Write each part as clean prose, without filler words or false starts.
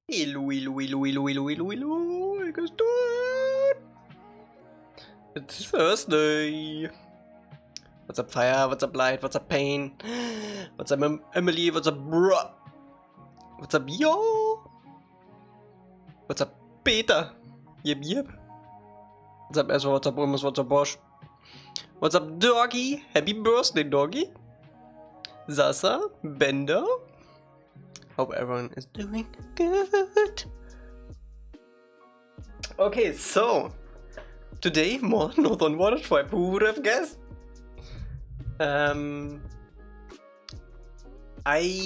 Hello, hello, hello, hello, hello, hello, hello, I guess that. It's Thursday. What's up, Fire? What's up, Light? What's up, Pain? What's up, Emily? What's up, bruh? What's up, yo? What's up, Peter? Yep, yep. What's up, Ezra? What's up, Ulmus? What's up, Bosch? What's up, Doggy? Happy birthday, Doggy. Sasa, Bender. Hope everyone is doing good. Okay, so today more Northern Water Tribe. Who would have guessed? I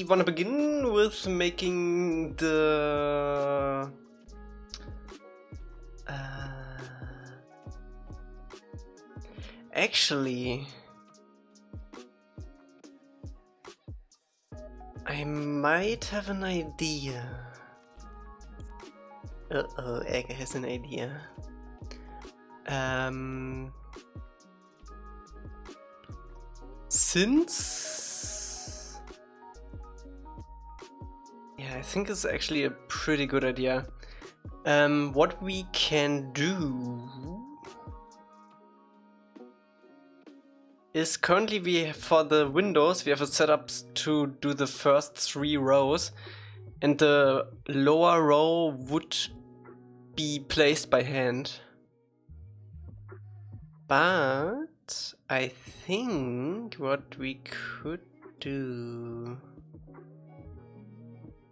want to begin with making the actually I might have an idea. Uh-oh, Elca has an idea. Since... yeah, I think it's actually a pretty good idea. What we can do is currently for the windows we have a setup to do the first 3 rows, and the lower row would be placed by hand. But I think what we could do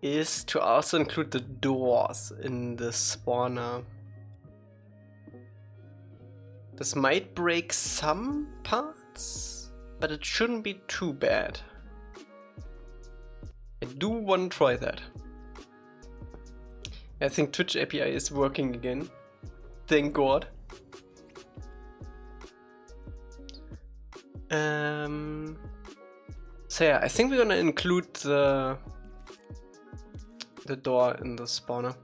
is to also include the doors in the spawner. This might break some parts, but it shouldn't be too bad. I do want to try that. I think Twitch API is working again. Thank God. So yeah, I think we're gonna include the door in the spawner.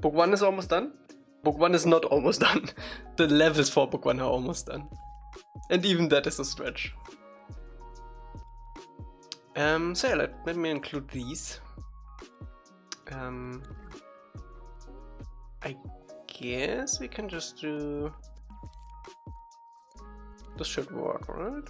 Book 1 is almost done. Book 1 is not almost done. The levels for book 1 are almost done. And even that is a stretch. So yeah, let me include these. I guess we can just do... this should work, right?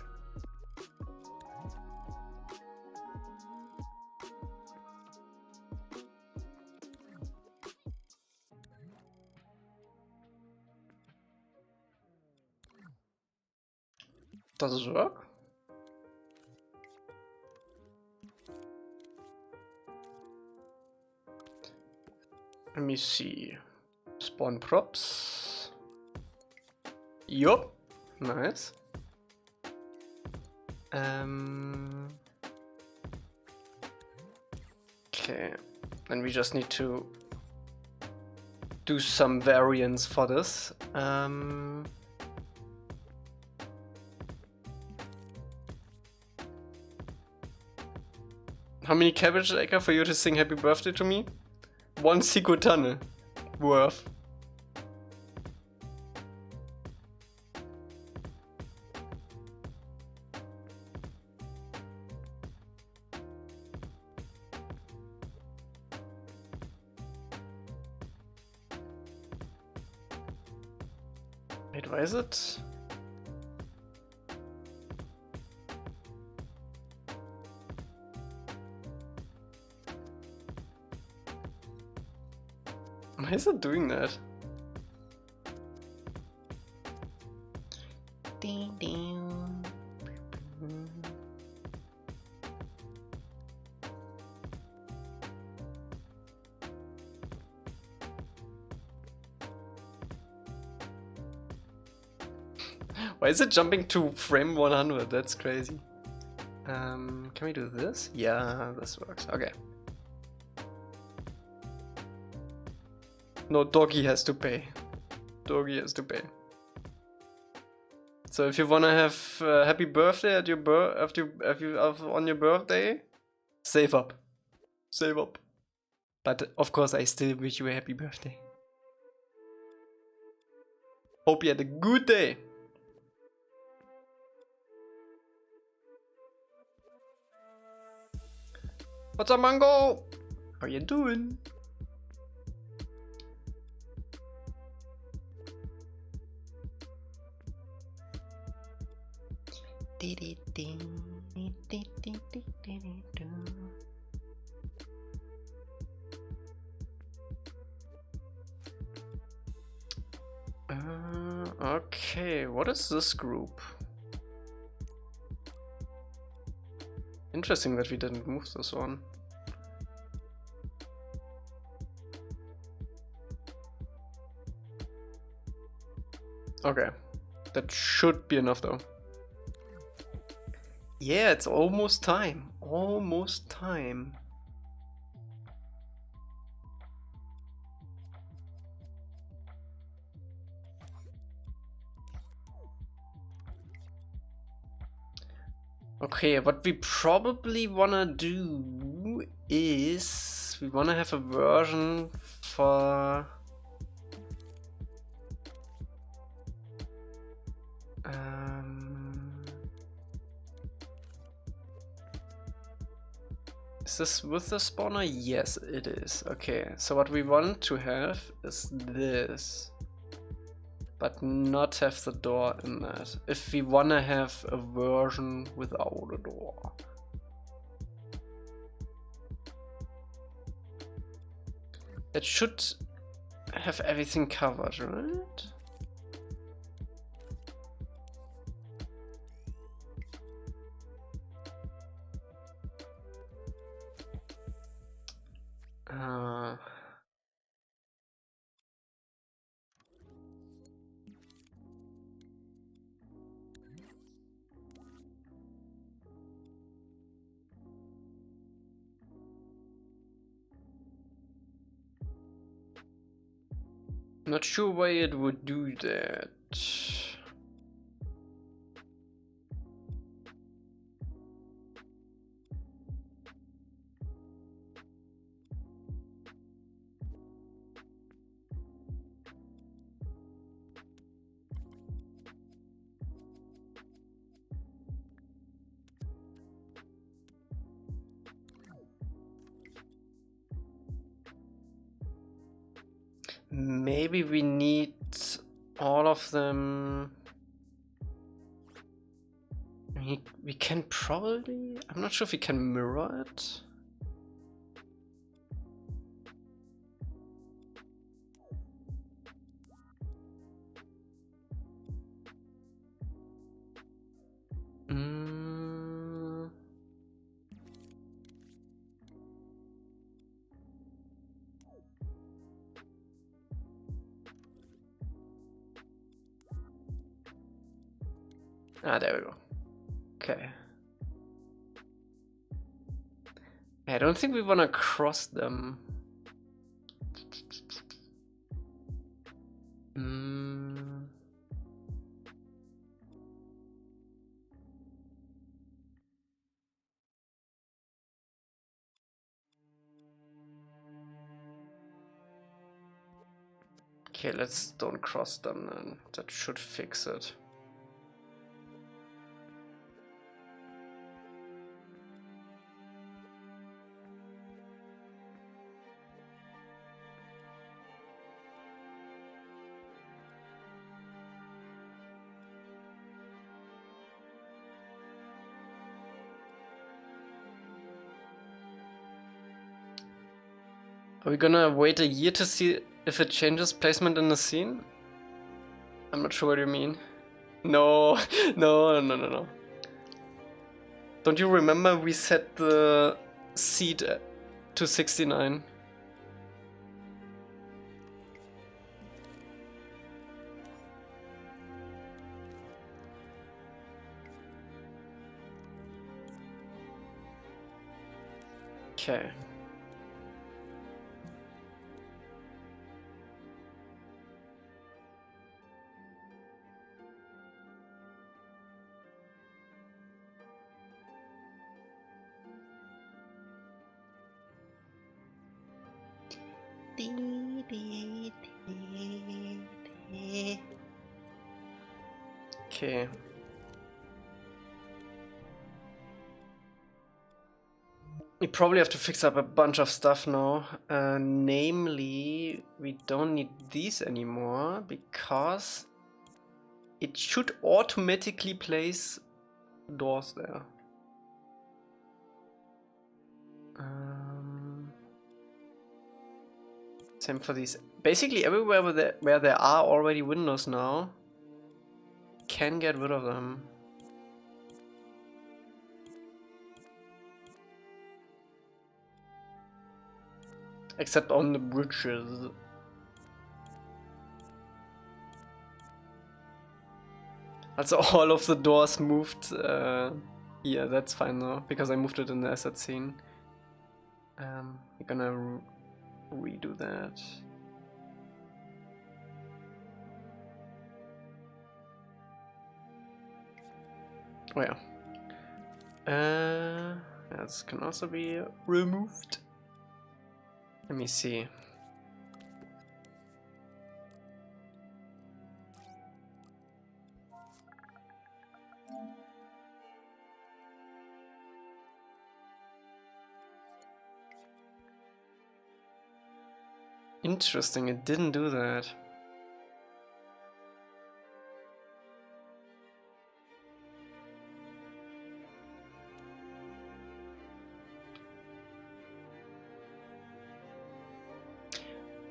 Does it work? Let me see. Spawn props. Yup. Nice. Okay. Then we just need to do some variants for this. How many cabbage, Elca, for you to sing happy birthday to me? 1 Sikutanne worth. Wait, why is it? Why is it doing that? Why is it jumping to frame 100? That's crazy. Can we do this? Yeah, this works. Okay. No, Doggy has to pay. Doggy has to pay. So if you wanna have happy birthday at your on your birthday, save up. Save up. But of course, I still wish you a happy birthday. Hope you had a good day. What's up, Mango? How you doing? Okay, what is this group? Interesting that we didn't move this one. Okay, that should be enough though. Yeah, it's almost time. Almost time. Okay, what we probably wanna do is we wanna have a version for is this with the spawner? Yes, it is. Okay, so what we want to have is this, but not have the door in that. If we wanna have a version without a door. It should have everything covered, right? Not sure why it would do that. Maybe we need all of them. We can probably, I'm not sure if we can mirror it. Ah, there we go. Okay. I don't think we want to cross them. Okay, let's don't cross them then. That should fix it. Are we gonna wait a year to see if it changes placement in the scene? I'm not sure what you mean. No, no. Don't you remember we set the seed to 69? Okay. Okay. We probably have to fix up a bunch of stuff now. Namely, we don't need these anymore because it should automatically place doors there. Same for these. Basically everywhere where there are already windows now, can get rid of them. Except on the bridges. Also all of the doors moved. Yeah, that's fine though, because I moved it in the asset scene. We're gonna redo that. Oh yeah. This can also be removed. Let me see. Interesting, it didn't do that.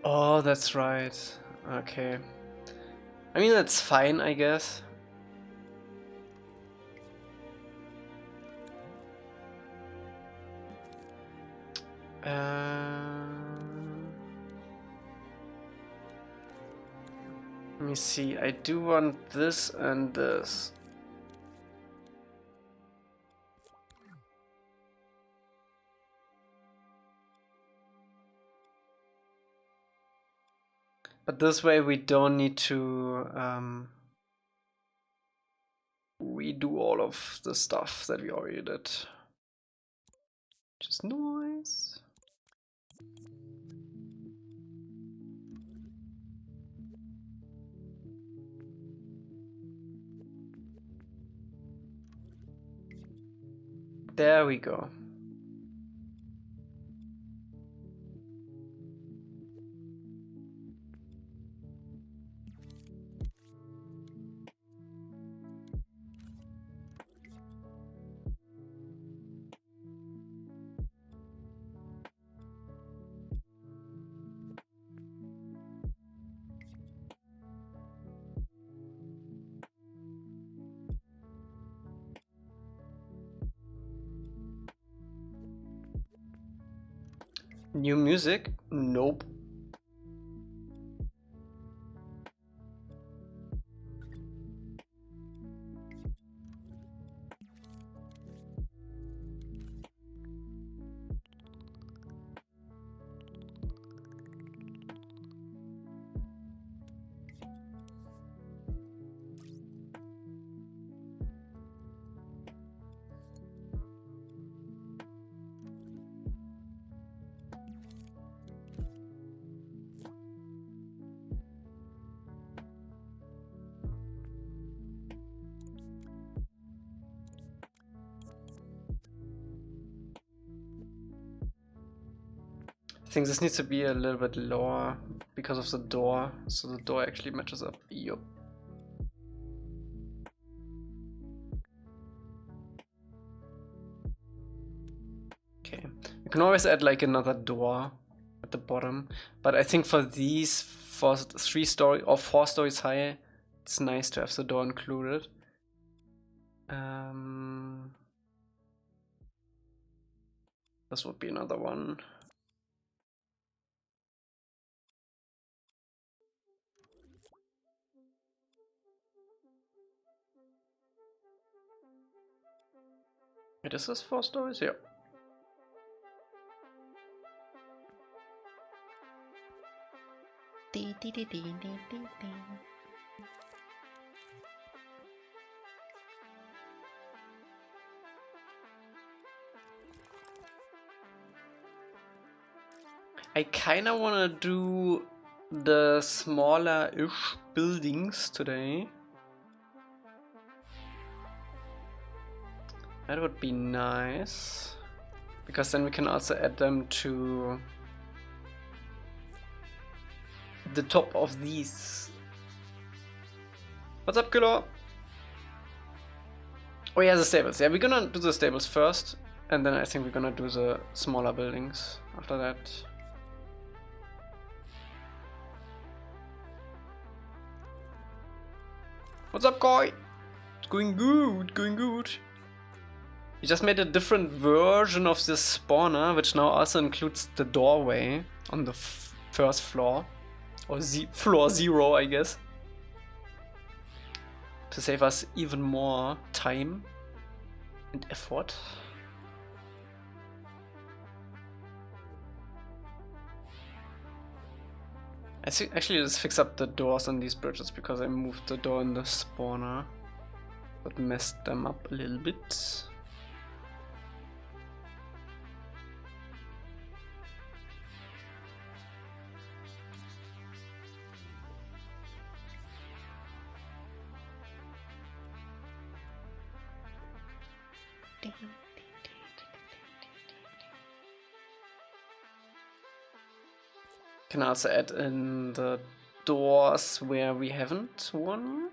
Oh, that's right. Okay. I mean, that's fine, I guess. Let me see, I do want this and this. But this way we don't need to redo all of the stuff that we already did. Just nice. There we go. New music? Nope. I think this needs to be a little bit lower because of the door, so the door actually matches up. Yup. Okay, you can always add like another door at the bottom, but I think for these 3-story or 4 stories high, it's nice to have the door included. This would be another one. It is this 4 stories? Yeah. I kinda wanna do the smaller-ish buildings today. That would be nice, because then we can also add them to the top of these. What's up, Killer? Oh yeah, the stables. Yeah, we're gonna do the stables first, and then I think we're gonna do the smaller buildings after that. What's up, Koi? It's going good, going good. We just made a different version of this spawner, which now also includes the doorway on the first floor. Or floor 0, I guess. To save us even more time and effort. I think actually let's fix up the doors on these bridges because I moved the door in the spawner. That messed them up a little bit. Can also add in the doors where we haven't one.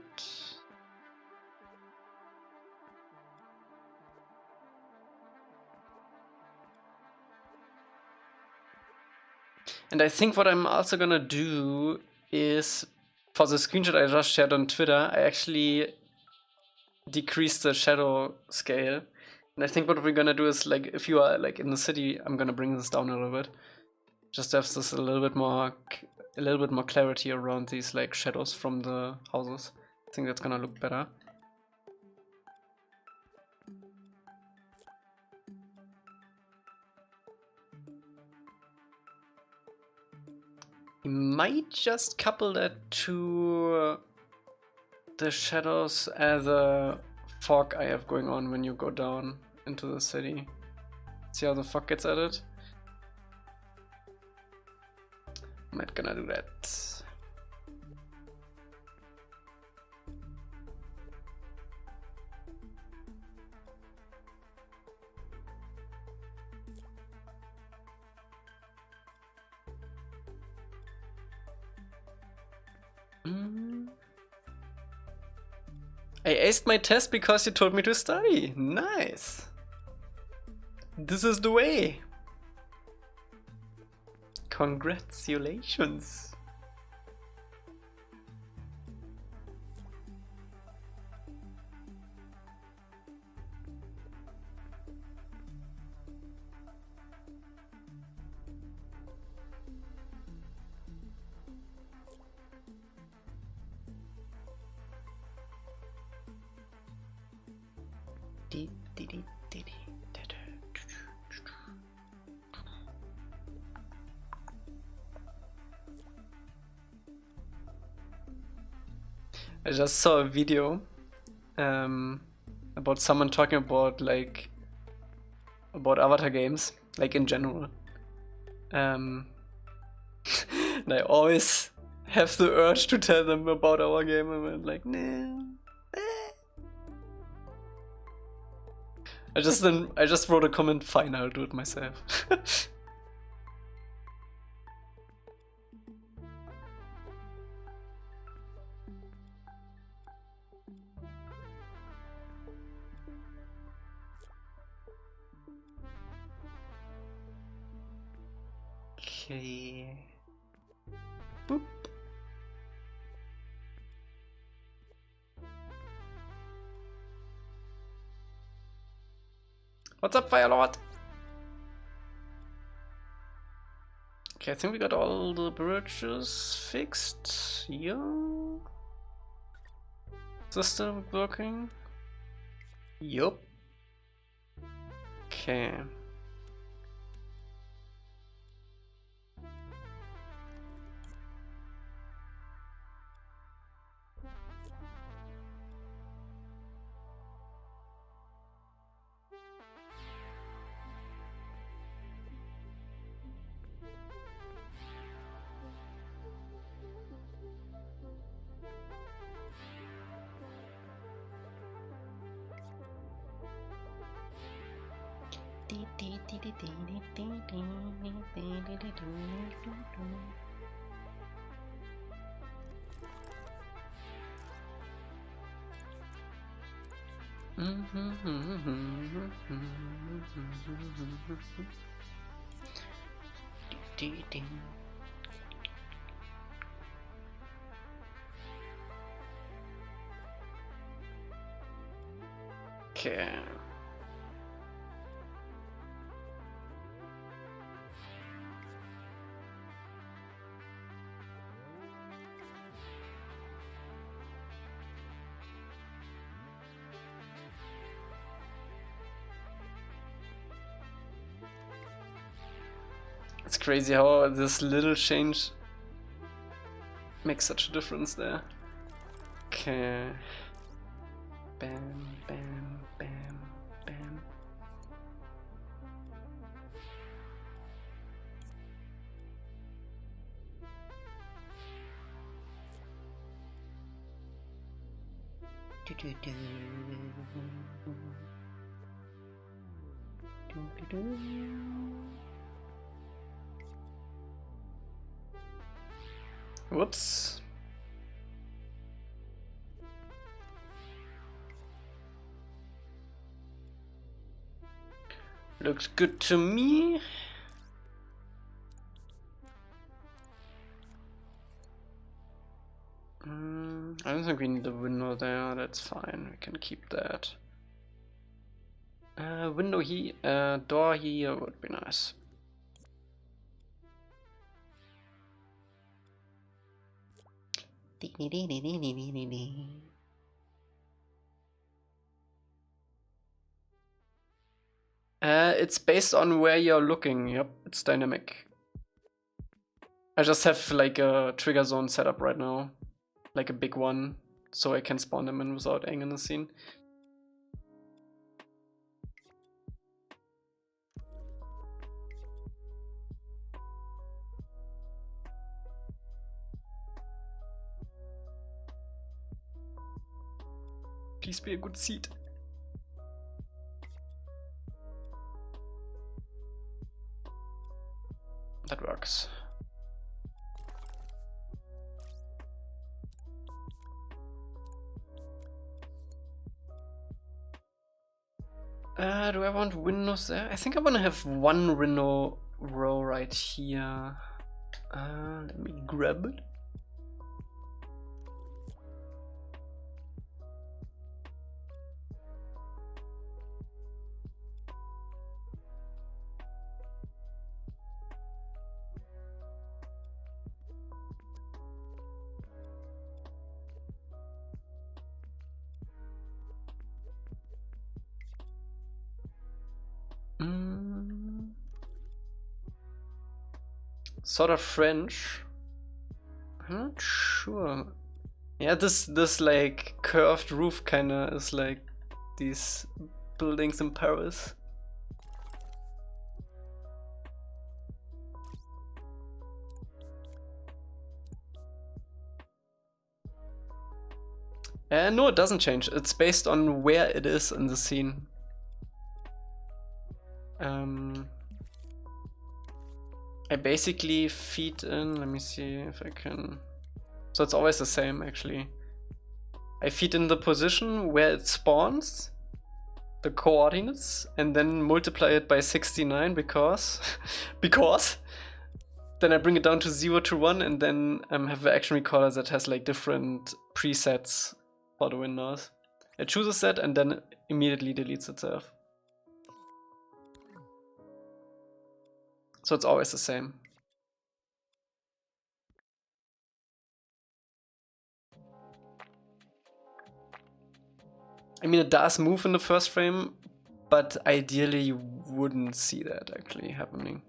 And I think what I'm also gonna do is, for the screenshot I just shared on Twitter, I actually decreased the shadow scale. And I think what we're gonna do is, like, if you are like in the city, I'm gonna bring this down a little bit. Just to have this a little bit more clarity around these like shadows from the houses. I think that's gonna look better. You might just couple that to the shadows as a fog I have going on when you go down into the city. See how the fog gets added? I'm not gonna do that. I aced my test because you told me to study. Nice. This is the way. Congratulations. I just saw a video about someone talking about about Avatar games, like in general. And I always have the urge to tell them about our game, and I'm like, no. I just wrote a comment, fine, I'll do it myself. Okay. Boop. What's up, Firelord? Okay, I think we got all the bridges fixed. Yeah. Is this still working? Yup. Okay. Okay. It's crazy how this little change makes such a difference there. Okay. Bam, bam, bam, bam. Do do do. Do do do. Whoops. Looks good to me. I don't think we need a window there, that's fine, we can keep that. Window here, door here would be nice. It's based on where you're looking, yep, it's dynamic. I just have like a trigger zone set up right now, like a big one, so I can spawn them in without angling the scene. Please be a good seat. That works. Do I want windows there? I think I want to have one window row right here. Let me grab it. Sort of French. I'm not sure. Yeah, this like curved roof kinda is like these buildings in Paris. No, it doesn't change. It's based on where it is in the scene. I basically feed in, let me see if I can. So it's always the same actually. I feed in the position where it spawns, the coordinates, and then multiply it by 69 because then I bring it down to 0 to 1 and then have an action recorder that has like different presets for the windows. It chooses that and then immediately deletes itself. So it's always the same. I mean, it does move in the first frame, but ideally you wouldn't see that actually happening.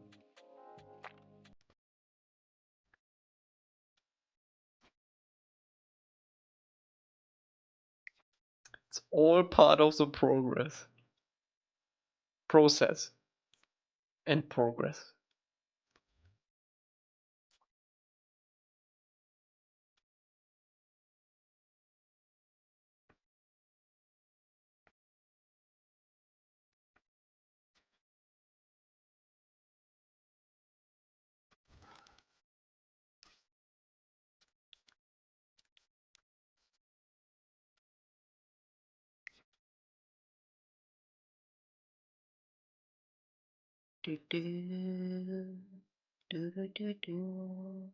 It's all part of the process and progress. Do, do, do, do, do, do.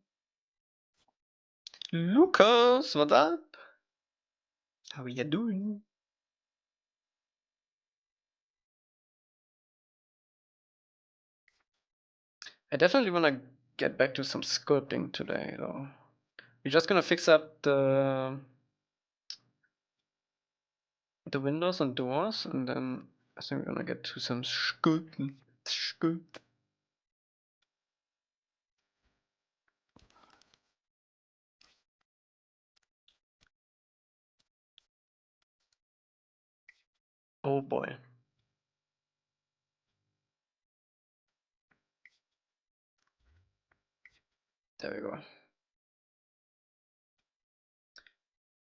Lucas, what's up? How are you doing? I definitely want to get back to some sculpting today, though. We're just gonna fix up the windows and doors, and then I think we're gonna get to some sculpting. Sculpt. Oh boy. There we go.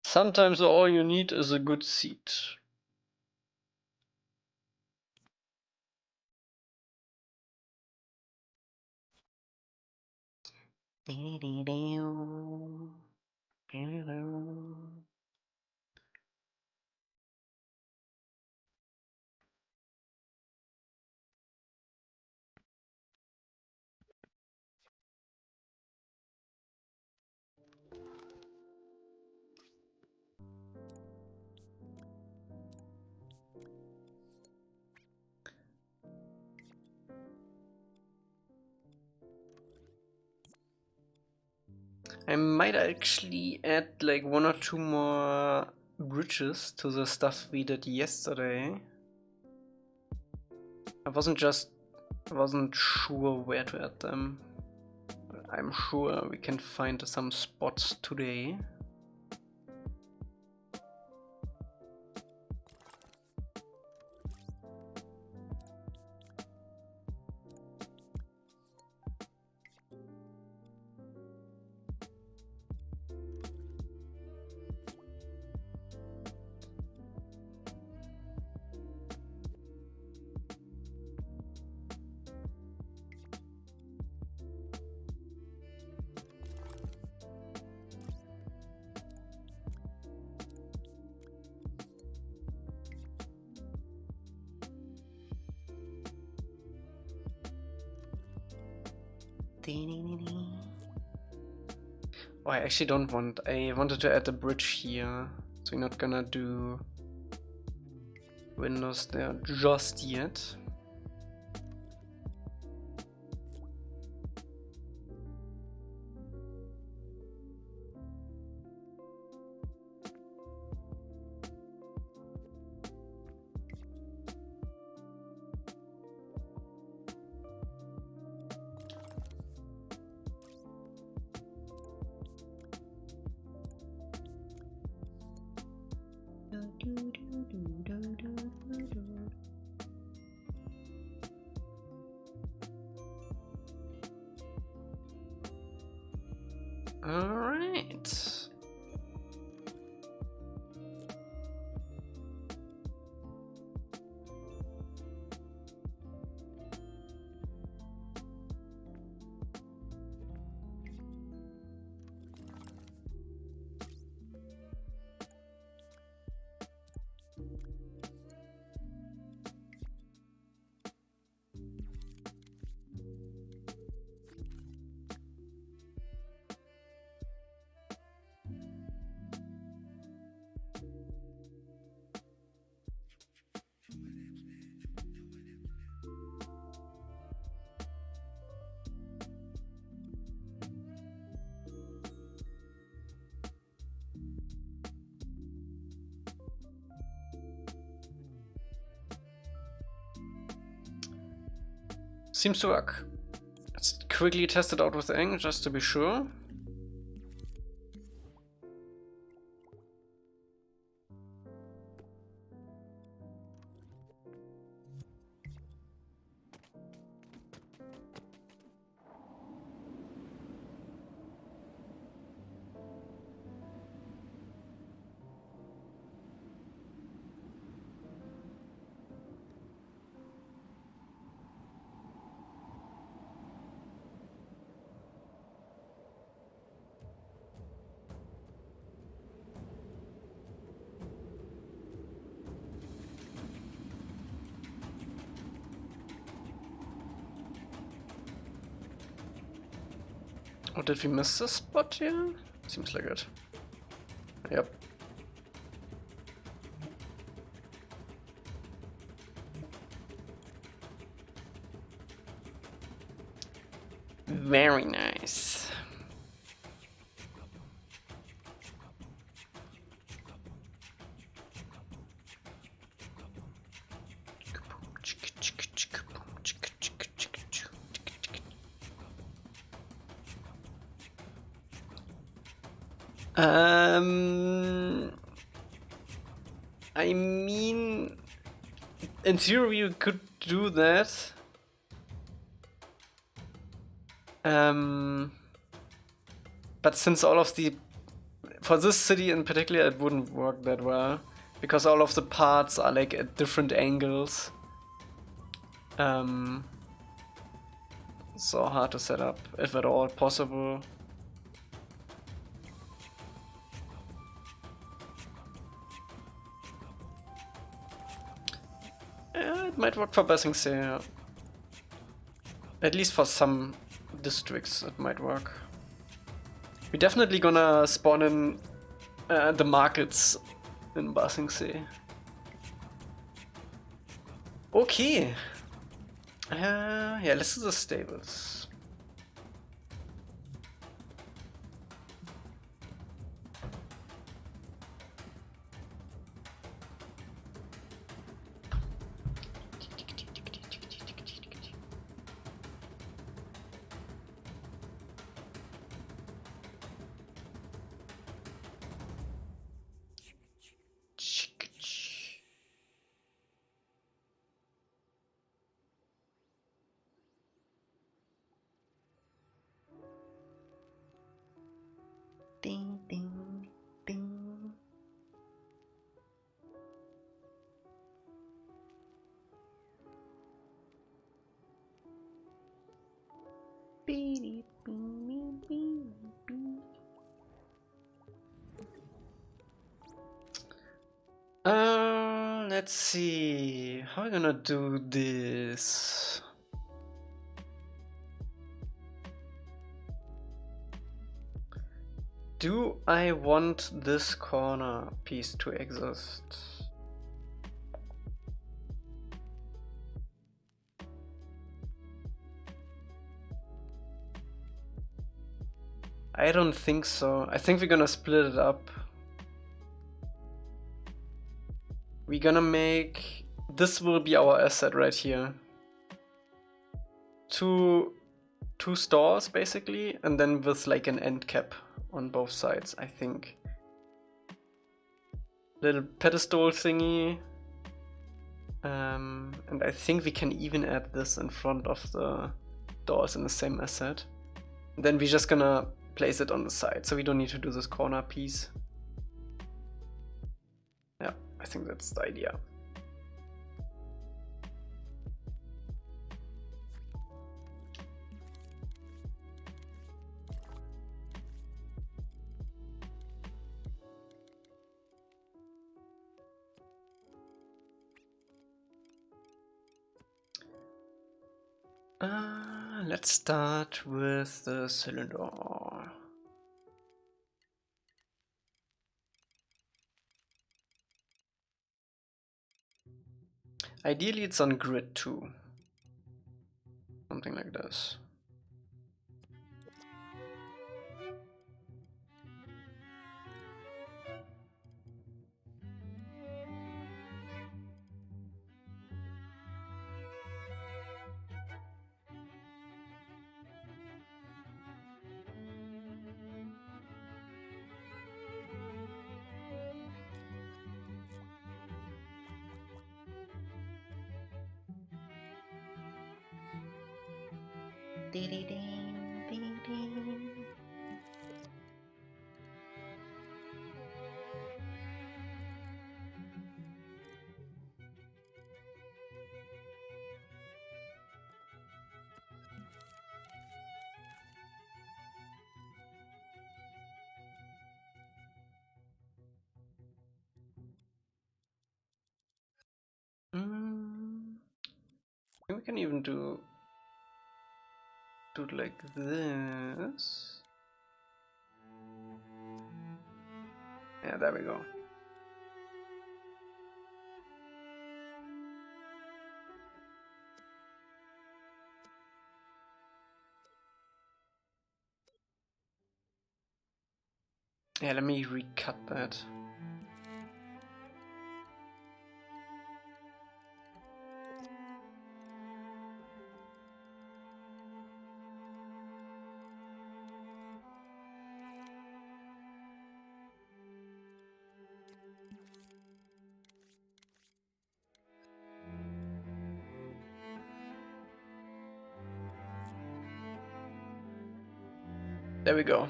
Sometimes all you need is a good seat. I might actually add like 1 or 2 more bridges to the stuff we did yesterday. I wasn't sure where to add them. I'm sure we can find some spots today. Oh, I actually don't want. I wanted to add a bridge here, so we're not gonna do windows there just yet. Alright. Seems to work. Let's quickly test it out with Eng just to be sure. Or did we miss this spot here? Seems like it. Yep. Very nice. I mean, in theory you could do that. But since all of the... For this city in particular it wouldn't work that well. Because all of the parts are like at different angles. So hard to set up, if at all possible. It might work for Basingse, yeah. At least for some districts it might work. We're definitely gonna spawn in the markets in Basingse. Okay. Yeah, let's do the stables. Ding, ding, ding. Beep, beep, beep, beep. Let's see. How are we gonna do this? Do I want this corner piece to exist? I don't think so. I think we're gonna split it up. We're gonna make... This will be our asset right here. Two stores basically, and then with like an end cap on both sides, I think. Little pedestal thingy. And I think we can even add this in front of the doors in the same asset. And then we're just gonna place it on the side, so we don't need to do this corner piece. Yeah, I think that's the idea. Let's start with the cylinder. Ideally it's on grid 2. Something like this. I think we can even do it like this. Yeah, there we go. Yeah, let me recut that. There we go.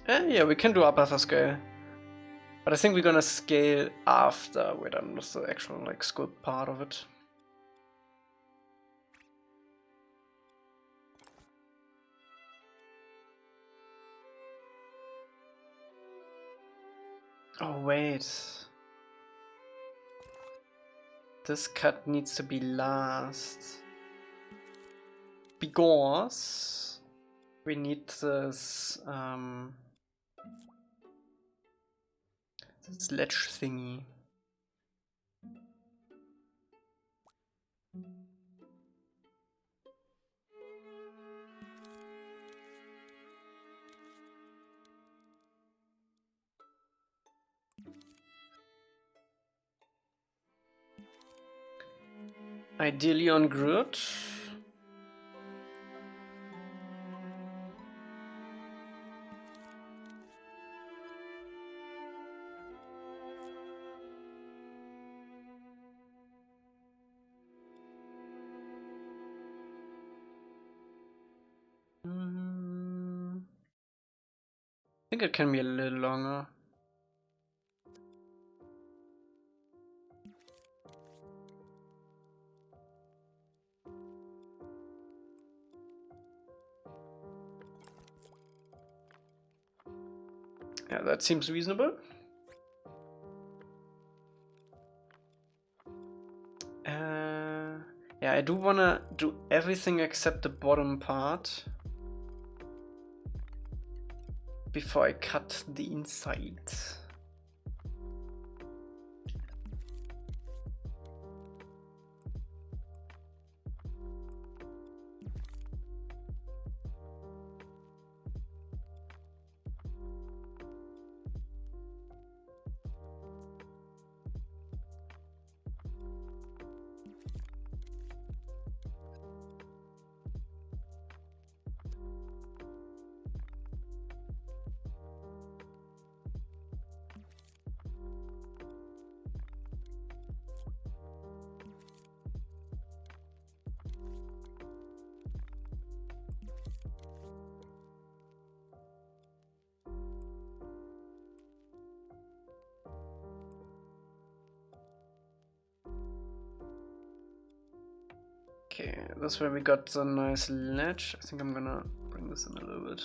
Yeah, we can do a buffer scale. But I think we're gonna scale after we're done with the actual like sculpt part of it. Oh wait. This cut needs to be last. Because we need this this ledge thingy. Ideally on grid. I think it can be a little longer. Yeah, that seems reasonable. Yeah, I do wanna do everything except the bottom part before I cut the inside. Okay, that's where we got the nice ledge. I think I'm gonna bring this in a little bit.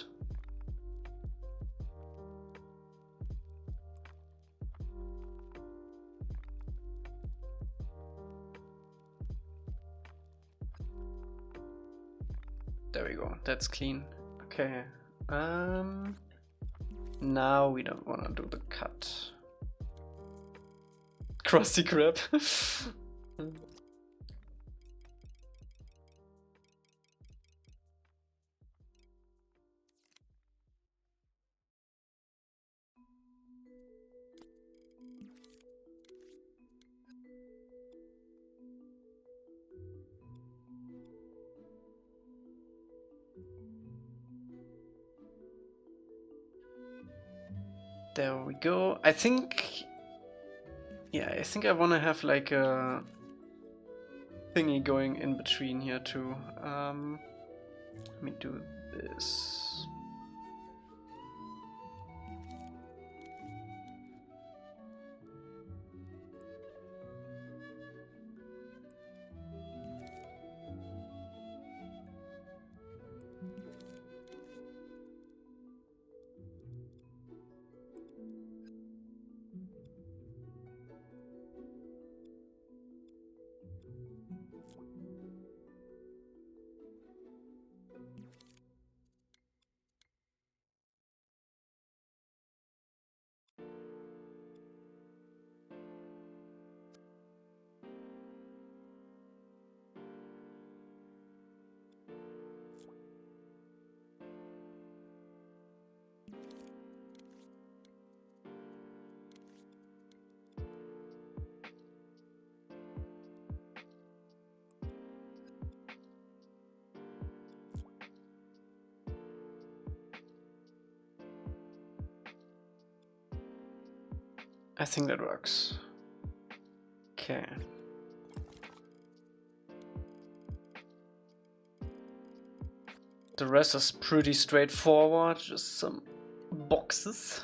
There we go, that's clean. Okay, now we don't wanna do the cut. Krusty Krab. There we go. I think, yeah, I think I want to have like a thingy going in between here too. Let me do this. I think that works. Okay. The rest is pretty straightforward, just some boxes.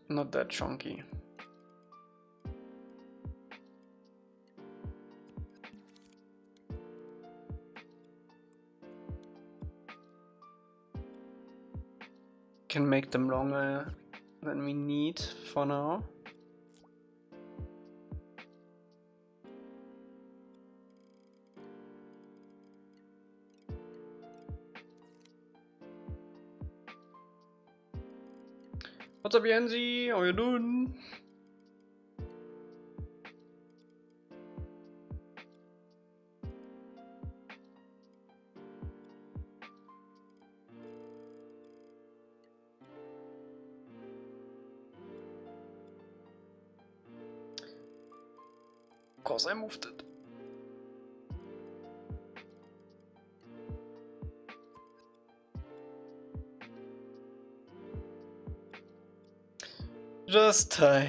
Not that chunky. Can make them longer than we need for now. What's up, Yanzi? How you doing? Of course I moved it. Just tired.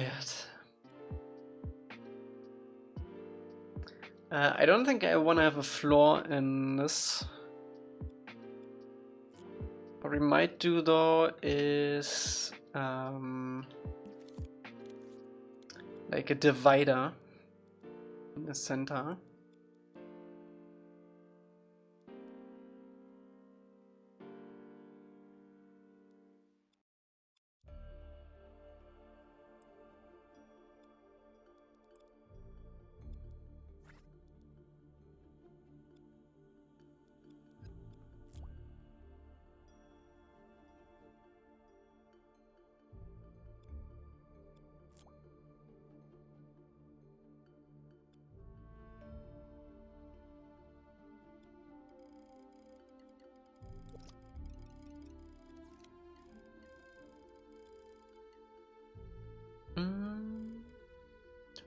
I don't think I want to have a floor in this. What we might do though is like a divider in the center.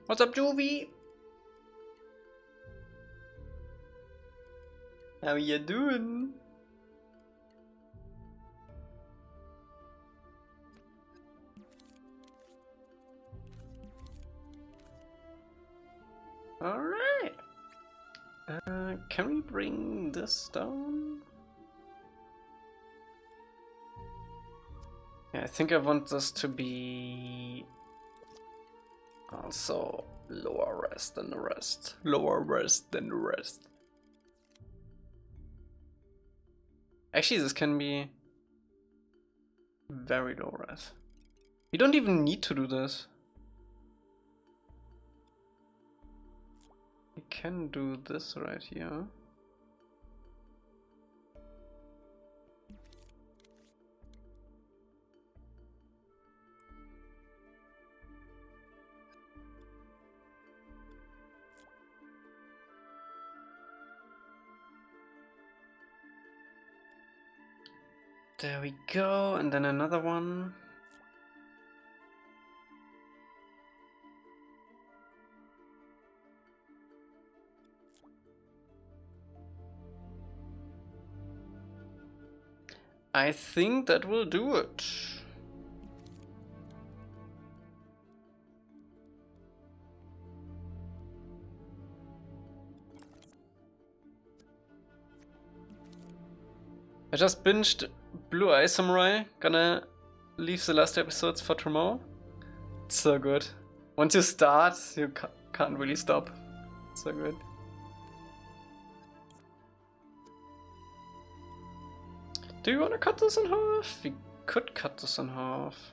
What's up, Juvie? How you doing? All right. Can we bring this down? Yeah, I think I want this to be also lower res than the rest. Lower res than the rest. Actually, this can be very low res. You don't even need to do this. You can do this right here. There we go, and then another one. I think that will do it. I just binged Blue Eye Samurai. Gonna leave the last episodes for tomorrow. It's so good. Once you start, you can't really stop. It's so good. Do you want to cut this in half? We could cut this in half.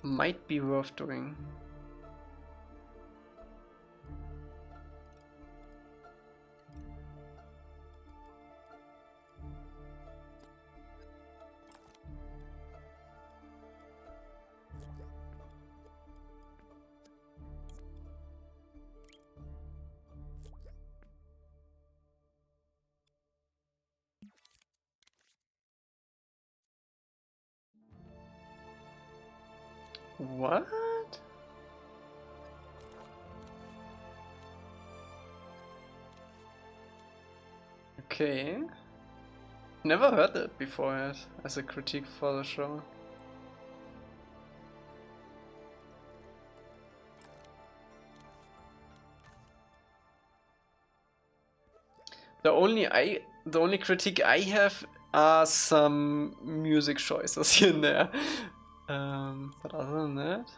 Might be worth doing. What? Okay. Never heard that before yet as a critique for the show. The only critique I have are some music choices here and there. But other than that.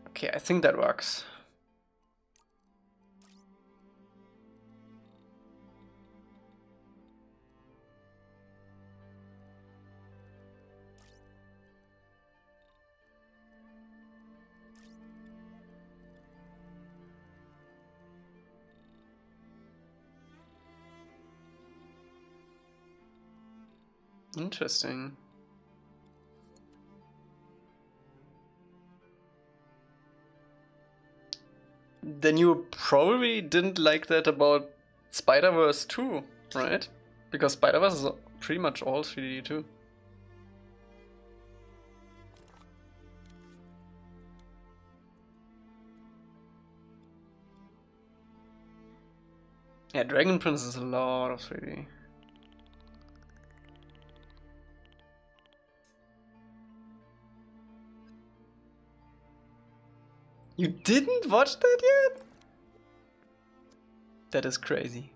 Okay, I think that works. Interesting. Then you probably didn't like that about Spider-Verse too, right? Because Spider-Verse is pretty much all 3D too. Yeah, Dragon Prince is a lot of 3D. You didn't watch that yet? That is crazy.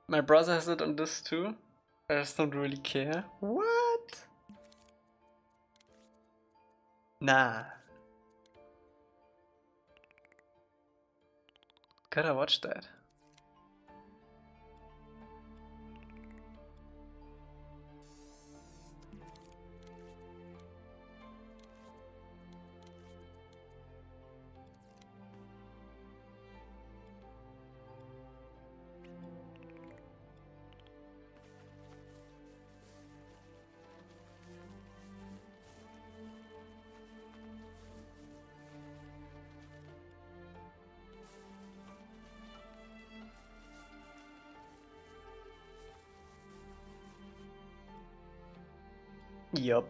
My brother has it on this too. I just don't really care. What? Nah. Gotta watch that. Yup.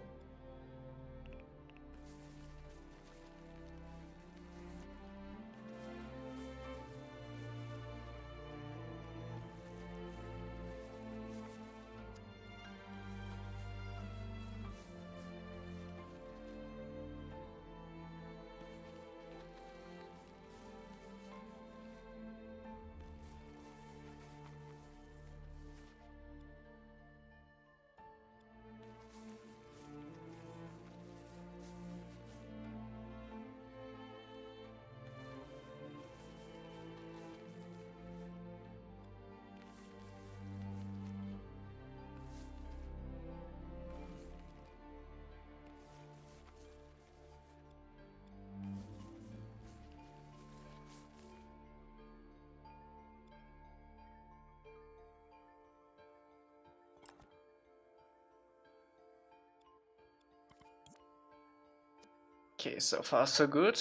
Okay, so far so good.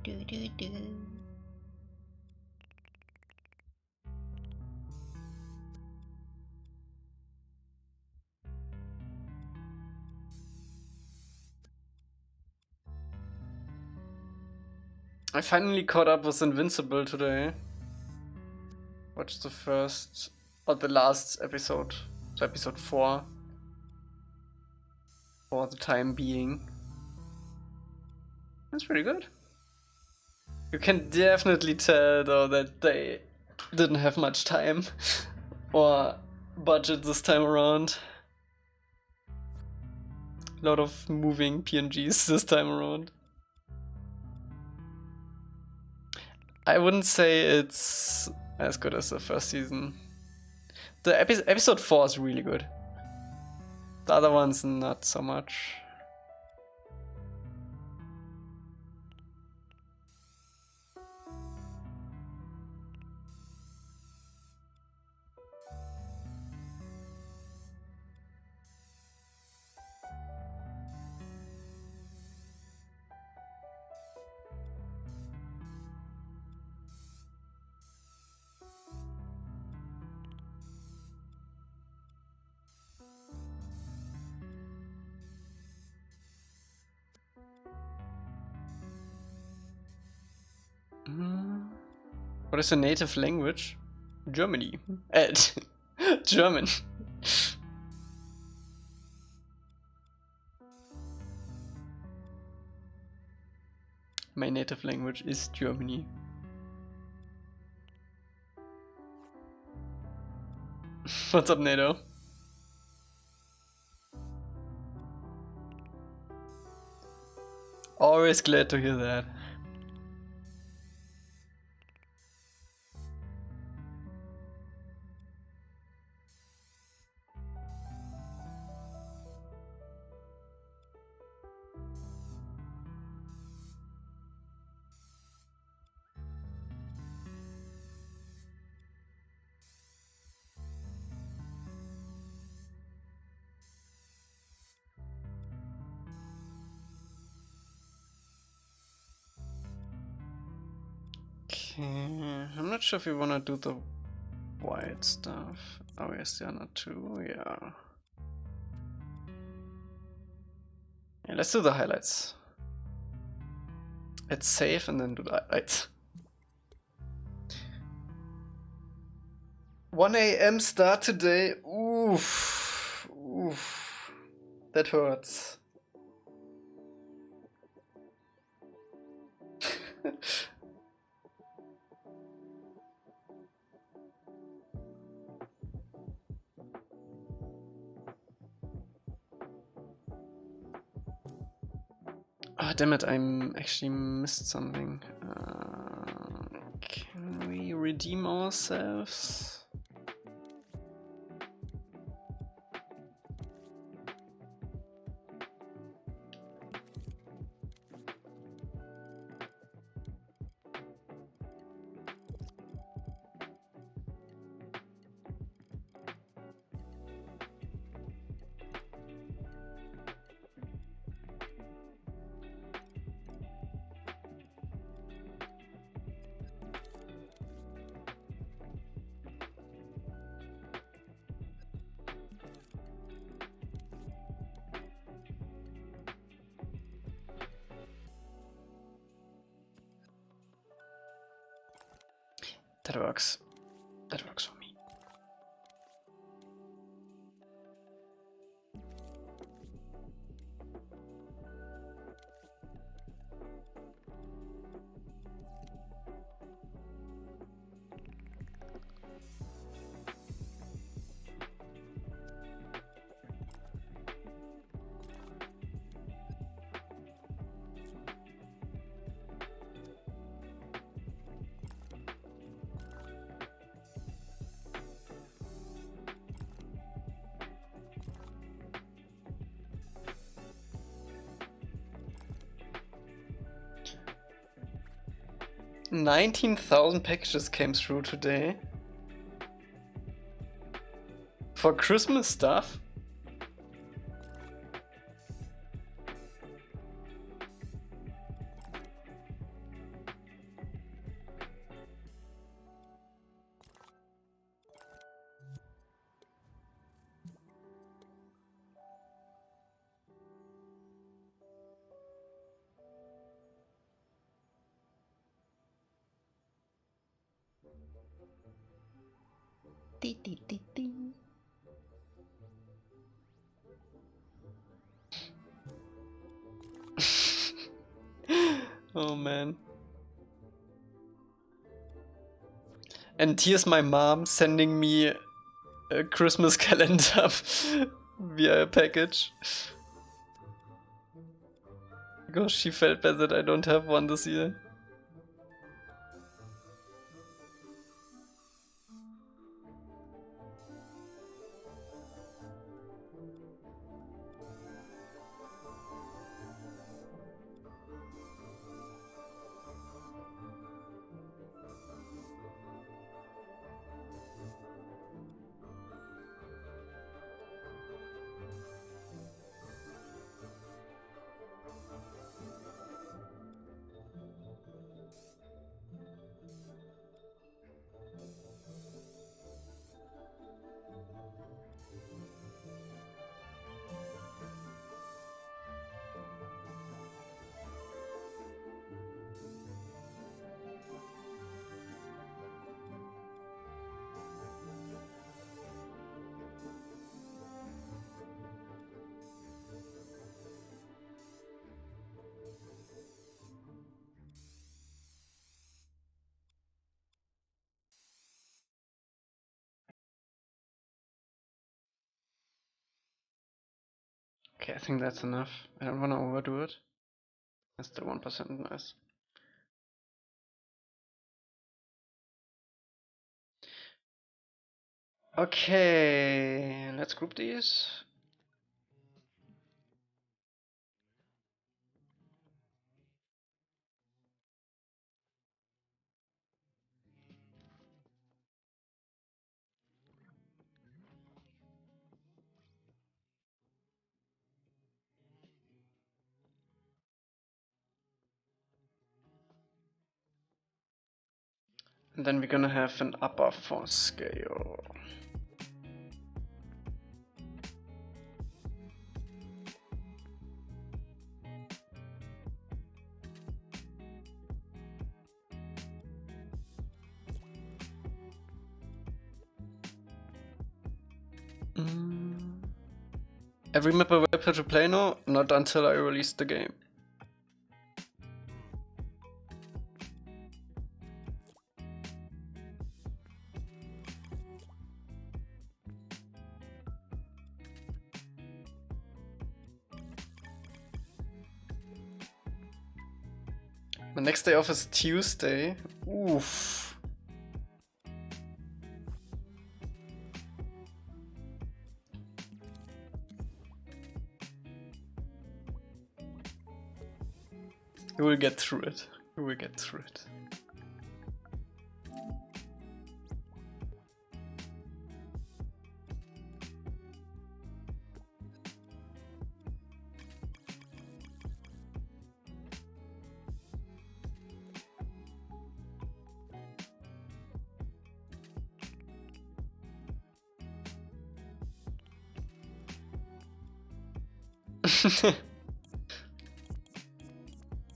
I finally caught up with Invincible today. Watched the first or the last episode, so episode 4, for the time being. That's pretty good. You can definitely tell though that they didn't have much time or budget this time around. A lot of moving PNGs this time around. I wouldn't say it's as good as the first season. The episode 4 is really good. The other ones not so much. What is your native language? Germany. German. My native language is Germany. What's up, NATO? Always glad to hear that. I'm not sure if we wanna do the white stuff. Oh yes, the other two, yeah. Yeah, let's do the highlights. Let's save and then do the highlights. 1 AM start today. Oof. Oof. That hurts. Oh, damn it, I'm actually missed something. Can we redeem ourselves? That works. That works for me. $19,000 packages came through today. For Christmas stuff? Oh man. And here's my mom sending me a Christmas calendar via a package. Because she felt bad that I don't have one this year. Okay, I think that's enough. I don't want to overdo it. That's the 1% nice. Okay, let's group these. And then we're gonna have an upper for scale. Every map I will play to play now? Not until I release the game. My next day off is Tuesday. Oof. We will get through it. We will get through it.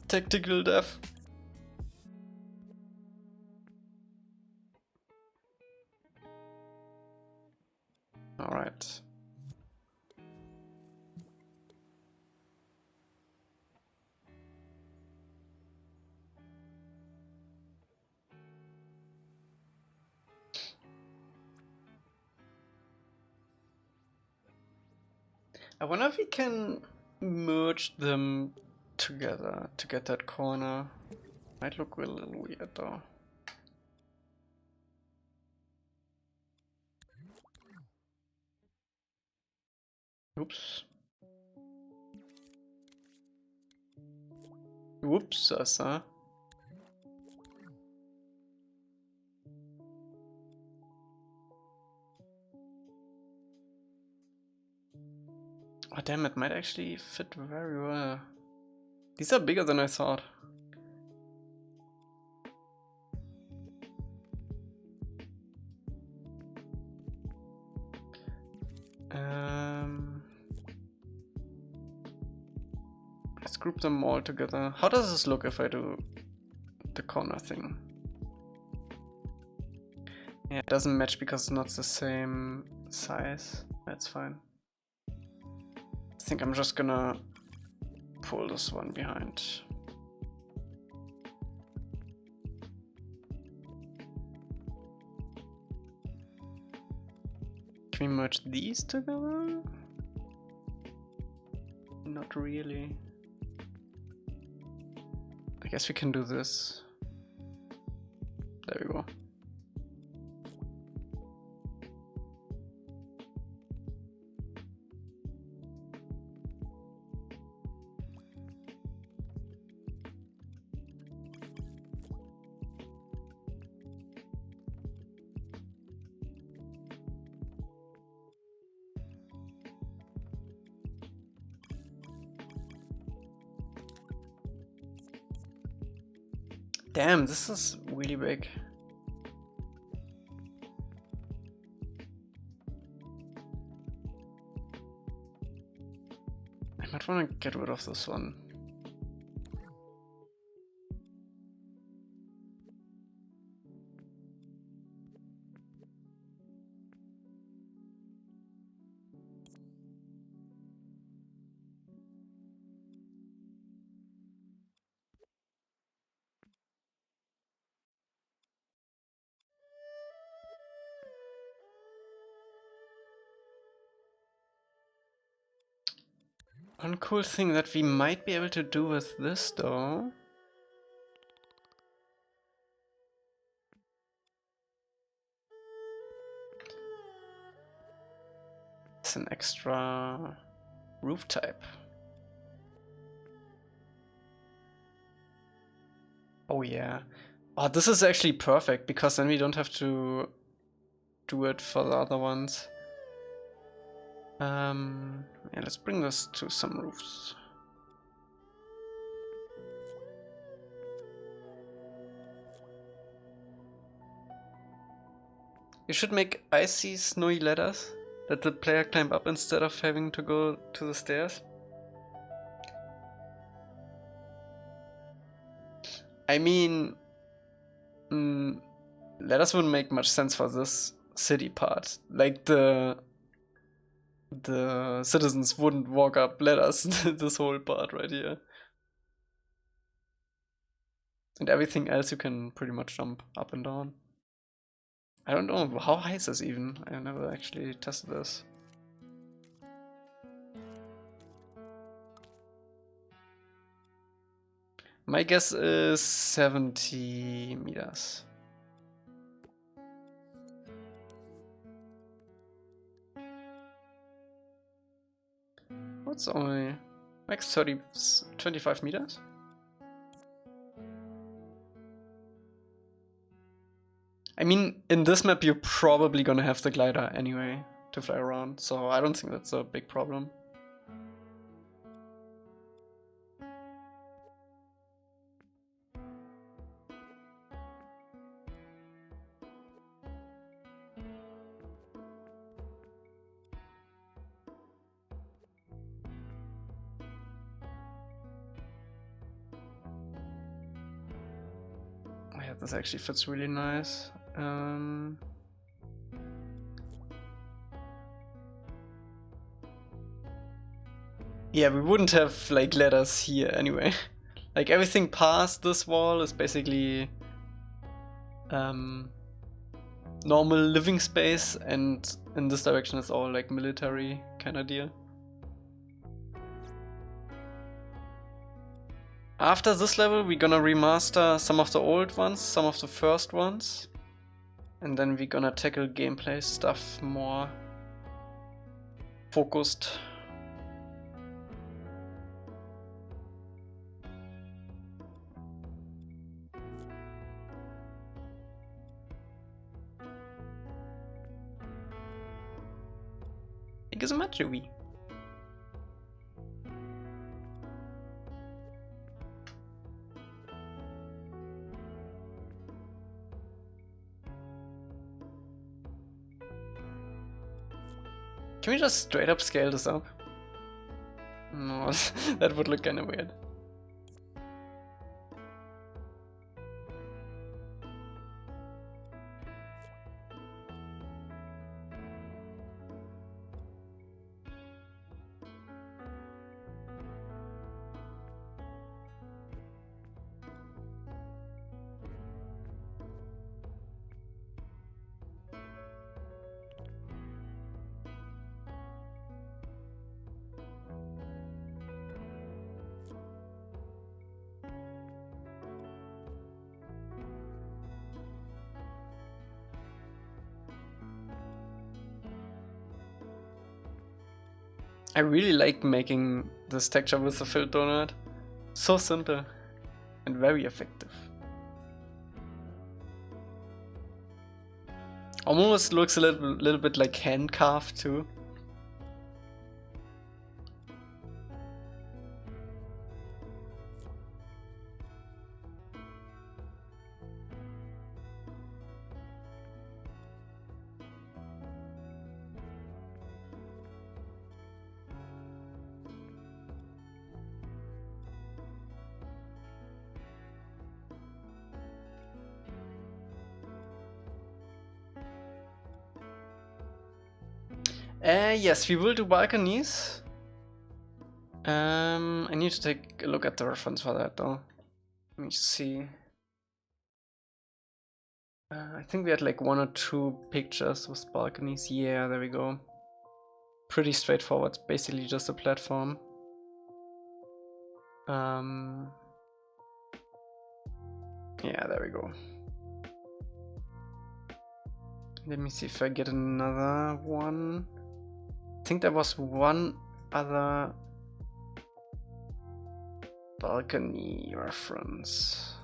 Tactical death. All right. I wonder if we can merge them together to get that corner. Might look a little weird though. Oops. Whoops, Asa. Oh damn, it might actually fit very well. These are bigger than I thought. Let's group them all together. How does this look if I do the corner thing? Yeah, it doesn't match because it's not the same size. That's fine. I think I'm just gonna pull this one behind. Can we merge these together? Not really. I guess we can do this. There we go. Damn, this is really big. I might want to get rid of this one. One cool thing that we might be able to do with this though is an extra roof type. Oh yeah. Oh, this is actually perfect because then we don't have to do it for the other ones. Yeah, let's bring this to some roofs. You should make icy, snowy ladders that the player climb up instead of having to go to the stairs. I mean, ladders wouldn't make much sense for this city part. Like the citizens wouldn't walk up ladders this whole part right here. And everything else you can pretty much jump up and down. I don't know, how high is this even? I never actually tested this. My guess is 70 meters. What's only like 25 meters? I mean, in this map you're probably gonna have the glider anyway to fly around, so I don't think that's a big problem. Yeah, this actually fits really nice. Yeah, we wouldn't have like ladders here anyway. Like everything past this wall is basically normal living space, and in this direction it's all like military kind of deal. After this level we're gonna remaster some of the old ones, some of the first ones, and then we're gonna tackle gameplay stuff more focused. Thank you so much, Joey. Can we just straight up scale this up? No, that would look kinda weird. I really like making this texture with the filled donut. So simple and very effective. Almost looks a little bit like hand carved too. Yes, we will do balconies. I need to take a look at the reference for that though. Let me see. I think we had like 1 or 2 pictures with balconies. Yeah, there we go. Pretty straightforward, basically just a platform. Yeah, there we go. Let me see if I get another one. I think there was one other balcony reference.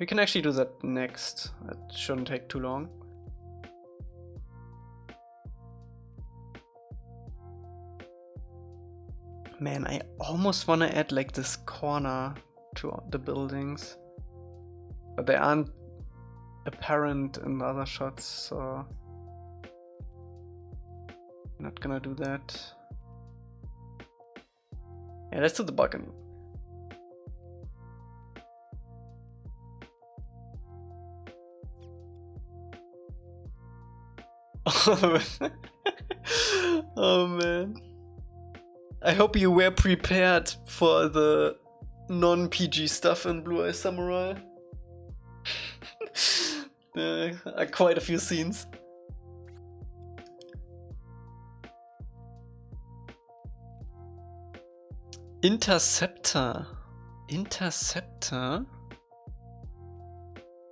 We can actually do that next. It shouldn't take too long. Man, I almost want to add like this corner to the buildings, but they aren't apparent in the other shots, so I'm not gonna do that. Yeah, let's do the balcony. Oh man. I hope you were prepared for the non-PG stuff in Blue Eye Samurai. There are quite a few scenes. Interceptor. Interceptor?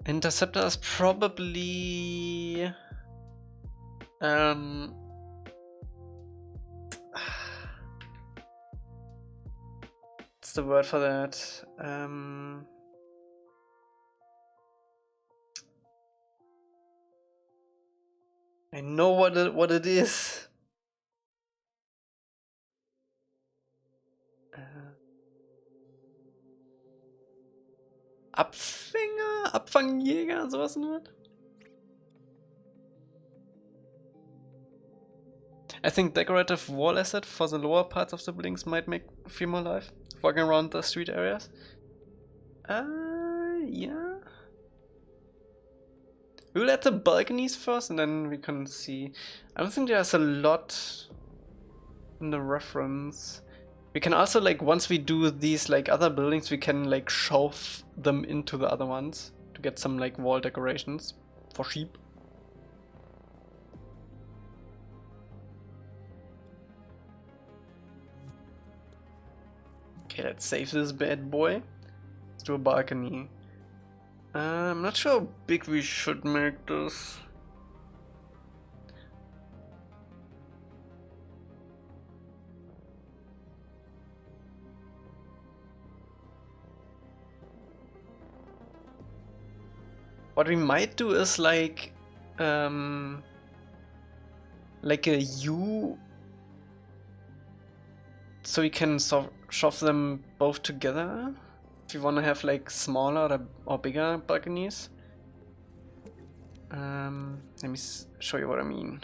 Interceptor is probably... what's the word for that? I know what it is. Abfänger? Abfangjäger? Sowas in der Art? I think decorative wall asset for the lower parts of the buildings might feel more life. Walking around the street areas. Yeah. We'll add the balconies first and then we can see. I don't think there's a lot in the reference. We can also, like, once we do these like other buildings, we can like shove them into the other ones to get some like wall decorations for sheep. Okay, let's save this bad boy. Let's do a balcony. I'm not sure how big we should make this. What we might do is like a U, so we can shove them both together. If you want to have like smaller or bigger balconies. Let me show you what I mean.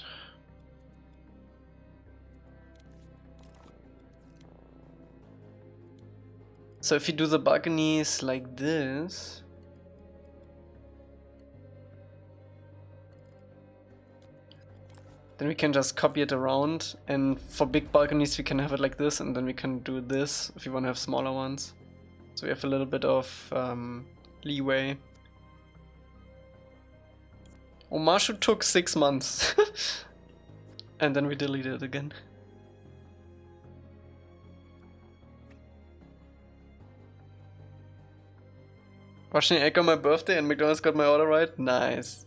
So if you do the balconies like this, then we can just copy it around, and for big balconies we can have it like this, and then we can do this if you want to have smaller ones. So we have a little bit of leeway. Omashu took 6 months. And then we deleted it again. Watching Elca on my birthday and McDonald's got my order right? Nice.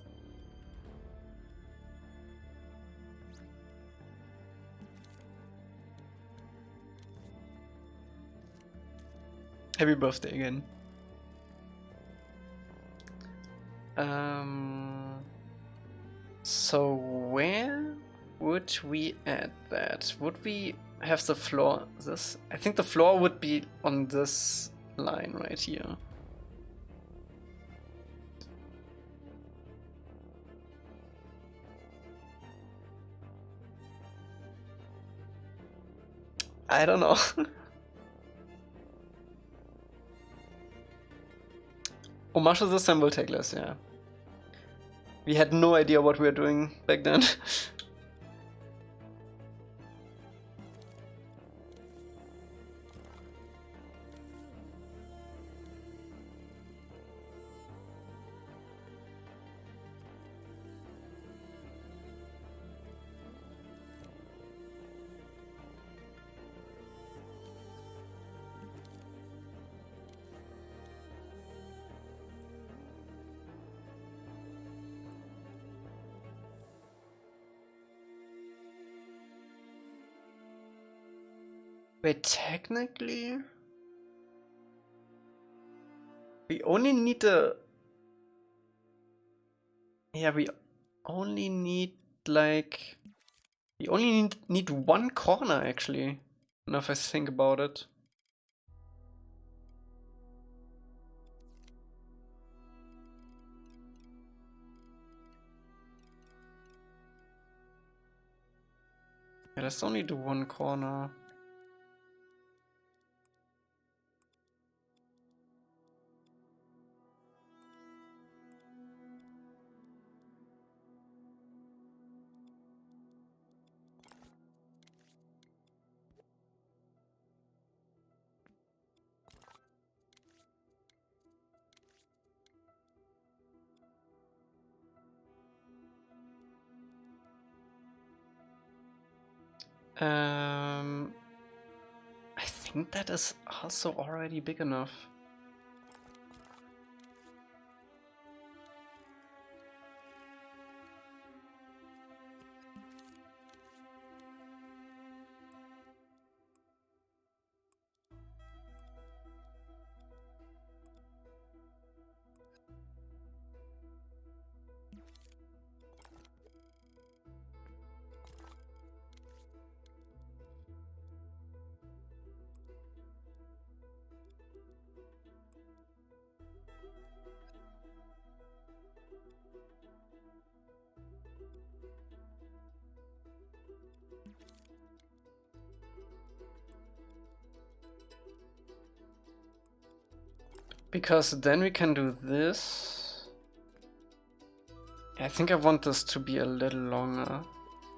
Happy birthday again. So where would we add that? Would we have the floor this? I think the floor would be on this line right here. I don't know. Homage to the symbol take less, yeah. We had no idea what we were doing back then. Wait, technically, we only need the... Yeah, we only need like... We only need one corner actually, now if I think about it. Yeah, let's only do one corner. I think that is also already big enough. Because then we can do this. I think I want this to be a little longer.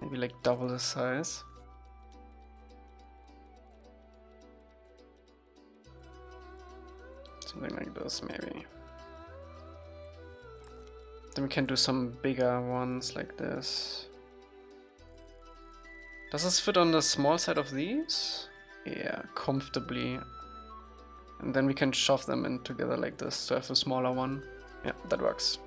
Maybe like double the size. Something like this maybe. Then we can do some bigger ones like this. Does this fit on the small side of these? Yeah, comfortably. And then we can shove them in together like this to have a smaller one. Yeah, that works.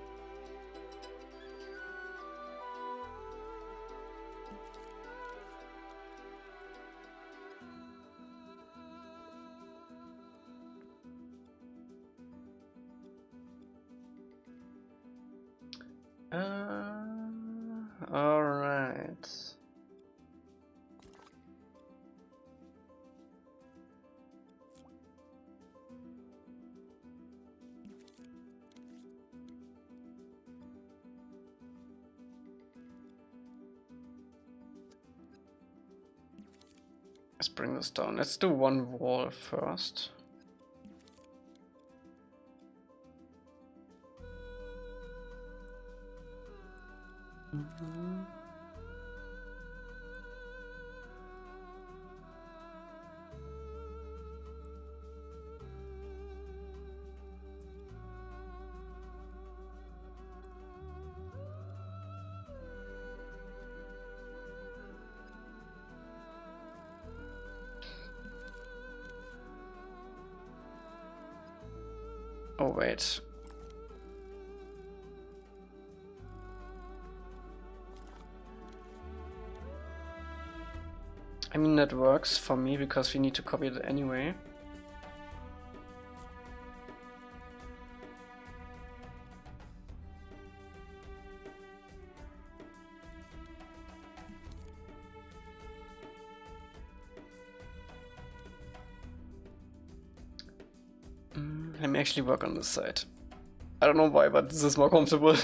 All right. Let's bring this down. Let's do one wall first. Oh, wait. I mean, that works for me because we need to copy it anyway. Let me actually work on this side. I don't know why, but this is more comfortable.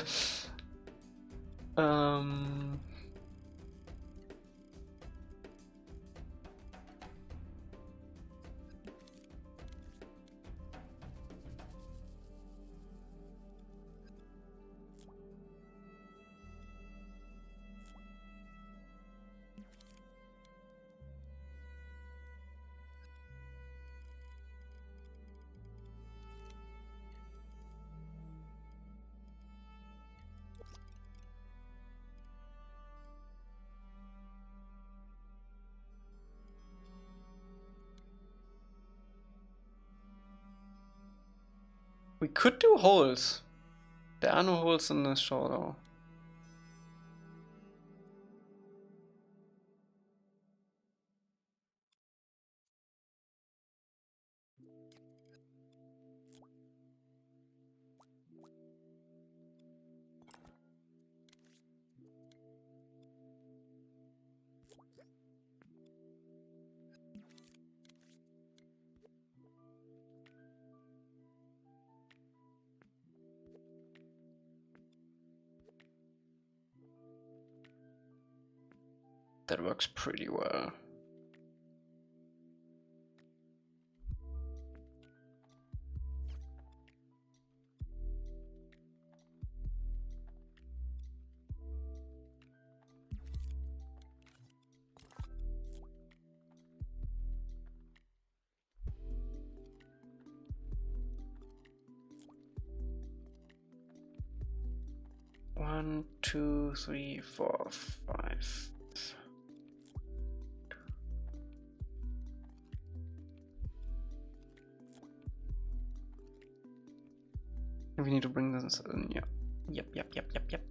We could do holes. There are no holes in this shore though. That works pretty well. One, two, three, four, five. We need to bring this in, yeah. Yep.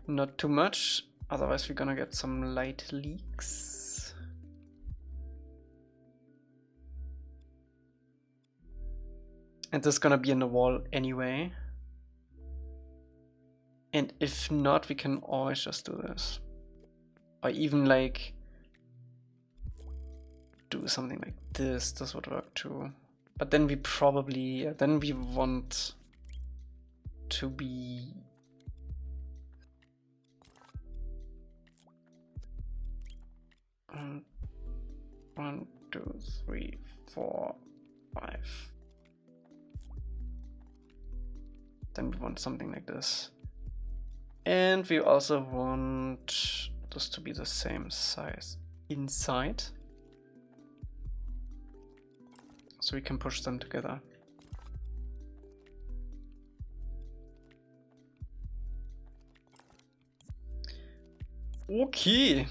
Not too much, otherwise we're gonna get some light leaks. And this is gonna be in the wall anyway. And if not, we can always just do this. Or even like do something like this. This would work too. But then we probably, then we want to be one, two, three, four, five. Then we want something like this. And we also want this to be the same size inside. So we can push them together. Okay.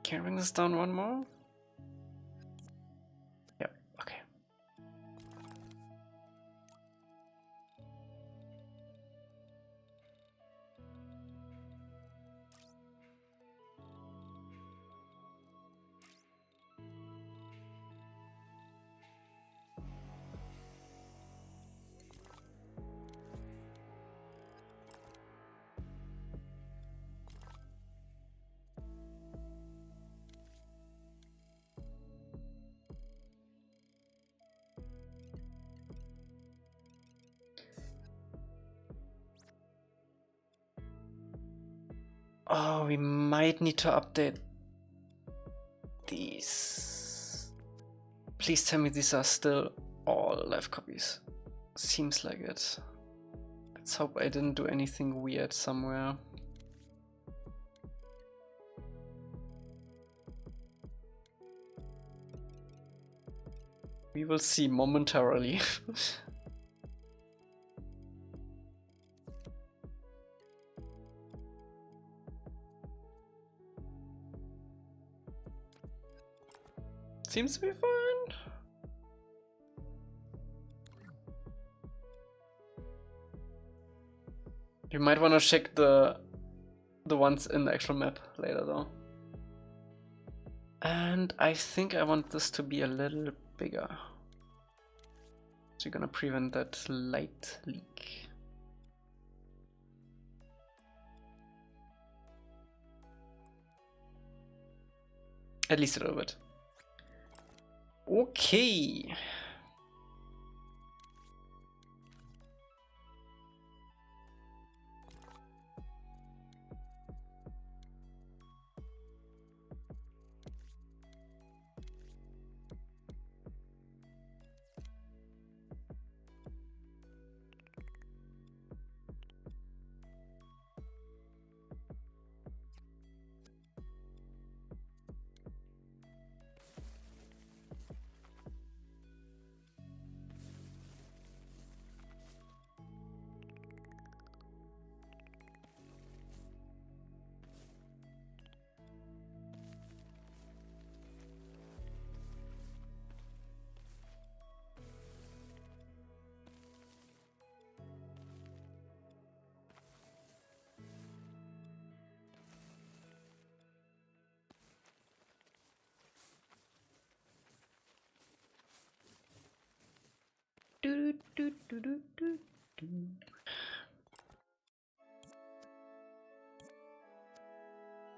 Can I bring this down one more? Yep, okay. Oh, we might need to update these. Please tell me these are still all live copies. Seems like it. Let's hope I didn't do anything weird somewhere. We will see momentarily. Seems to be fine. You might want to check the ones in the actual map later though. And I think I want this to be a little bigger. So you're gonna prevent that light leak. At least a little bit. Okay.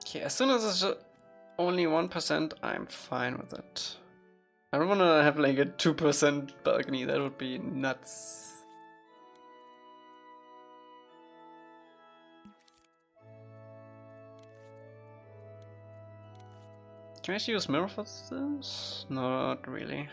Okay, as soon as it's only 1%, I'm fine with it. I don't want to have like a 2% balcony, that would be nuts. Can I actually use mirror for this? Not really.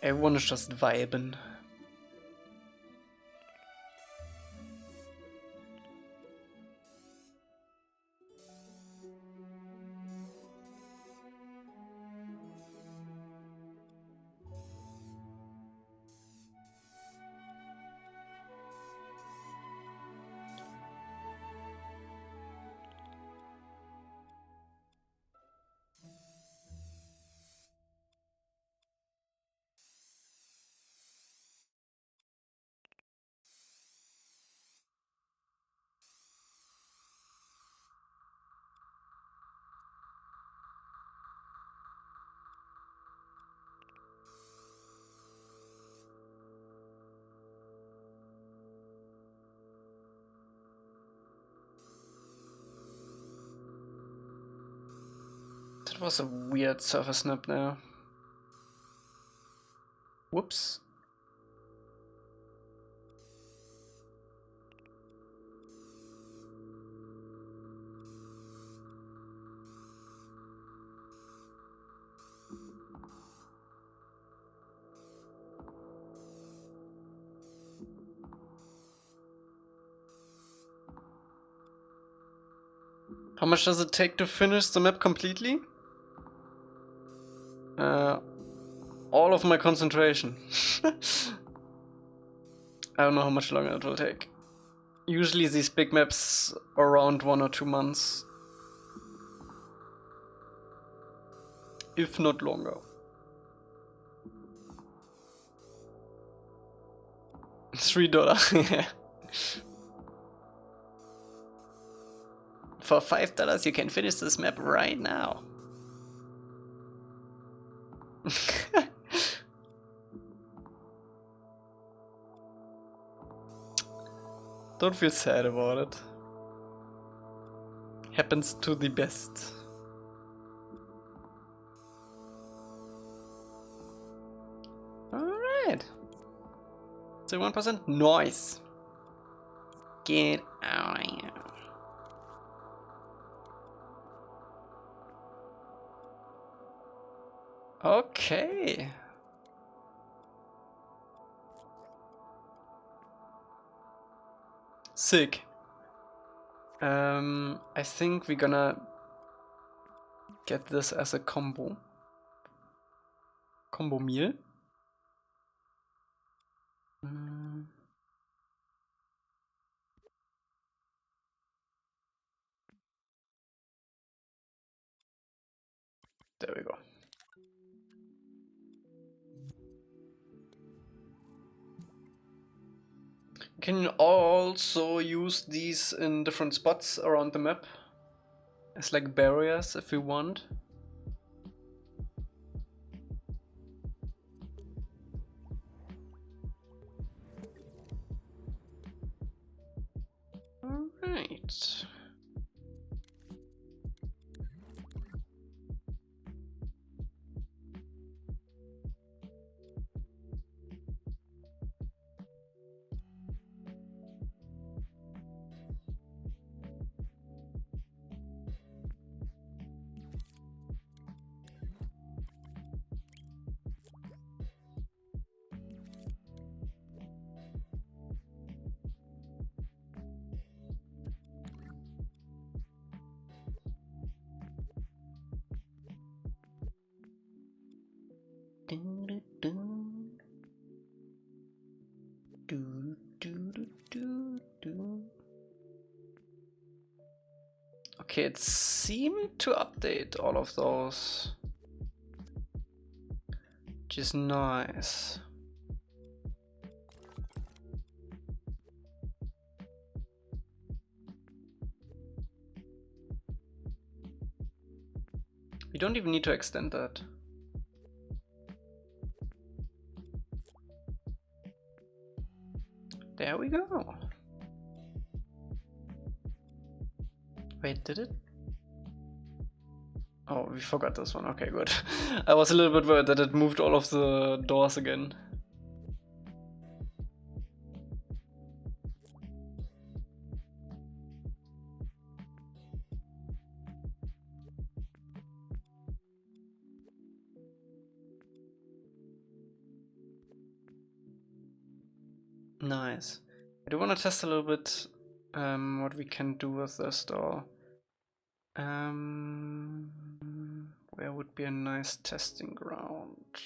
Everyone is just vibing. That was a weird surface snap there. Whoops. How much does it take to finish the map completely? All of my concentration. I don't know how much longer it will take. Usually these big maps are around 1 or 2 months. If not longer. $3, yeah. For $5 you can finish this map right now. Don't feel sad about it. Happens to the best. 1%? Nice. Get out of here. Okay. Sick. I think we're gonna get this as a combo meal. There we go. Can you also use these in different spots around the map as like barriers if you want? Alright. Okay, it seemed to update all of those, which is nice. We don't even need to extend that. There we go. Wait, did it? Oh, we forgot this one. Okay, good. I was a little bit worried that it moved all of the doors again. Nice. I do want to test a little bit what we can do with this door. Where would be a nice testing ground?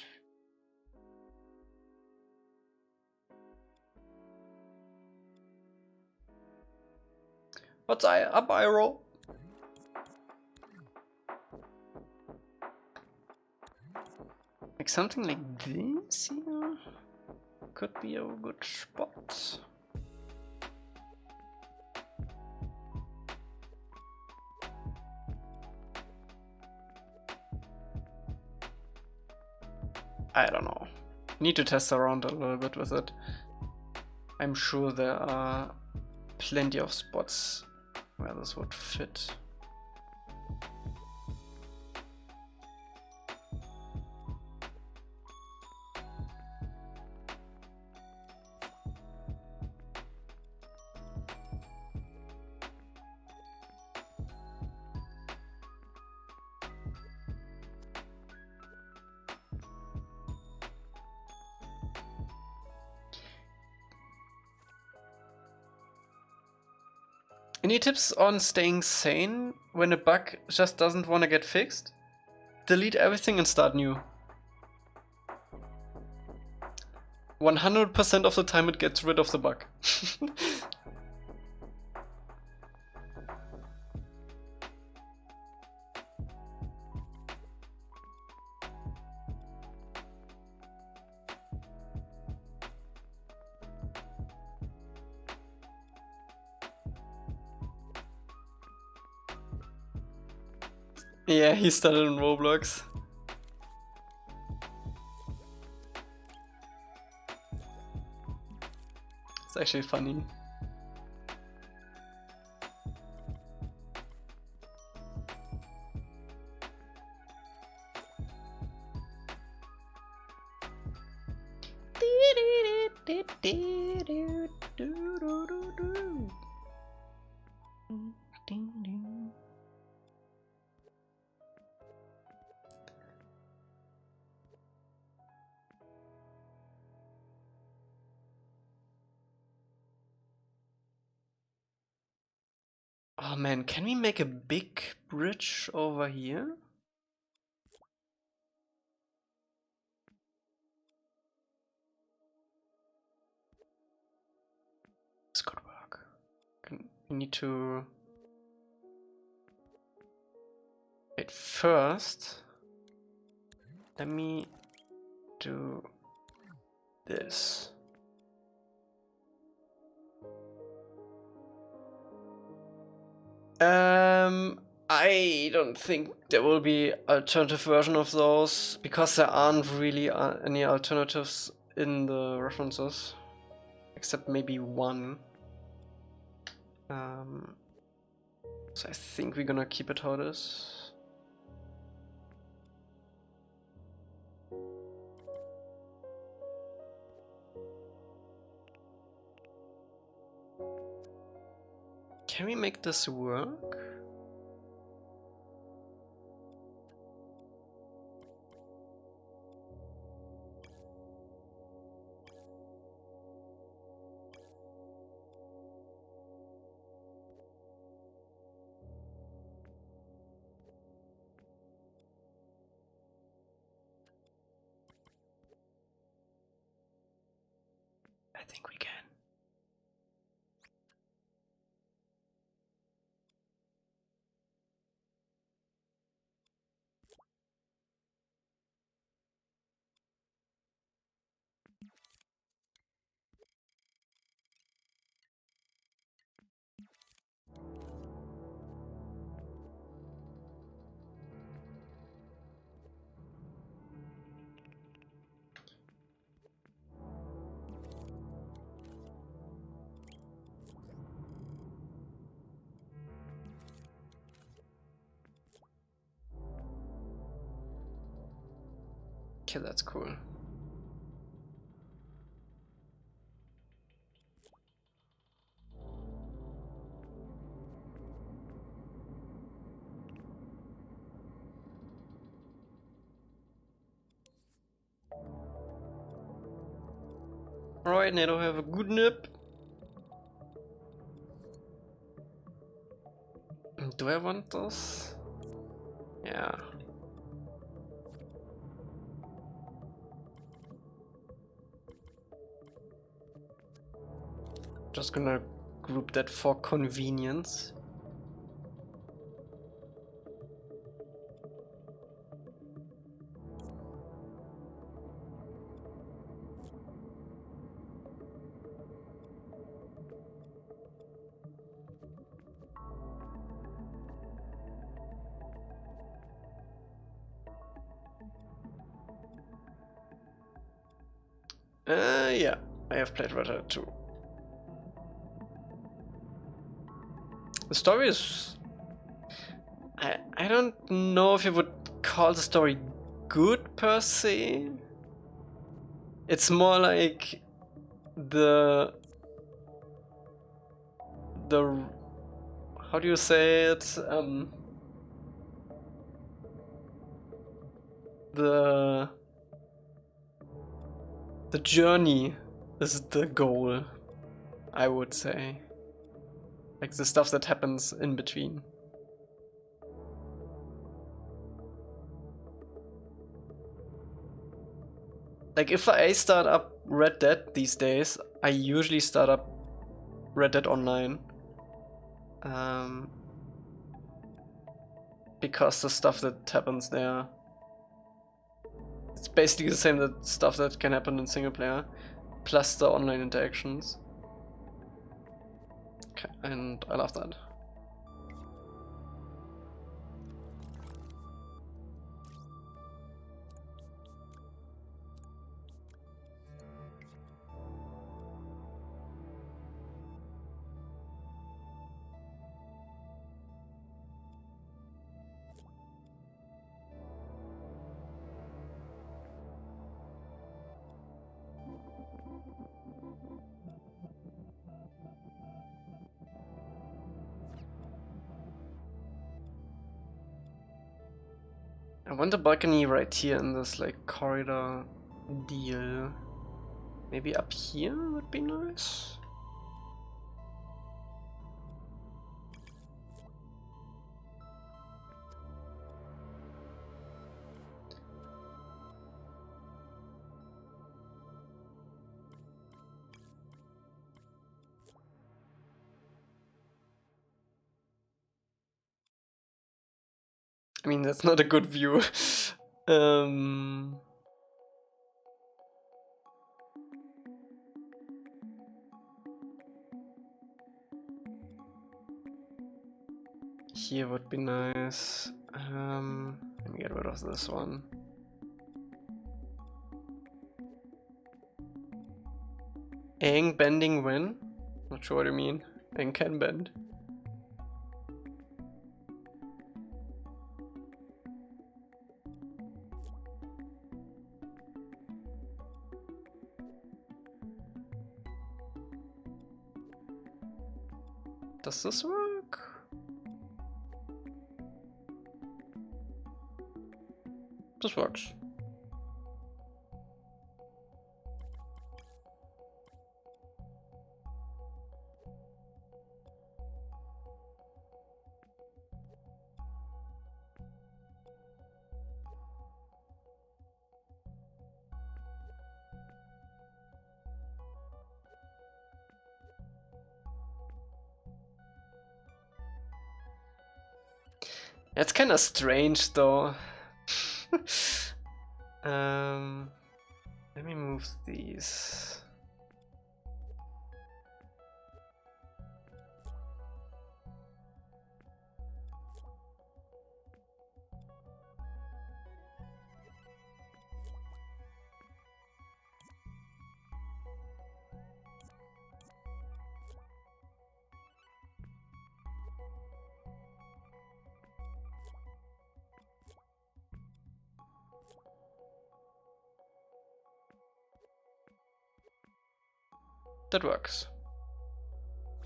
What's up, Iro? Like something like this here could be a good spot. I don't know. Need to test around a little bit with it. I'm sure there are plenty of spots where this would fit. Any tips on staying sane when a bug just doesn't want to get fixed? Delete everything and start new. 100% of the time it gets rid of the bug. Yeah, he started in Roblox. It's actually funny. Oh man, can we make a big bridge over here? This could work. We need to... Wait, first... Let me do this. I don't think there will be alternative version of those because there aren't really any alternatives in the references, except maybe one. So I think we're gonna keep it how it is. Can we make this work? I think we can. Okay, that's cool. Alright, NATO, have a good nap. Do I want this? Yeah. Just gonna group that for convenience. Yeah, I have played Red Dead 2. The story is... I don't know if you would call the story good per se. It's more like the how do you say it? The journey is the goal, I would say. Like the stuff that happens in between. Like if I start up Red Dead these days, I usually start up Red Dead Online. Because the stuff that happens there, it's basically the same stuff that can happen in single player, plus the online interactions. Okay, and I love that. I want a balcony right here in this like corridor deal. Maybe up here would be nice. I mean, that's not a good view. Here would be nice. Let me get rid of this one. Ang bending when? Not sure what you mean. Ang can bend. Does this work? This works. It's kind of strange though. Let me move these. That works.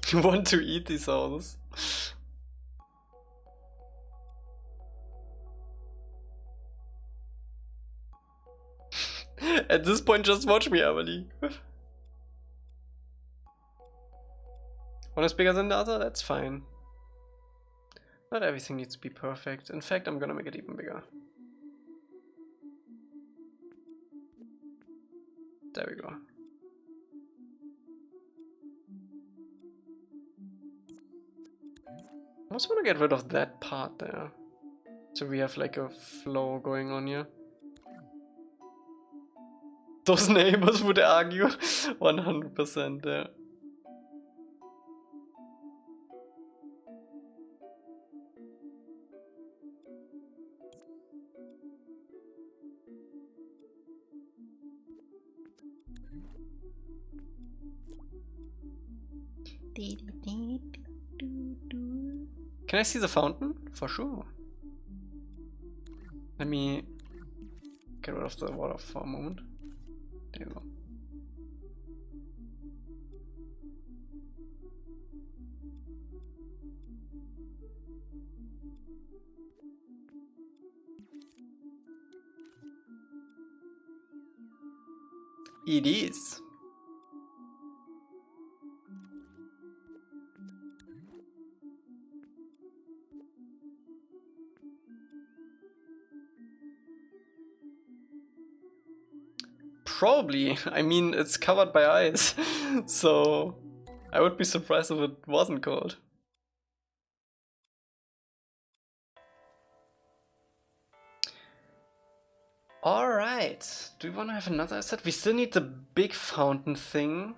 You want to eat these houses? At this point, just watch me, Emily. One is bigger than the other? That's fine. Not everything needs to be perfect. In fact, I'm gonna make it even bigger. There we go. I also want to get rid of that part there. So we have like a flow going on here. Those neighbors would argue 100%, yeah. Can I see the fountain? For sure. Let me get rid of the water for a moment. There you go. It is. Probably. I mean, it's covered by ice, so I would be surprised if it wasn't cold. Alright, do we want to have another set? We still need the big fountain thing.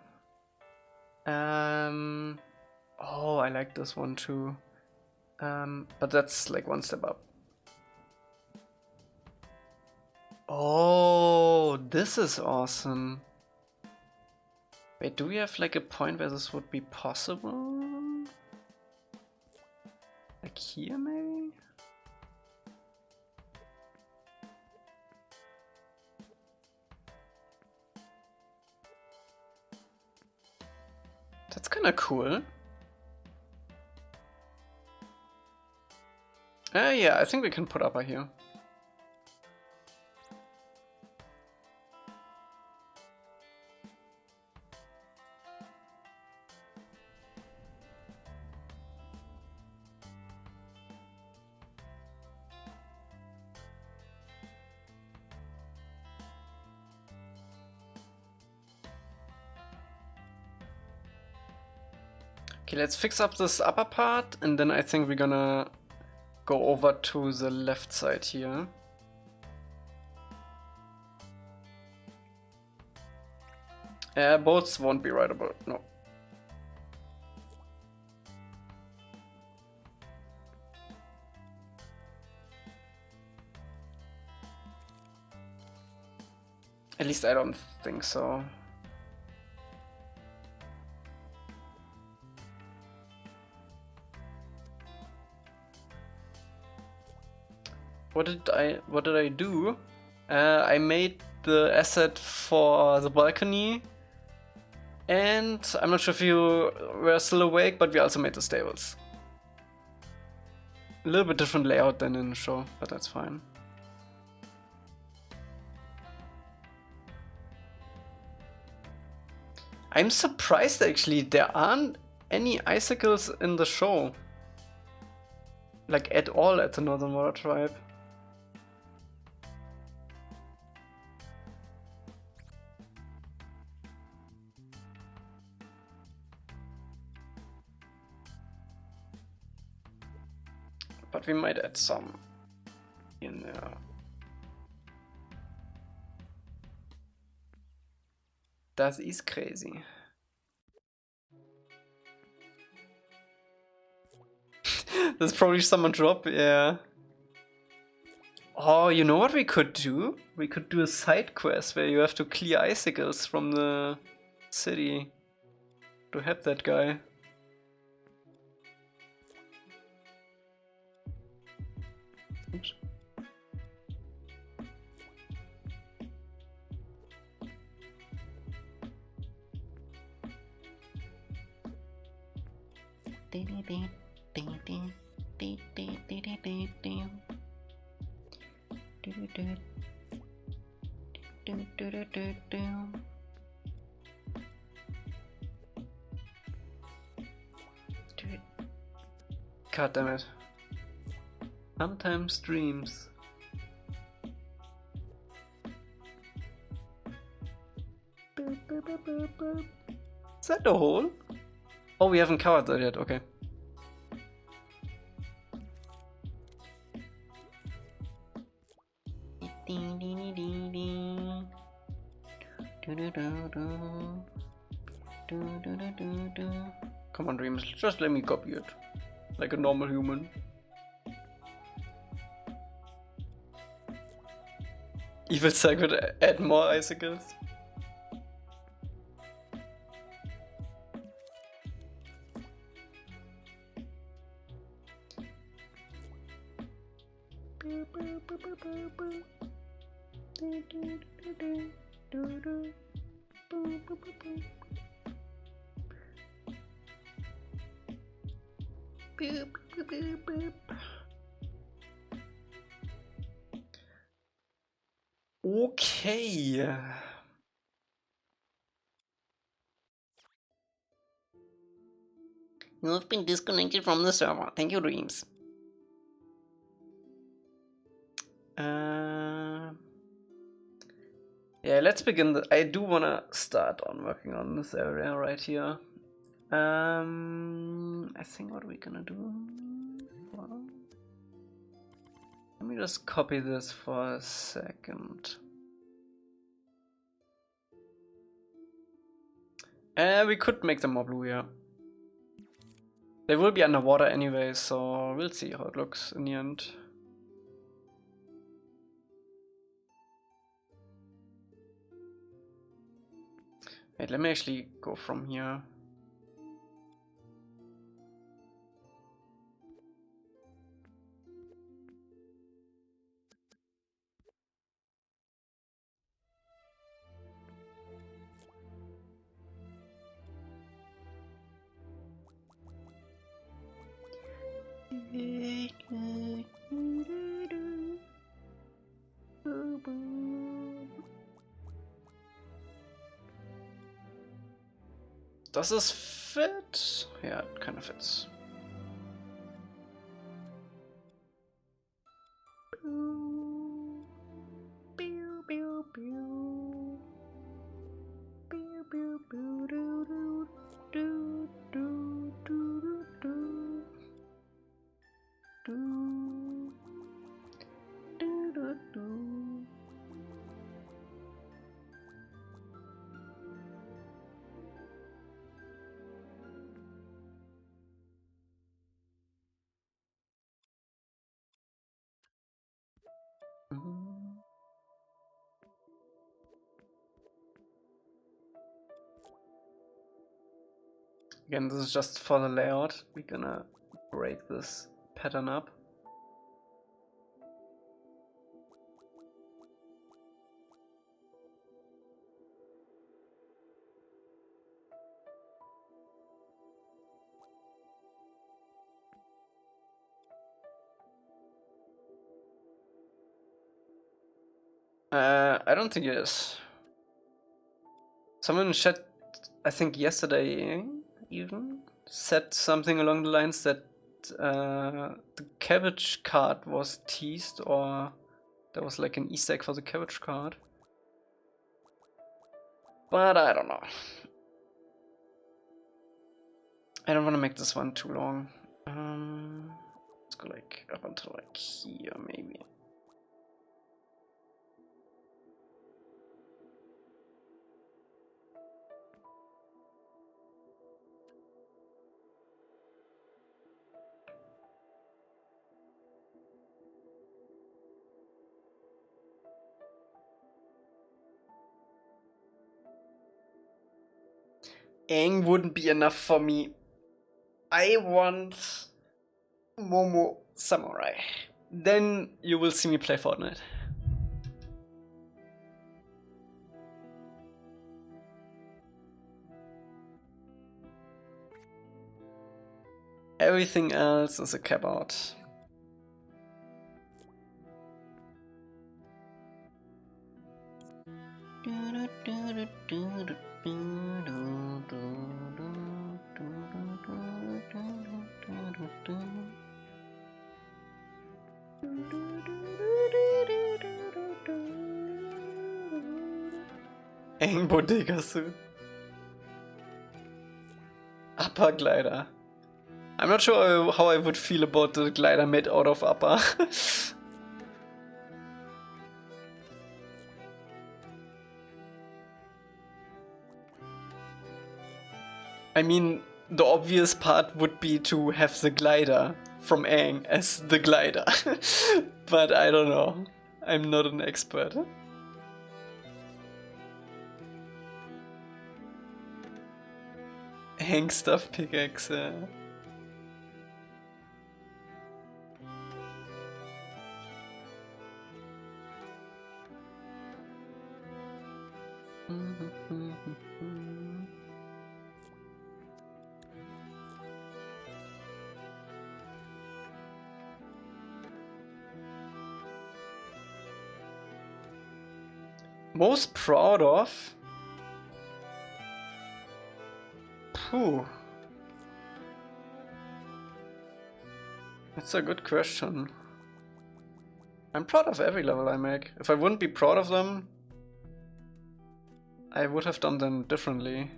Oh, I like this one too. But that's like one step up. Oh, this is awesome. Wait, do we have like a point where this would be possible? Like here maybe? That's kind of cool. Yeah, I think we can put upper here. Okay, let's fix up this upper part, and then I think we're gonna go over to the left side here. Boats won't be rideable, no. At least I don't think so. What did I do? I made the asset for the balcony, and I'm not sure if you were still awake, but we also made the stables. A little bit different layout than in the show, but that's fine. I'm surprised actually there aren't any icicles in the show. Like at all at the Northern Water Tribe. But we might add some in there. That is crazy. There's probably someone drop, yeah. Oh, you know what we could do? We could do a side quest where you have to clear icicles from the city to help that guy. Oops. God damn it. Sometimes dreams. Is that the hole? Oh, we haven't covered that yet, okay. Come on, Dreams, just let me copy it. Like a normal human. Evil Side would add more icicles. Okay. You've been disconnected from the server. Thank you, Dreams. Yeah, let's begin. I do wanna start on working on this area right here. I think what we're gonna do. Well, let me just copy this for a second. We could make them more blue, yeah. They will be underwater anyway, so we'll see how it looks in the end. Wait, let me actually go from here. Does this fit? Yeah, it kind of fits. Again, this is just for the layout. We're gonna break this pattern up. I don't think it is. Someone in chat, I think yesterday even, said something along the lines that the cabbage card was teased, or there was like an Easter egg for the cabbage card. But I don't know. I don't want to make this one too long. Let's go like up until like here maybe. Aang wouldn't be enough for me. I want Momo Samurai. Then you will see me play Fortnite. Everything else is a cap out. Eng Bodega suit. Upper glider. I'm not sure how I would feel about the glider made out of upper. I mean, the obvious part would be to have the glider from Aang as the glider. But I don't know. I'm not an expert. Aang stuff pickaxe. Most proud of? Phew. That's a good question. I'm proud of every level I make. If I wouldn't be proud of them, I would have done them differently.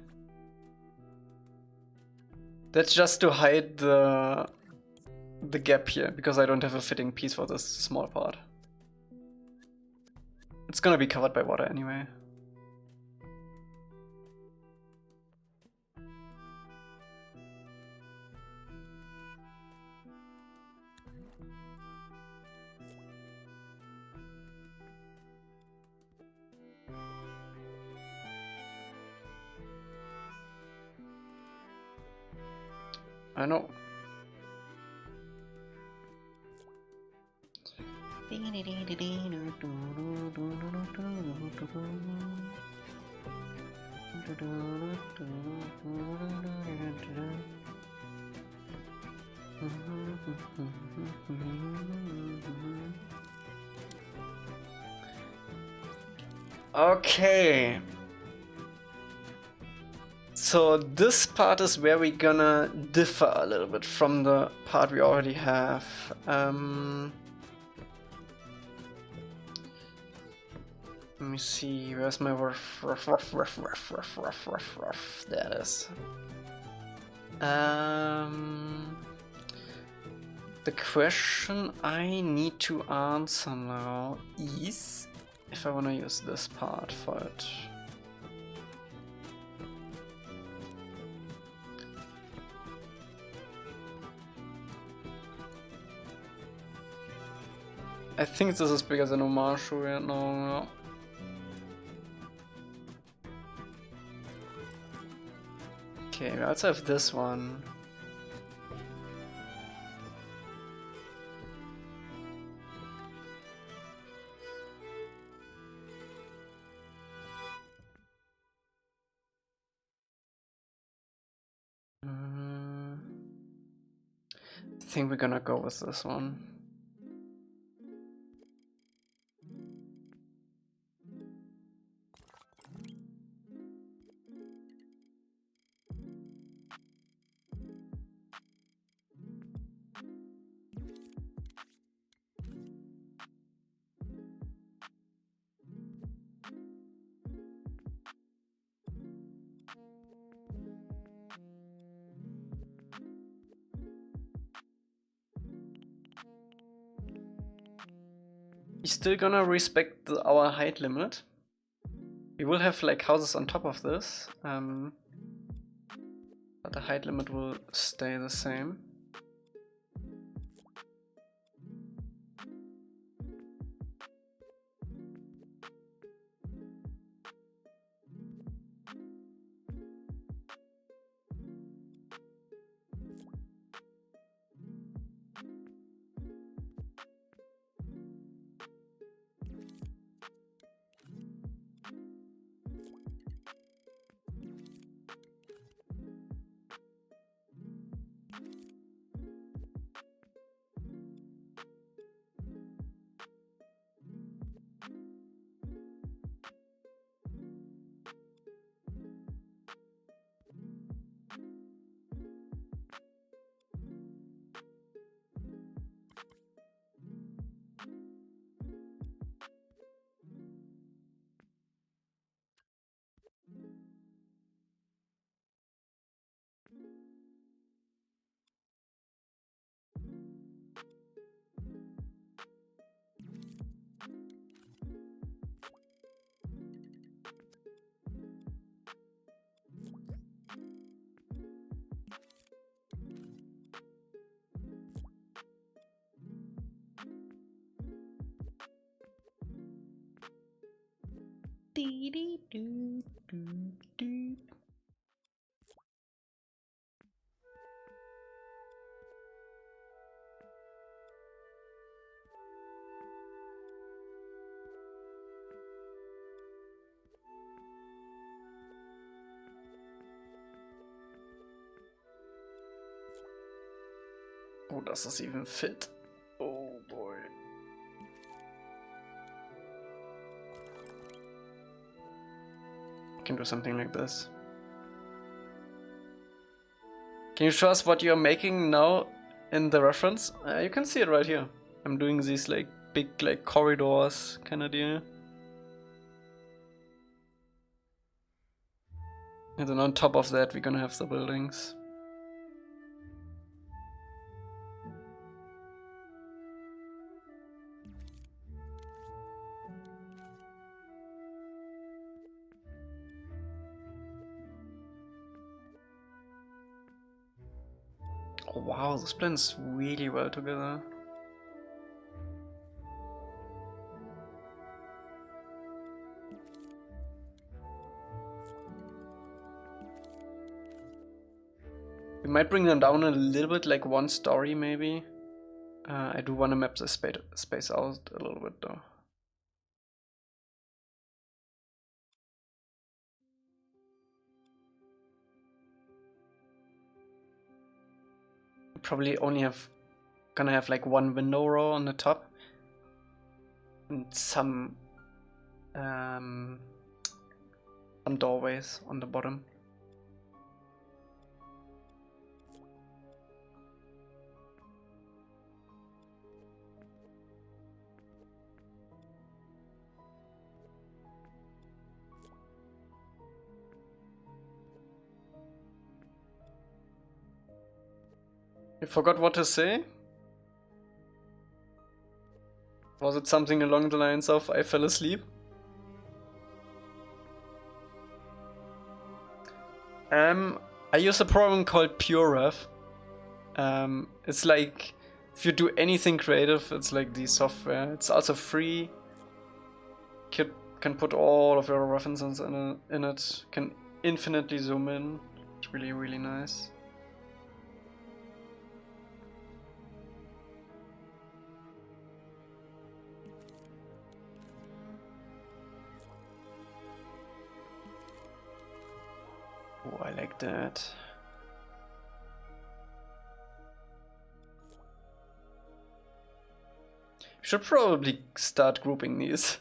That's just to hide the gap here, because I don't have a fitting piece for this small part. It's gonna be covered by water anyway. I know. Okay. So this part is where we're gonna differ a little bit from the part we already have. Let me see, where's my rough? There it is. The The question I need to answer now is if I want to use this part for it. I think this is bigger than Omashu, yeah, no. Okay, we also have this one. I think we're gonna go with this one. He's still gonna respect our height limit. We will have like houses on top of this, but the height limit will stay the same. Oh, does this even fit? Oh boy. I can do something like this. Can you show us what you're making now in the reference? You can see it right here. I'm doing these like big like corridors kind of deal. And then on top of that we're gonna have the buildings. Oh wow, this blends really well together. We might bring them down a little bit, like one story maybe. I do want to map the space out a little bit though. Probably only gonna have like one window row on the top and some doorways on the bottom. You forgot what to say? Was it something along the lines of I fell asleep? I use a program called PureRef. It's like if you do anything creative, it's like the software. It's also free. Can put all of your references in it. Can infinitely zoom in. It's really, really nice. Oh, I like that. Should probably start grouping these.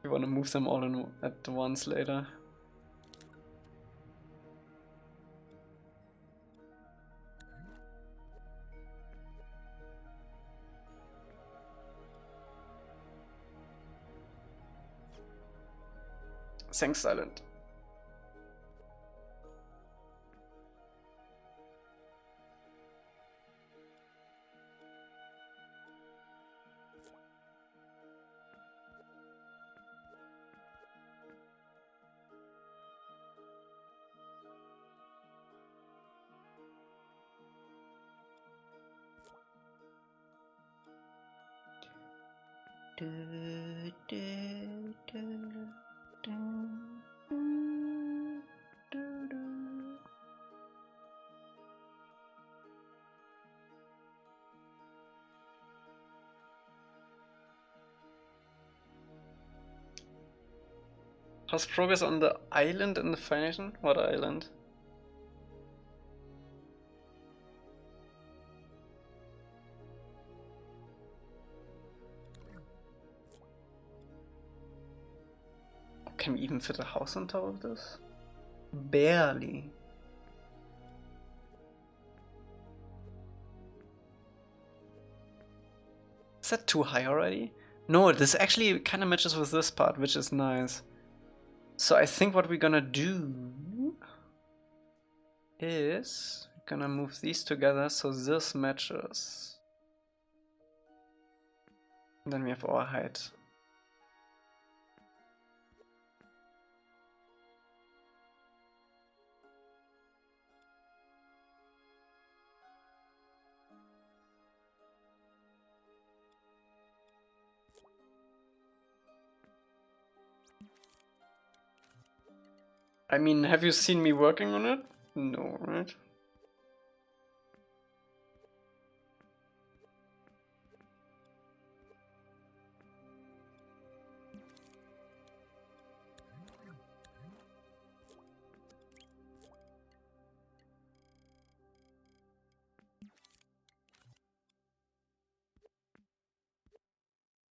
We want to move them all in at once later. Thanks, Silent. How's progress on the island in the Foundation? What island? Can we even fit a house on top of this? Barely. Is that too high already? No, this actually kind of matches with this part, which is nice. So I think what we're gonna do is gonna move these together so this matches. And then we have our height. I mean, have you seen me working on it? No, right?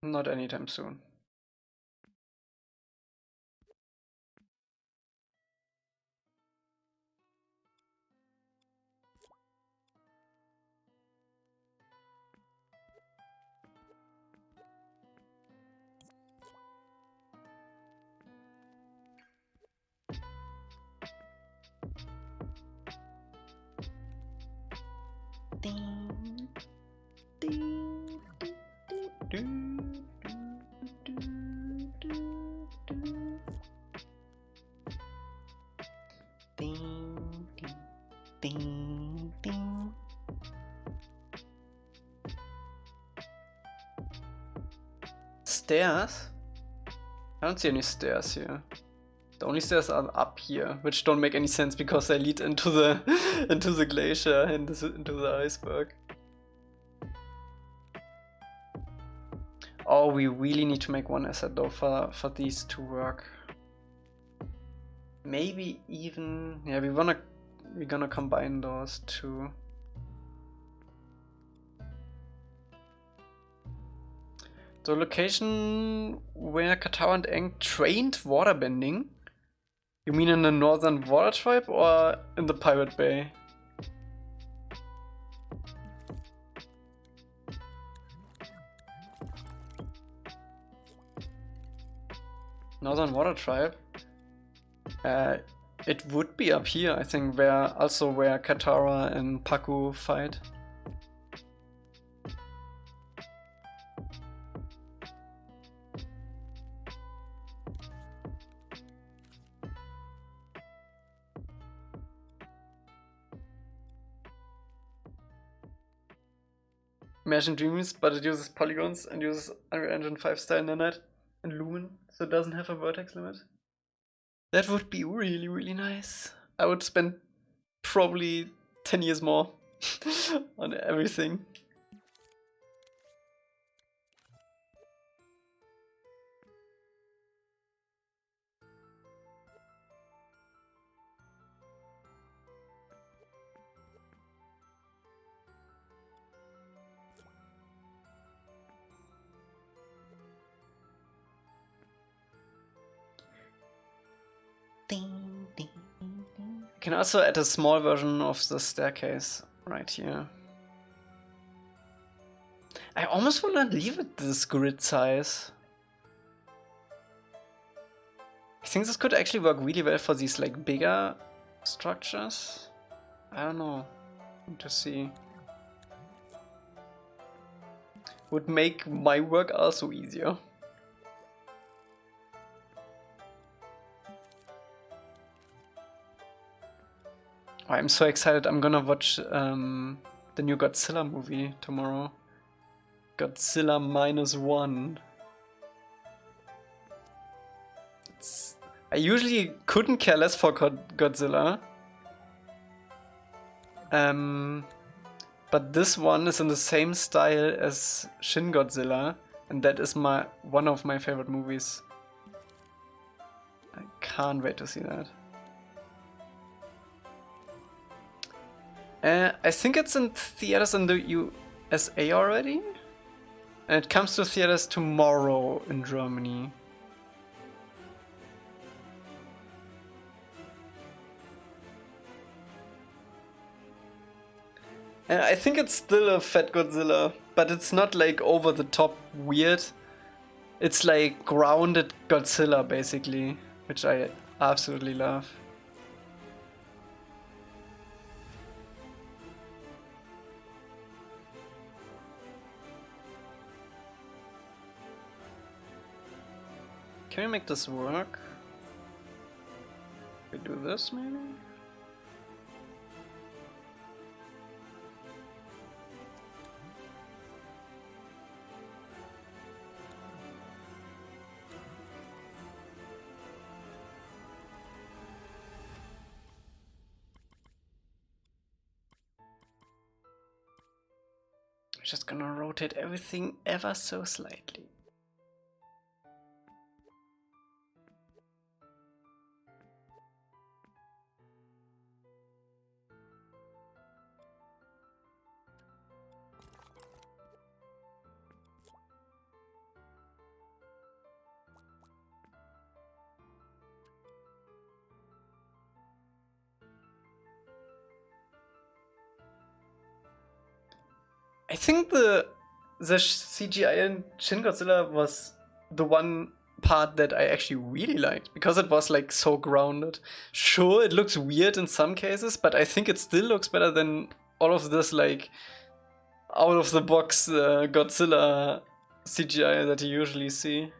Not anytime soon. Stairs? I don't see any stairs here. The only stairs are up here, which don't make any sense because they lead into the into the glacier and into the iceberg. Oh, we really need to make one asset though for these to work. Maybe even, yeah, we're gonna combine those two. The location where Katara and Aang trained waterbending? You mean in the Northern Water Tribe or in the Pirate Bay? Northern Water Tribe? It would be up here, I think, where Katara and Pakku fight. Imagine Dreams, but it uses polygons and uses Unreal Engine 5 style nanite and Lumen, so it doesn't have a vertex limit. That would be really, really nice. I would spend probably 10 years more on everything. I can also add a small version of the staircase right here. I almost want to leave it this grid size. I think this could actually work really well for these like bigger structures. I don't know. Need to see. Would make my work also easier. I'm so excited. I'm gonna watch the new Godzilla movie tomorrow. Godzilla -1. I usually couldn't care less for Godzilla. But this one is in the same style as Shin Godzilla, and that is one of my favorite movies. I can't wait to see that. I think it's in theaters in the USA already, and it comes to theaters tomorrow in Germany. I think it's still a fat Godzilla, but it's not like over the top weird. It's like grounded Godzilla basically, which I absolutely love. Can we make this work? We do this maybe? I'm just gonna rotate everything ever so slightly. I think the CGI in Shin Godzilla was the one part that I actually really liked, because it was like so grounded. Sure, it looks weird in some cases, but I think it still looks better than all of this like out of the box Godzilla CGI that you usually see.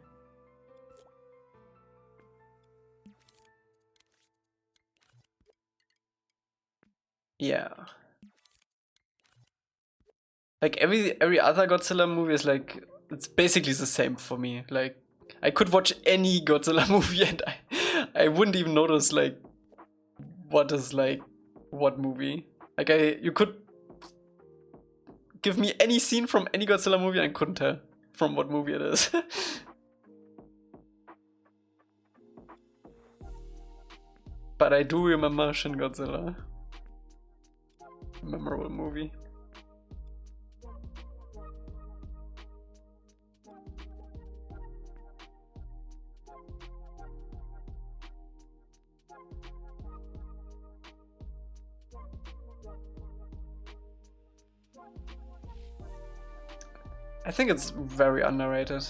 Yeah. Like every other Godzilla movie is like, it's basically the same for me. Like I could watch any Godzilla movie and I wouldn't even notice like what is like what movie. Like you could give me any scene from any Godzilla movie and I couldn't tell from what movie it is. But I do remember Shin Godzilla. Memorable movie. I think it's very underrated.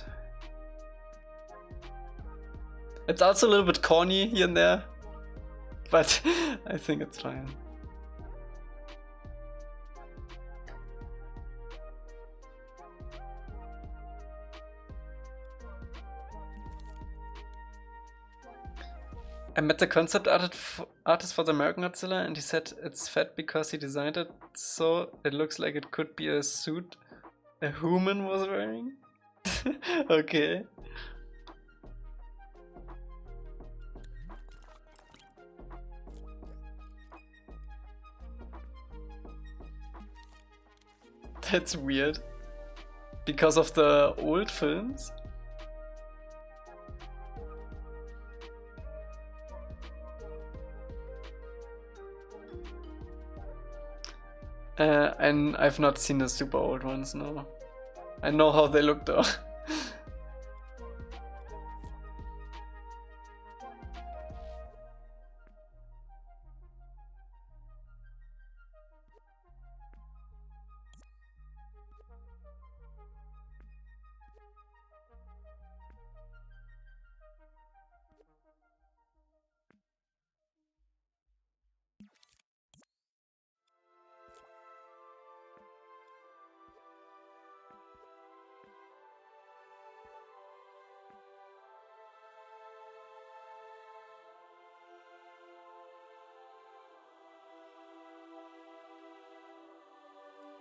It's also a little bit corny here and there, but I think it's fine. I met the concept artist for the American Godzilla, and he said it's fat because he designed it so it looks like it could be a suit a human was wearing? Okay. That's weird. Because of the old films? And I've not seen the super old ones, no. I know how they look though.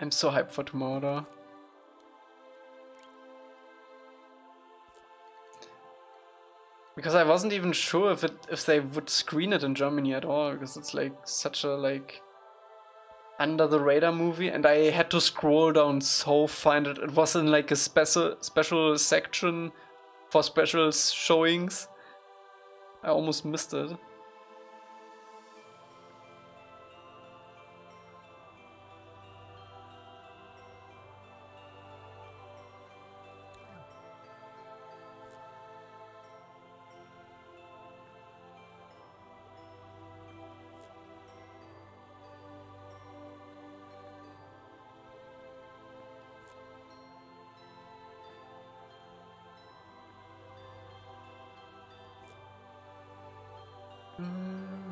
I'm so hyped for tomorrow though. Because I wasn't even sure if they would screen it in Germany at all, because it's like such a like under the radar movie, and I had to scroll down so find it. It was in like a special section for special showings. I almost missed it.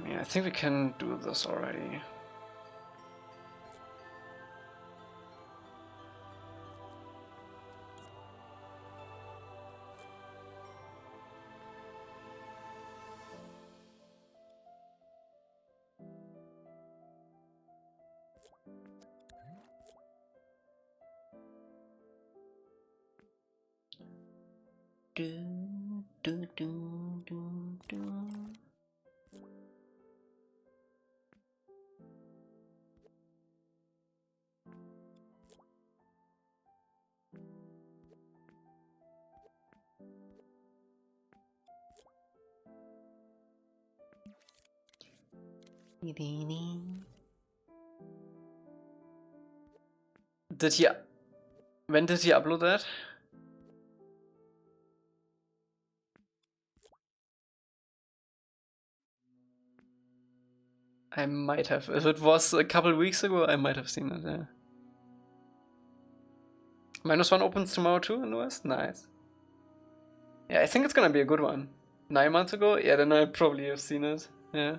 Yeah, I think we can do this already. When did he upload that? I might have. If it was a couple weeks ago, I might have seen it, yeah. -1 opens tomorrow too in the West? Nice. Yeah, I think it's gonna be a good one. 9 months ago? Yeah, then I probably have seen it. Yeah.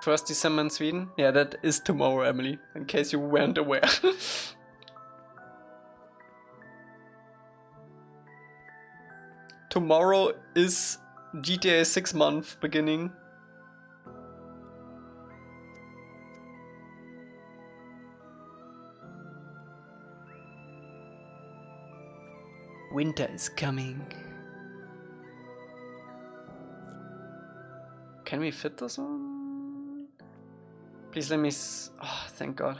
First December in Sweden? Yeah, that is tomorrow, Emily, in case you weren't aware. Tomorrow is GTA 6 month beginning. Winter is coming. Can we fit this one? Please let me oh, thank God.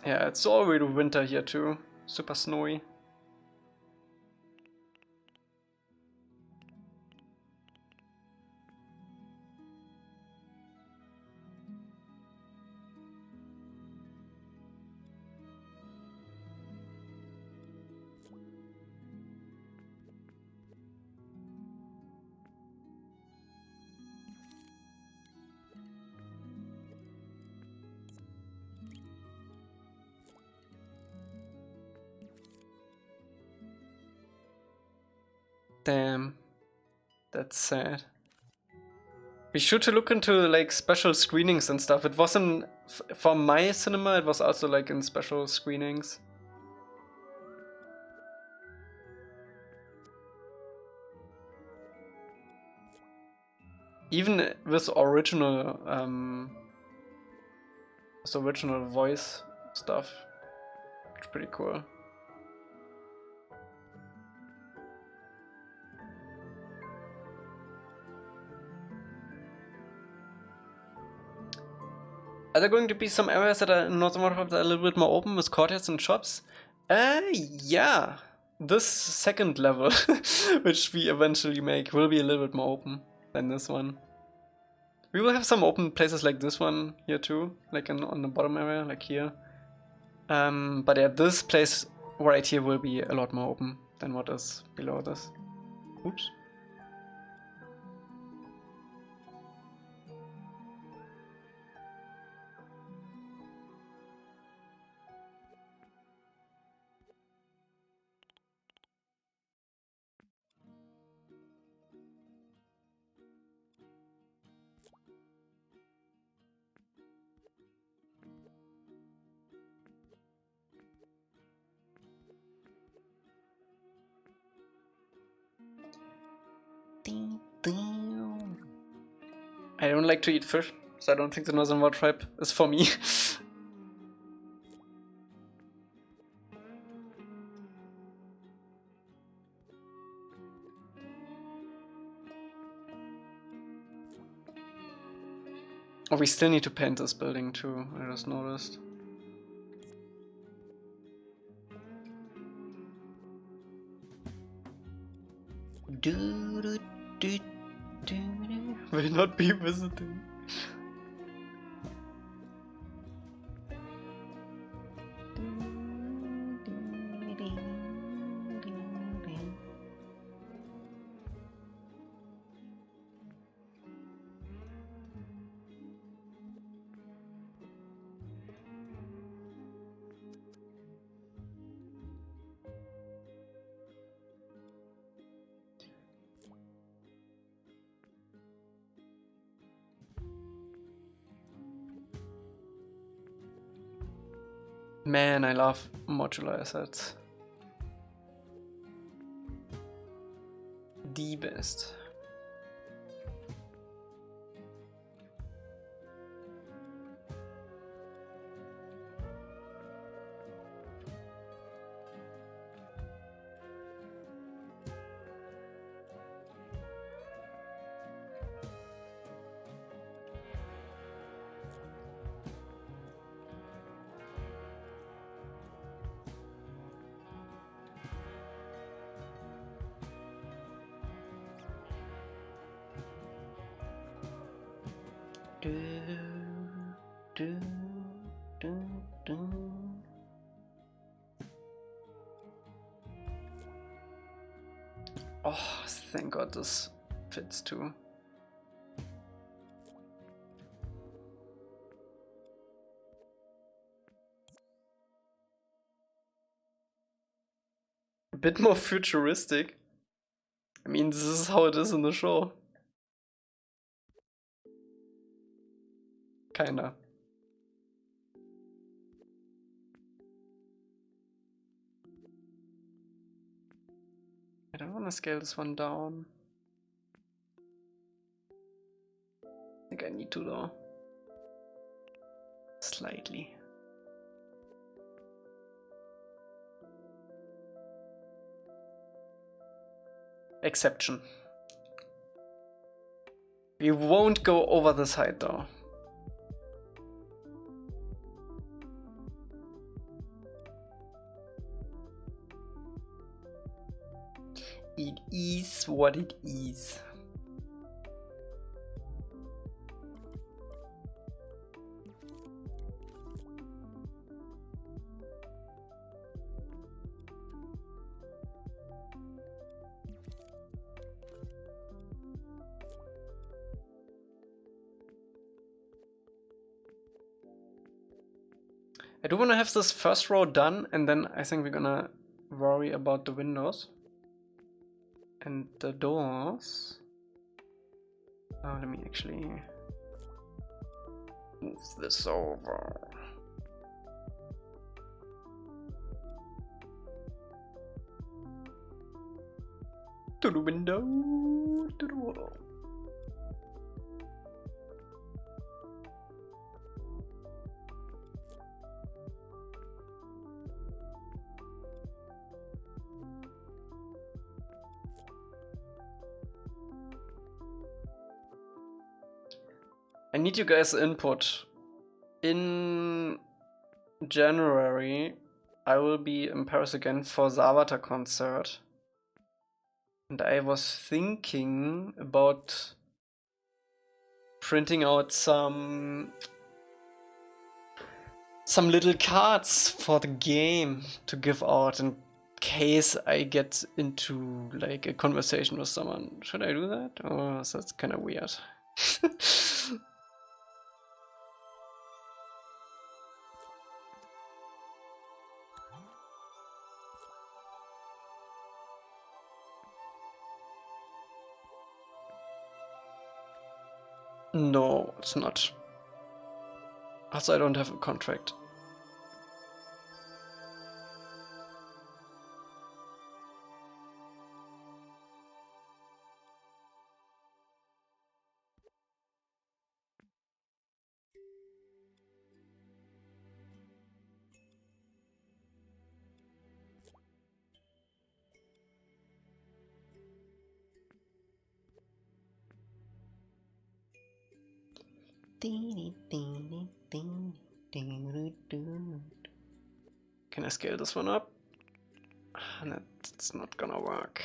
Yeah, it's already winter here too. Super snowy. Damn. That's sad. We should look into like special screenings and stuff. It wasn't for my cinema, it was also like in special screenings. Even with original voice stuff. It's pretty cool. Are there going to be some areas that are in Northern Warcraft that are a little bit more open with courtyards and shops? Yeah. This second level, which we eventually make, will be a little bit more open than this one. We will have some open places like this one here too, like on the bottom area, like here. But yeah, this place right here will be a lot more open than what is below this. Oops. I don't like to eat fish, so I don't think the Northern War tribe is for me. Oh, we still need to paint this building too, I just noticed. Will not be visiting. Man, I love modular assets. The best. Oh, thank God this fits too. A bit more futuristic. I mean, this is how it is in the show. Kinda. I don't want to scale this one down. I think I need to though. Slightly. Exception. We won't go over this height though. It is what it is. I do want to have this first row done, and then I think we're gonna worry about the windows. And the doors. Oh, let me actually move this over. To the window, to the wall. I need you guys' input. In January, I will be in Paris again for the Avatar concert. And I was thinking about printing out some little cards for the game to give out in case I get into like a conversation with someone. Should I do that? Or is that kind of weird? No, it's not. Also, I don't have a contract. Can I scale this one up? That's not gonna work.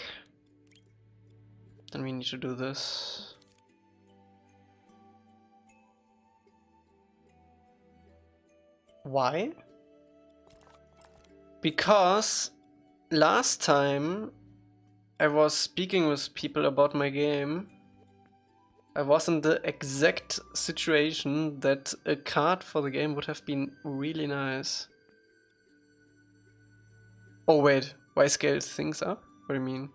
Then we need to do this. Why? Because last time I was speaking with people about my game, I was in the exact situation that a card for the game would have been really nice. Oh wait, why scale things up? What do you mean?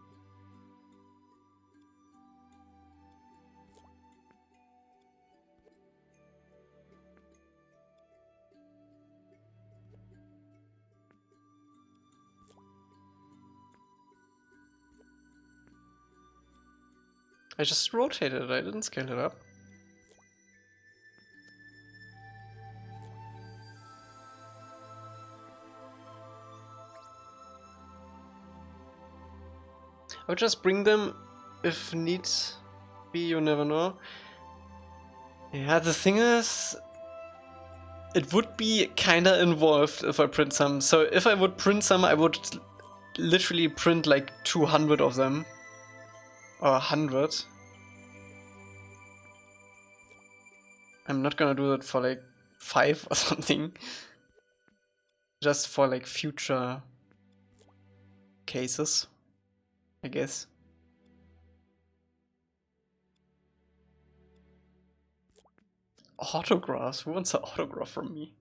I just rotated it, I didn't scale it up. I would just bring them if needs be, you never know. Yeah, the thing is, it would be kinda involved if I print some. So if I would print some, I would literally print like 200 of them. Or 100. I'm not gonna do it for like 5 or something. Just for like future cases, I guess. Autographs? Who wants an autograph from me?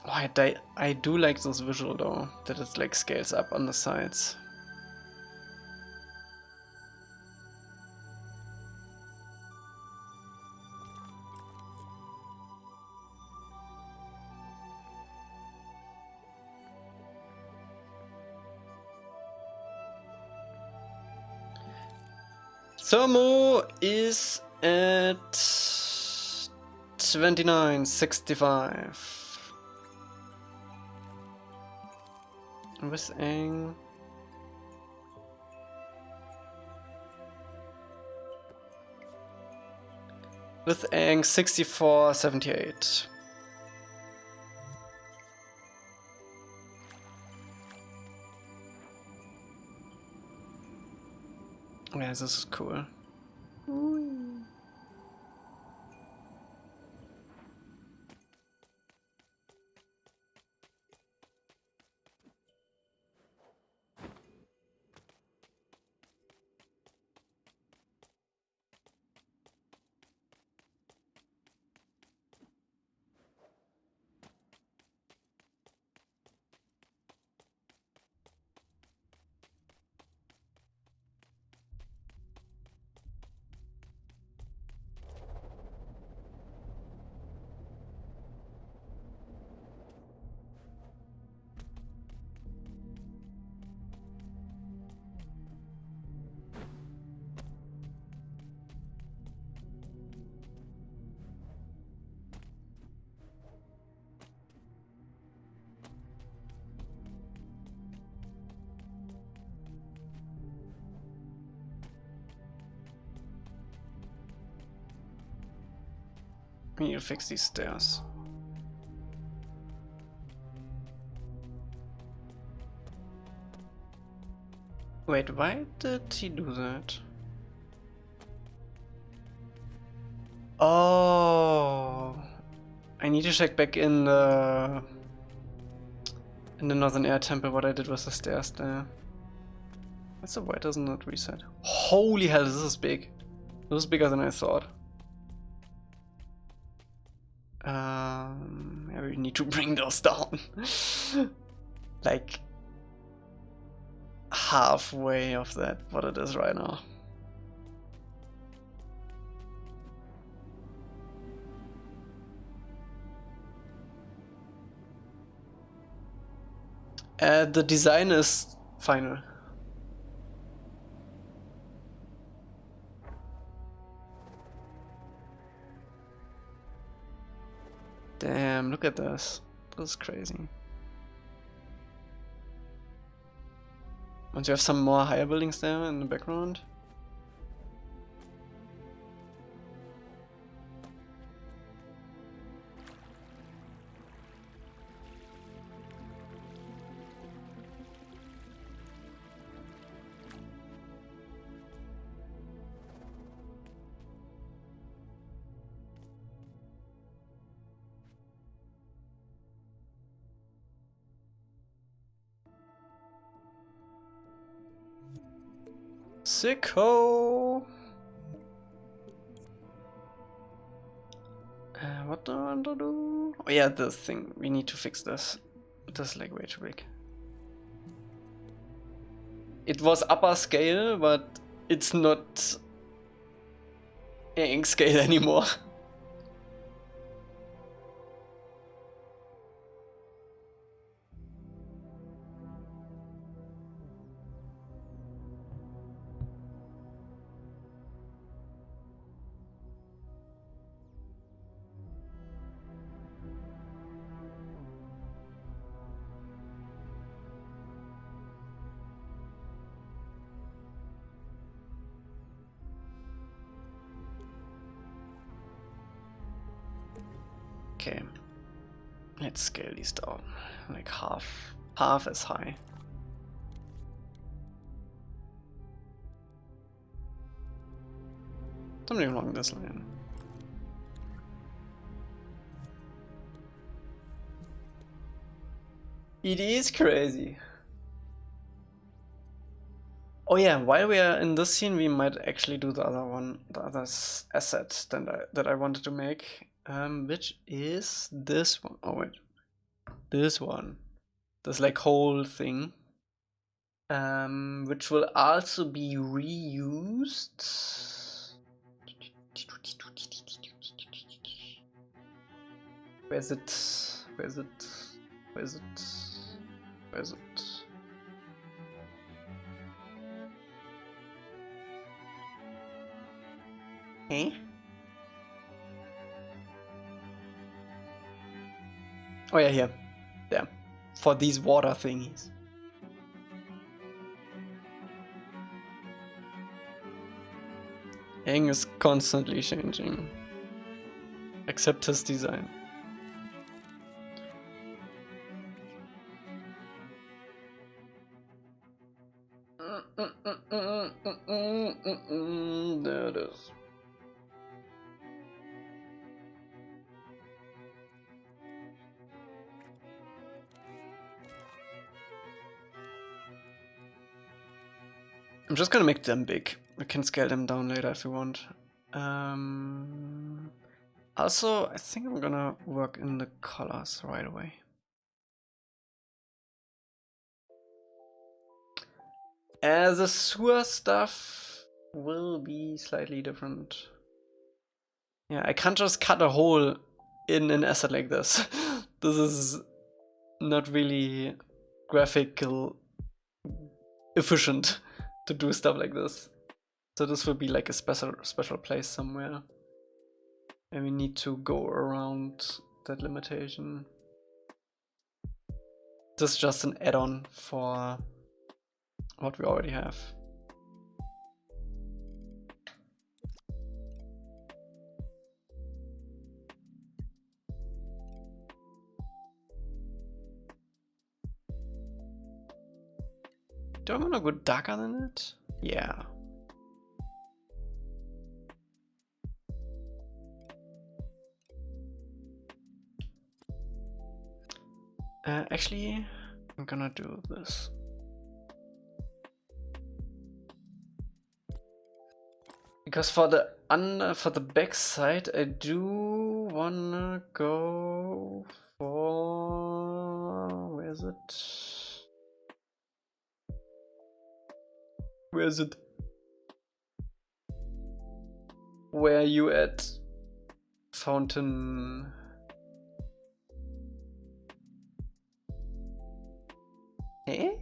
Oh, I do like this visual though, that it like scales up on the sides. Thermo is at 29.65. With Ang. With Ang 64.78. Yeah, this is cool. We need to fix these stairs. Wait, why did he do that? Oh, I need to check back in the Northern Air Temple what I did with the stairs there. What's the why doesn't it reset? Holy hell, this is big. This is bigger than I thought. Yeah, we need to bring those down. Like halfway of that, what it is right now. The design is final. Damn, look at this. This is crazy. Once you have some more higher buildings there in the background. Sicko! What do I want to do? Oh yeah, this thing. We need to fix this. This is like way too big. It was upper scale, but it's not ink scale anymore. Okay, let's scale these down, like half as high. Something along this line. It is crazy. Oh yeah, while we are in this scene, we might actually do the other one, the other asset that I wanted to make. Which is this one. Oh wait, this one. This like whole thing. Which will also be reused. Where is it? Where is it? Where is it? Where is it? Eh? Oh yeah, here. There. For these water thingies. Aang is constantly changing. Except his design. There it is. I'm just gonna make them big. We can scale them down later if you want. Also, I think I'm gonna work in the colors right away. As the sewer stuff will be slightly different. Yeah, I can't just cut a hole in an asset like this. This is not really graphical efficient to do stuff like this. So this will be like a special place somewhere. And we need to go around that limitation. This is just an add-on for what we already have. Do I want to go darker than it? Yeah. Actually, I'm gonna do this. Because for the back side, I do wanna go for, where is it? Where is it? Where are you at? Fountain. Eh?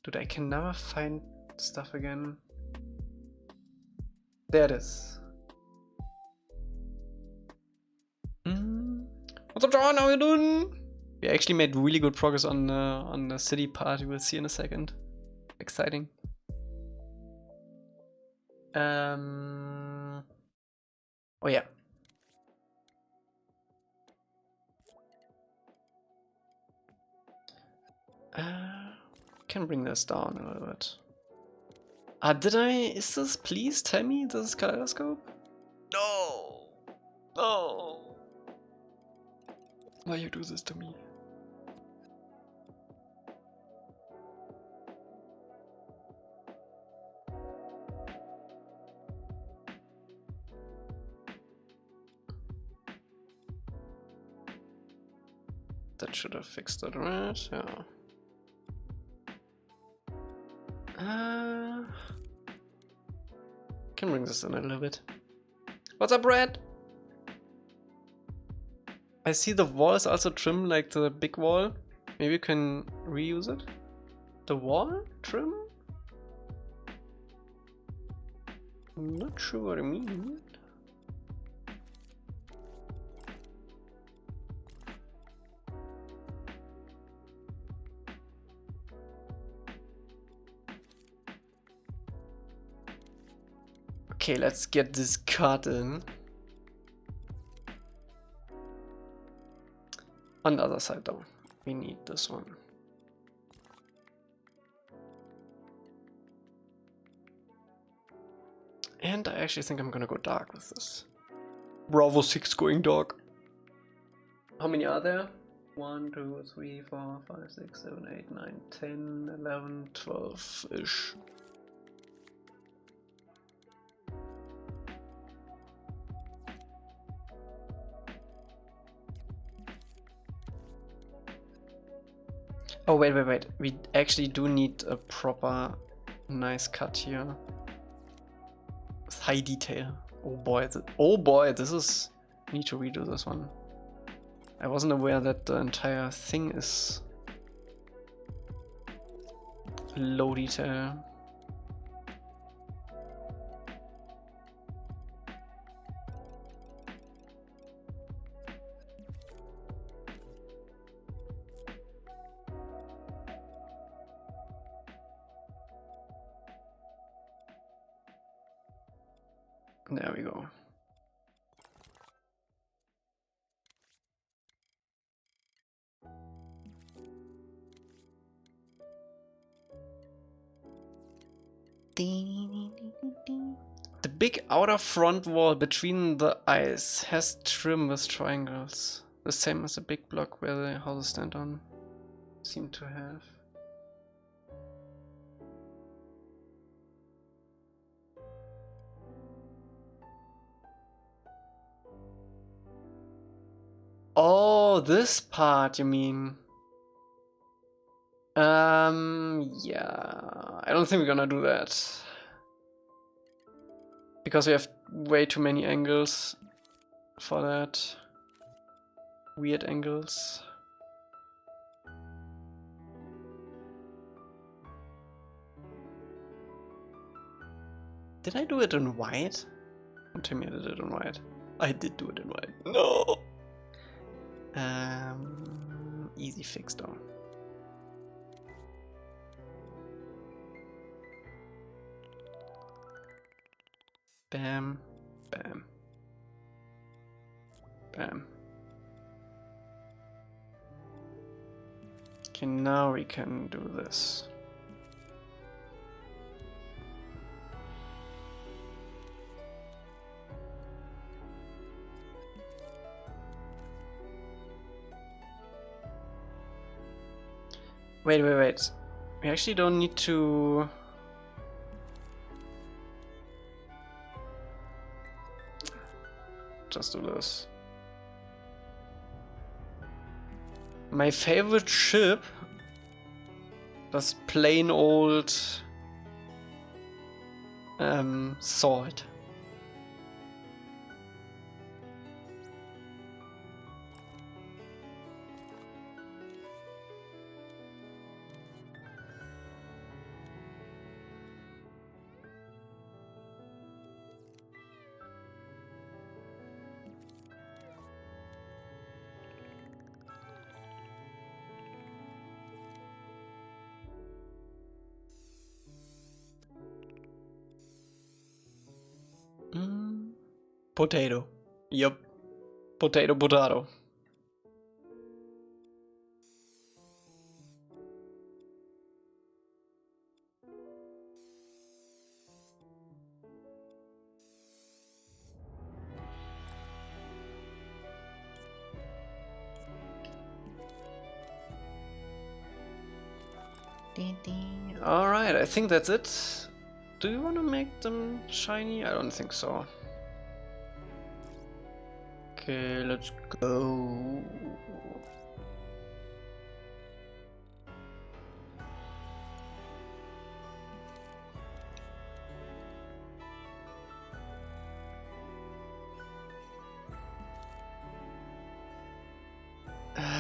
Dude, I can never find stuff again. There it is. What's up, John? How you doing? We actually made really good progress on the city part. You will see in a second. Exciting. Oh yeah. Can bring this down a little bit. Did I? Is this? Please tell me this is kaleidoscope? No. No. Why you do this to me? That should have fixed it, right? Yeah. Can bring this in a little bit. What's up, Red? I see the wall is also trimmed like the big wall. Maybe you can reuse it? The wall trim? I'm not sure what I mean. Okay, let's get this cut in. On the other side though, we need this one. And I actually think I'm gonna go dark with this. Bravo 6 going dark. How many are there? 1, 2, 3, 4, 5, 6, 7, 8, 9, 10, 11, 12-ish. Oh, wait. We actually do need a proper nice cut here. With high detail. Oh boy, this is... Need to redo this one. I wasn't aware that the entire thing is low detail. There we go. The big outer front wall between the eyes has trim with triangles. The same as the big block where the houses stand on. Seem to have. Oh, this part you mean? Yeah, I don't think we're gonna do that. Because we have way too many angles for that. Weird angles. Did I do it in white? Don't tell me I did it in white. I did do it in white. No! Easy fix though. Bam, bam, bam. Okay, now we can do this. Wait. We actually don't need to... Just do this. My favorite ship does plain old salt. Potato. Yup. Potato. Alright, I think that's it. Do you want to make them shiny? I don't think so. Okay, let's go.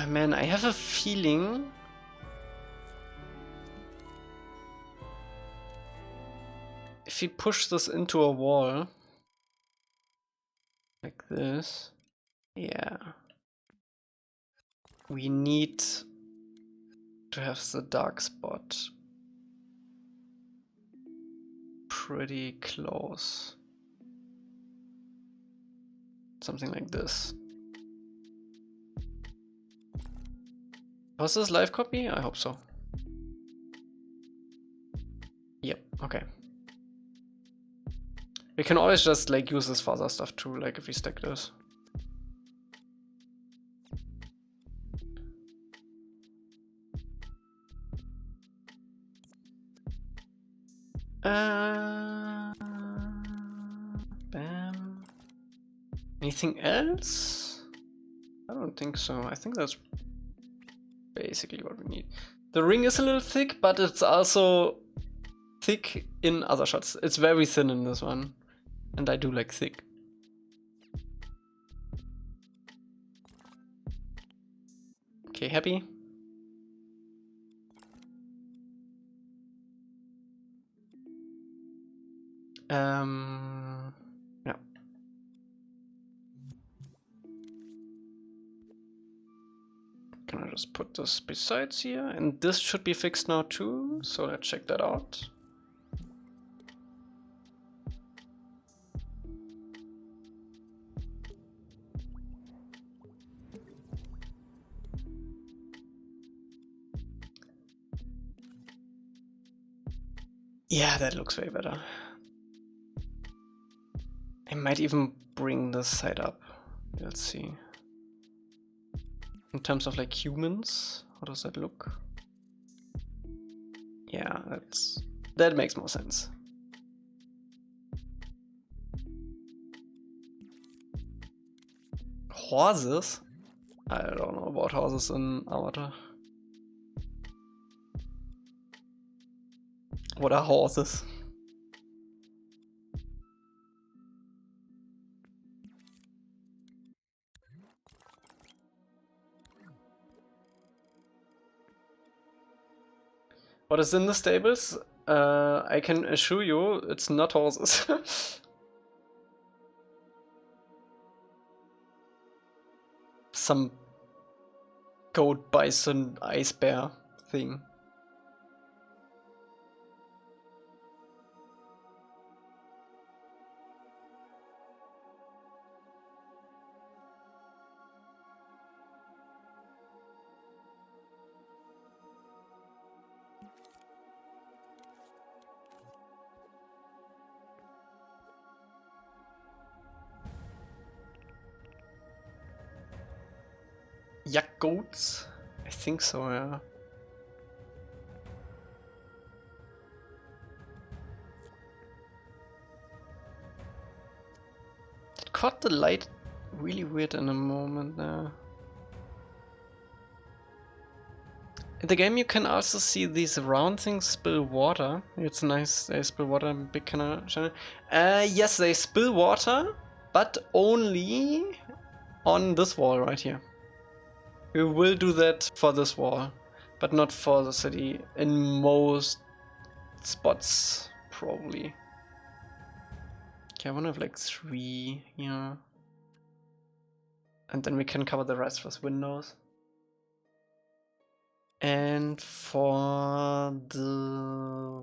Man, I have a feeling if we push this into a wall like this, yeah, we need to have the dark spot pretty close. Something like this. Was this live copy? I hope so. Yep, okay. We can always just like use this for other stuff too, like if we stack this. Bam. Anything else? I don't think so. I think that's basically what we need. The ring is a little thick, but it's also thick in other shots. It's very thin in this one, and I do like thick. Okay, happy? Yeah. Can I just put this besides here? And this should be fixed now too, so let's check that out. Yeah, that looks way better. I might even bring this side up. Let's see. In terms of like humans, how does that look? Yeah, that makes more sense. Horses? I don't know about horses in Avatar. What are horses? What is in the stables? I can assure you it's not horses. Some goat, bison, ice bear thing. Yak goats? I think so, yeah. caught the light really weird in a moment there. In the game you can also see these round things spill water. It's nice, they spill water in big channel. Yes, they spill water, but only on this wall right here. We will do that for this wall, but not for the city. In most spots, probably. Okay, I wanna have like 3 here. And then we can cover the rest with windows. And for the...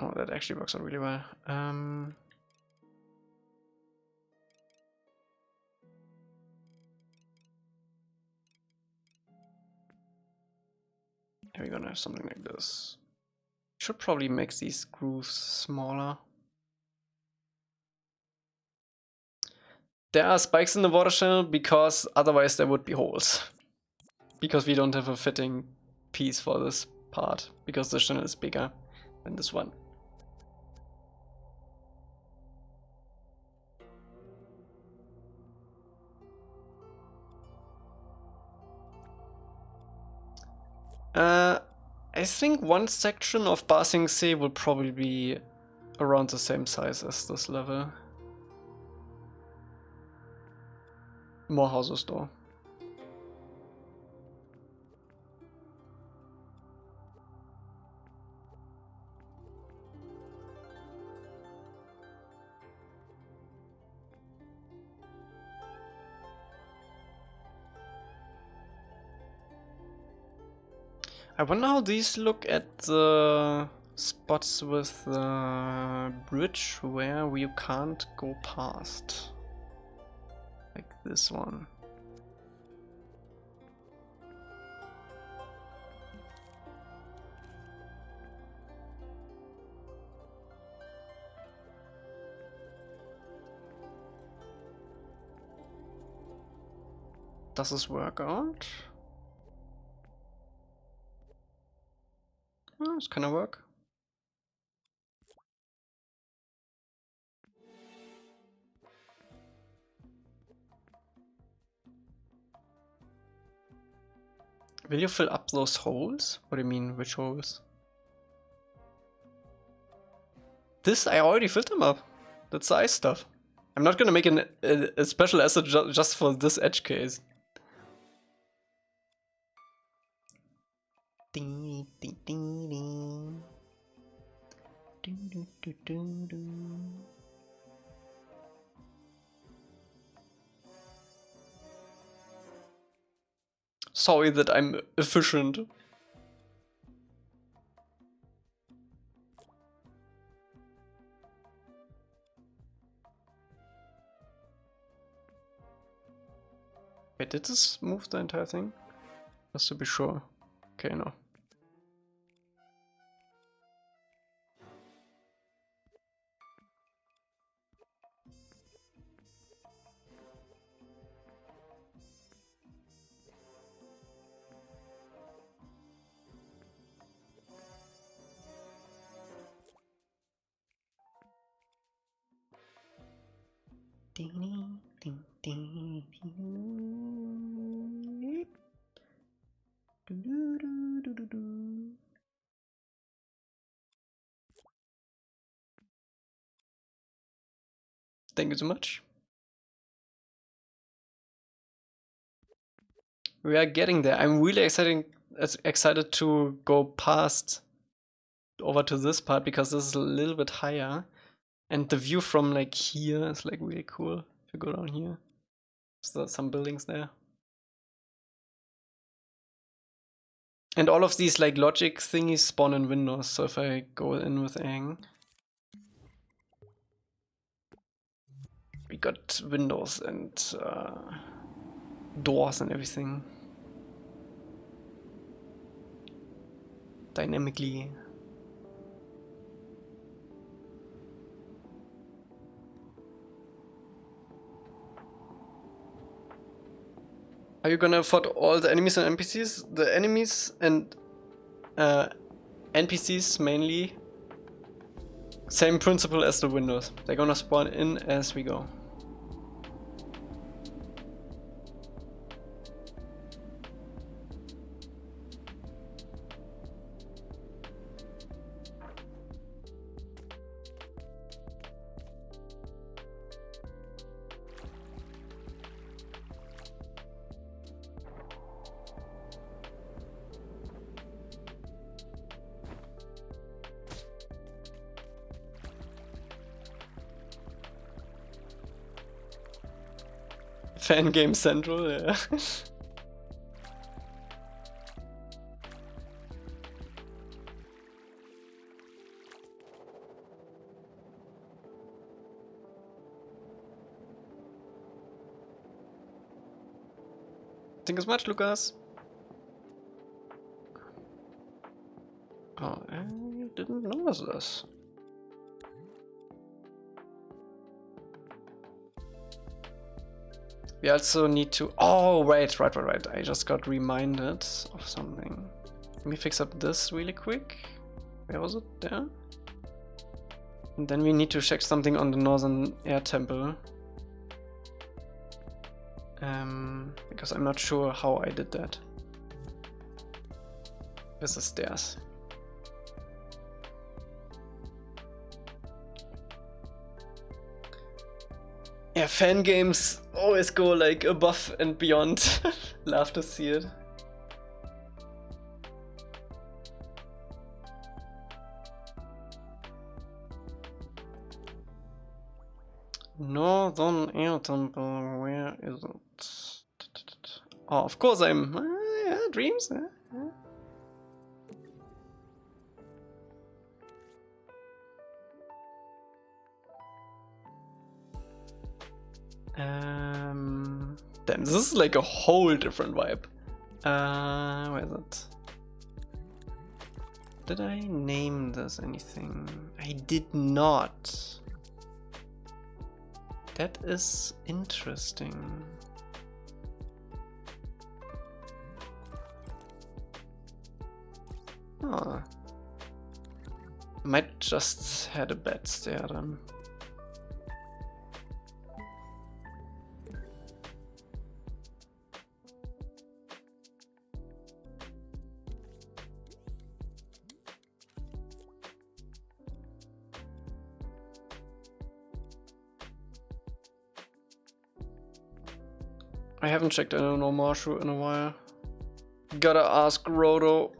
Oh, that actually works out really well. Here we're gonna have something like this. Should probably make these grooves smaller. There are spikes in the water channel because otherwise there would be holes. Because we don't have a fitting piece for this part, because this channel is bigger than this one. I think one section of Ba Sing Se will probably be around the same size as this level. More houses though. I wonder how these look at the spots with the bridge where you can't go past. Like this one. Does this work out? Oh, it's gonna work. Will you fill up those holes? What do you mean, which holes? This, I already filled them up. That's the ice stuff. I'm not gonna make a special asset just for this edge case. Ding, ding, ding, ding. Ding, ding, ding, ding, ding. Sorry that I'm efficient. Wait, did this move the entire thing? Just to be sure. Okay, no. Ding, ding, ding, ding. Do, do, do, do, do, do. Thank you so much. We are getting there. I'm really excited to go past over to this part because this is a little bit higher. And the view from like here is like really cool. If you go down here, there's some buildings there. And all of these like logic thingies spawn in windows. So if I go in with Aang, we got windows and doors and everything. Dynamically. Are you gonna fight all the enemies and NPCs? The enemies and NPCs mainly Same principle as the windows. They're gonna spawn in as we go. Fan game central, yeah. Thank you so much, Lucas. Oh, I didn't notice this. We also need to... Oh, right. I just got reminded of something. Let me fix up this really quick. Where was it? There? And then we need to check something on the northern air temple. Because I'm not sure how I did that. With the stairs. Yeah, fan games always go like above and beyond. Love to see it. Northern Air Temple, where is it? Oh, of course I'm... yeah, Dreams? Yeah. Damn, this is like a whole different vibe. Where is it? Did I name this anything? I did not. That is interesting. Oh. Might just had a bad stare then. I haven't checked in on Marshu in a while. Gotta ask Rodo.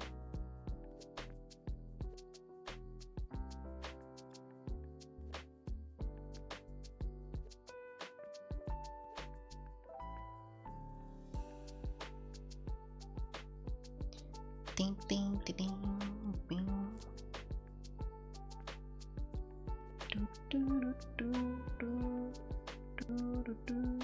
Ding ding ding ding ding. Do do do do do do do.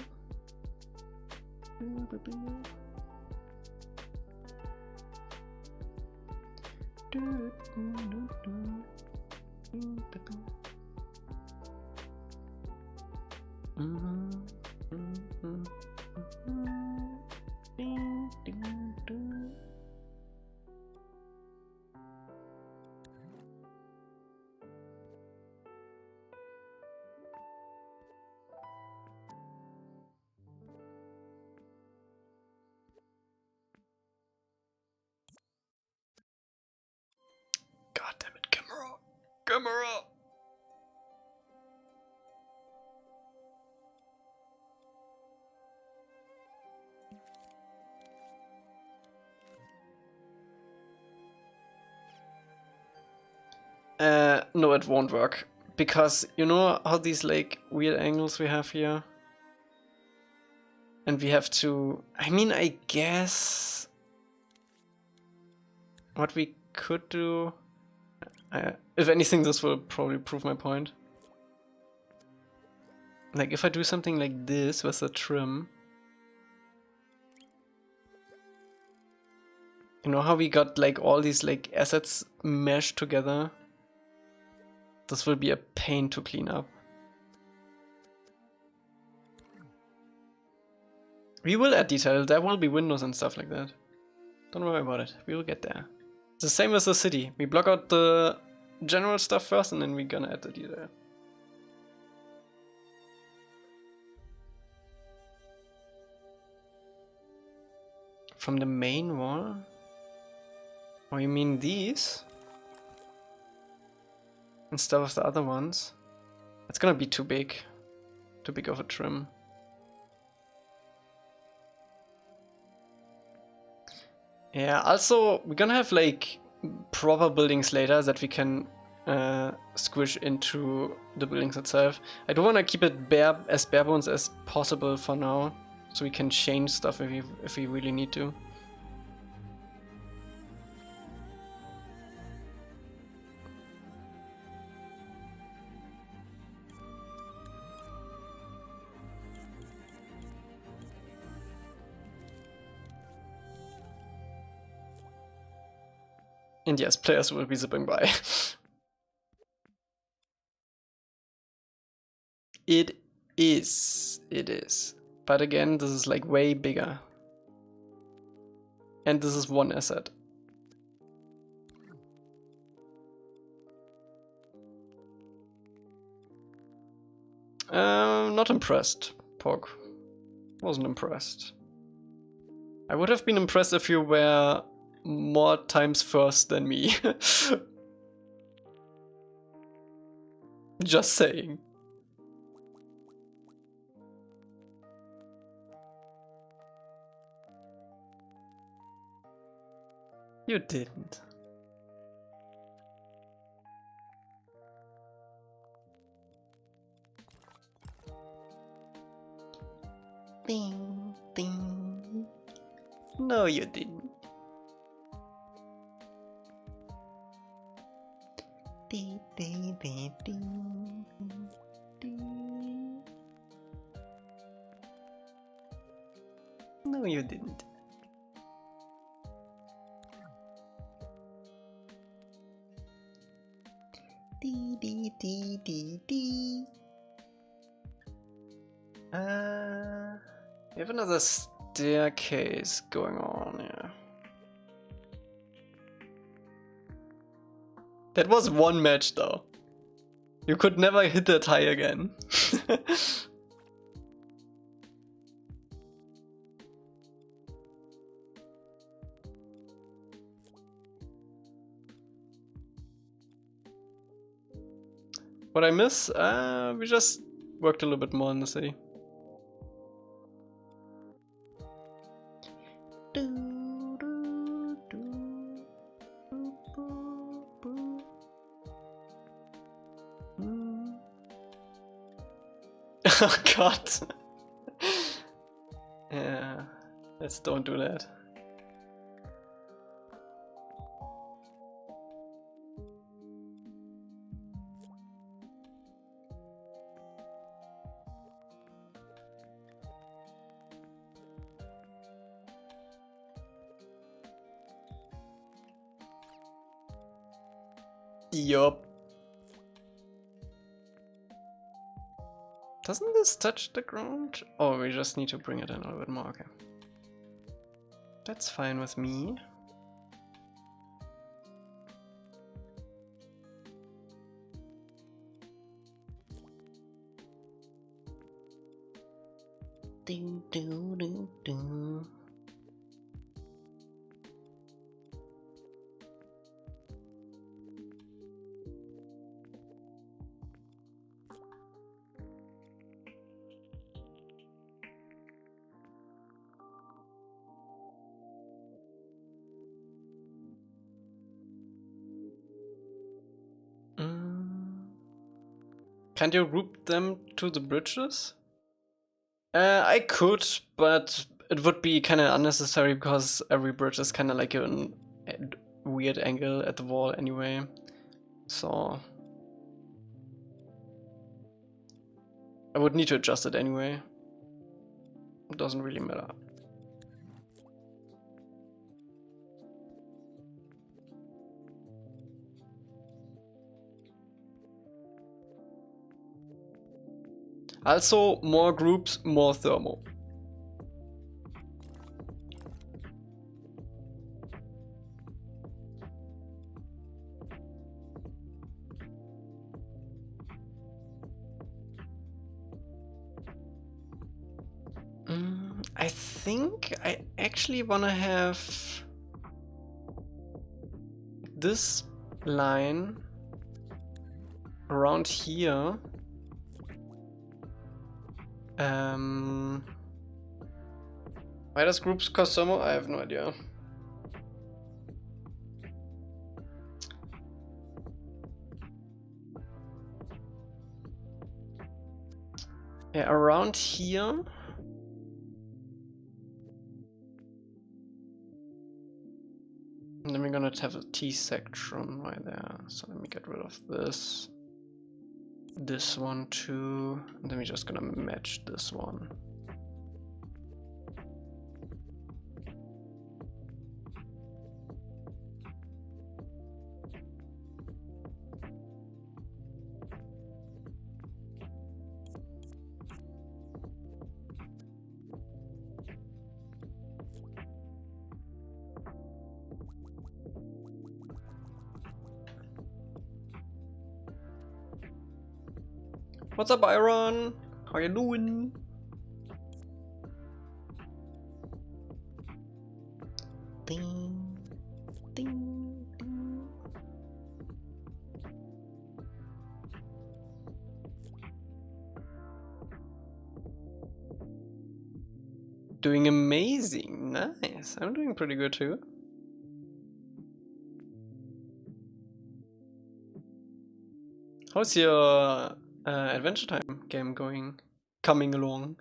God damn it, camera! Camera! No, it won't work. Because you know how these like weird angles we have here? And we have to... I mean, I guess... What we could do... if anything, this will probably prove my point. Like, if I do something like this with a trim... You know how we got like all these like assets meshed together? This will be a pain to clean up. We will add detail, there will be windows and stuff like that. Don't worry about it, we will get there. It's the same as the city. We block out the general stuff first, and then we're gonna add the detail. From the main wall? Oh, you mean these? Instead of the other ones? It's gonna be too big. Too big of a trim. Yeah, also we're gonna have like proper buildings later that we can squish into the buildings itself. I don't want to keep it as bare bones as possible for now, so we can change stuff if we really need to. And yes, players will be zipping by. It is. But again, this is like way bigger. And this is one asset. Not impressed, Pog. Wasn't impressed. I would have been impressed if you were more times first than me. Just saying. You didn't. Ding, ding. No, you didn't. Dee, dee, dee, dee, dee. No, you didn't. Dee, dee, dee, dee, dee. We have another staircase going on, yeah. That was one match though. You could never hit that high again. What I miss? We just worked a little bit more in the city. Oh god. Yeah, let's don't do that. Yup. Doesn't this touch the ground? Oh, we just need to bring it in a little bit more, okay. That's fine with me. Do, do, do, do. Can't you route them to the bridges? I could, but it would be kind of unnecessary because every bridge is kind of like a weird angle at the wall anyway. So I would need to adjust it anyway. It doesn't really matter. Also, more groups, more thermal. I think I actually wanna have this line around here. Why does groups cost so much? I have no idea. Yeah, around here. And then we're gonna have a T section right there. So let me get rid of this. This one too. And then we're just gonna match this one. What's up, Iron? How you doing? Ding, ding, ding. Doing amazing, nice. I'm doing pretty good too. How's your Adventure Time game coming along?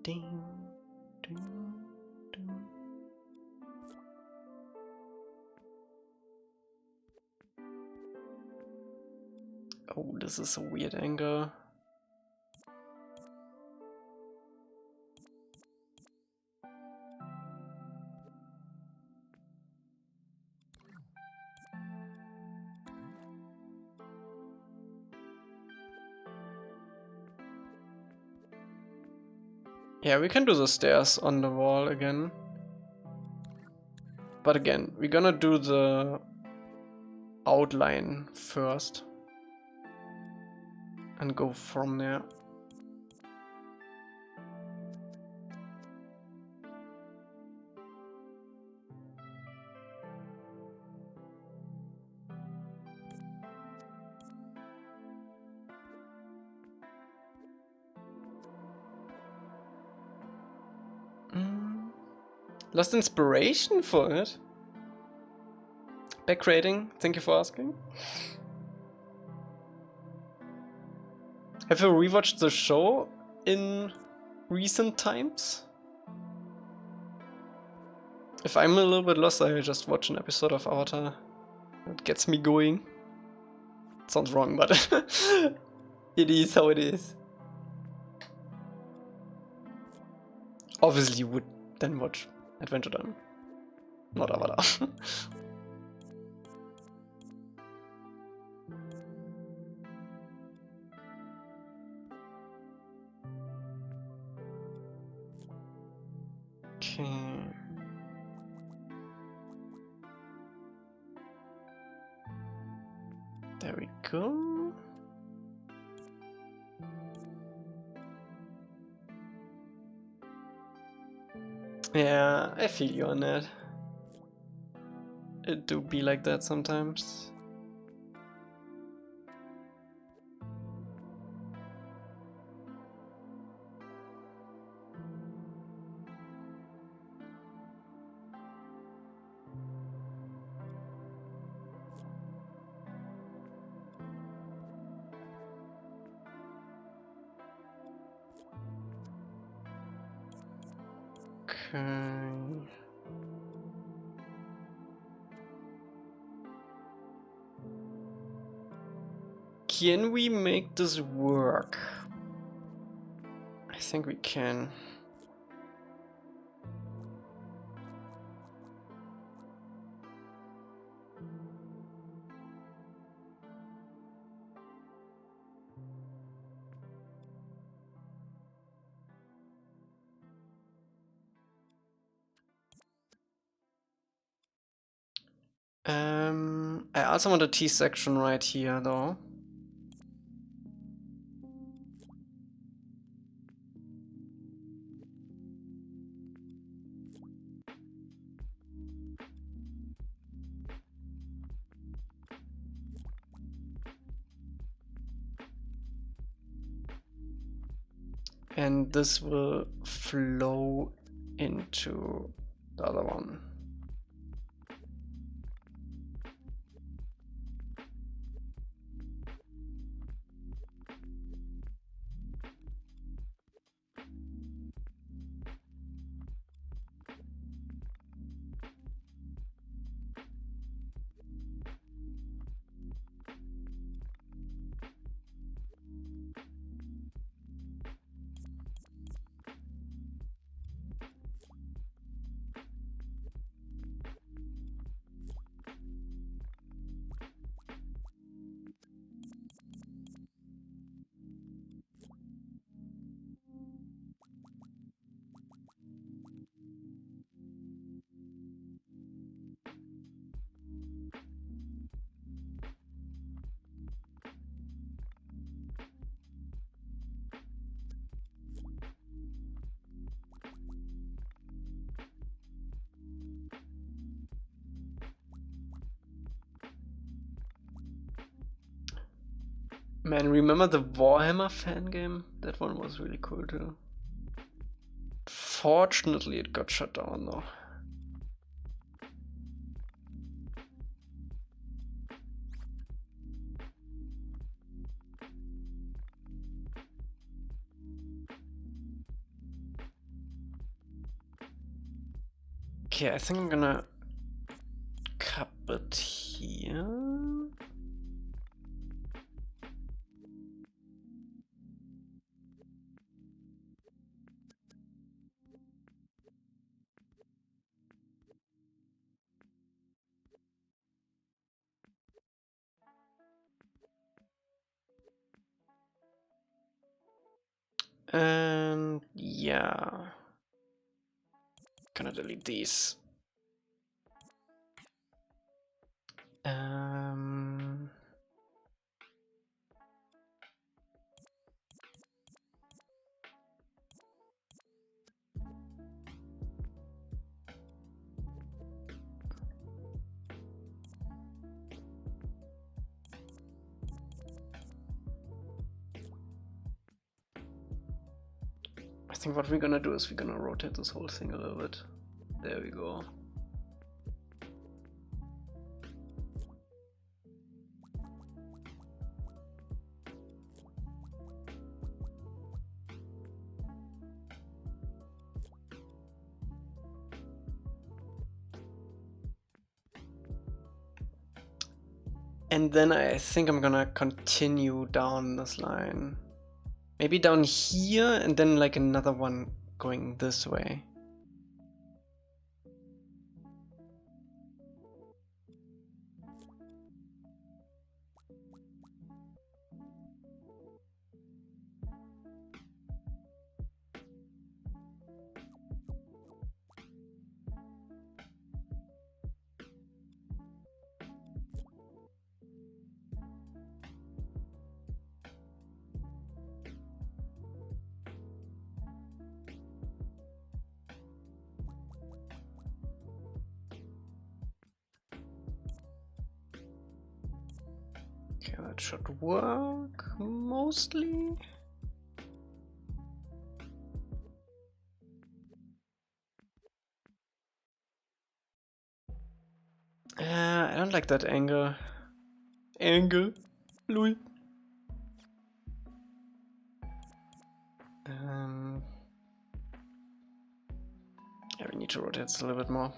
Ding, ding, ding. Oh, this is a weird angle. Yeah, we can do the stairs on the wall again. But again, we're gonna do the outline first. And go from there. Lost inspiration for it. Back creating, thank you for asking. Have you rewatched the show in recent times? If I'm a little bit lost, I just watch an episode of Avatar. It gets me going. It sounds wrong, but it is how it is. Obviously you would then watch Adventure Time, not Avatar. Okay. There we go. Yeah, I feel you on that. It do be like that sometimes. Okay. Can we make this work? I think we can. I also want a T section right here though. And this will flow into the other one. Man, remember the Warhammer fan game? That one was really cool too. Fortunately, it got shut down though. Okay, I think I'm gonna cup it here. And yeah, gonna delete these. I think what we're gonna do is we're gonna rotate this whole thing a little bit. There we go. And then I think I'm gonna continue down this line. Maybe down here and then like another one going this way. Okay, that should work mostly. I don't like that angle. Lol. Yeah, we need to rotate this a little bit more.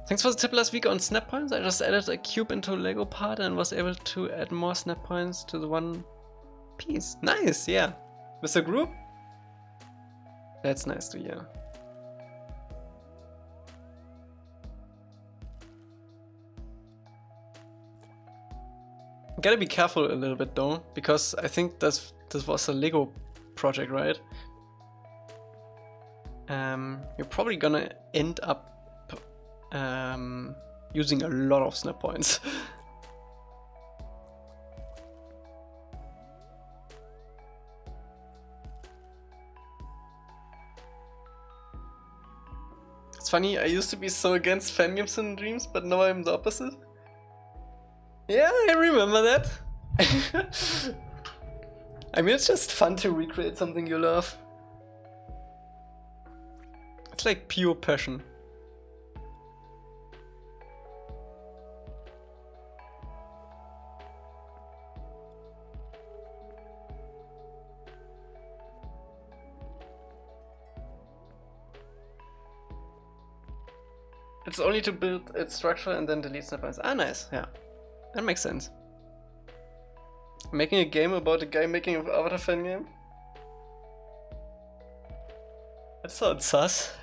Thanks for the tip last week on snap points. I just added a cube into a Lego part and was able to add more snap points to the one piece. Nice, yeah. With the group? That's nice to hear. Gotta be careful a little bit though, because I think this was a Lego project, right? You're probably gonna end up using a lot of snap points. It's funny, I used to be so against fan games in Dreams, but now I'm the opposite. Yeah, I remember that. I mean, it's just fun to recreate something you love. It's like pure passion. It's only to build its structure and then delete snap points. Ah, nice, yeah. That makes sense. Making a game about a guy making an Avatar fan game? That sounds sus.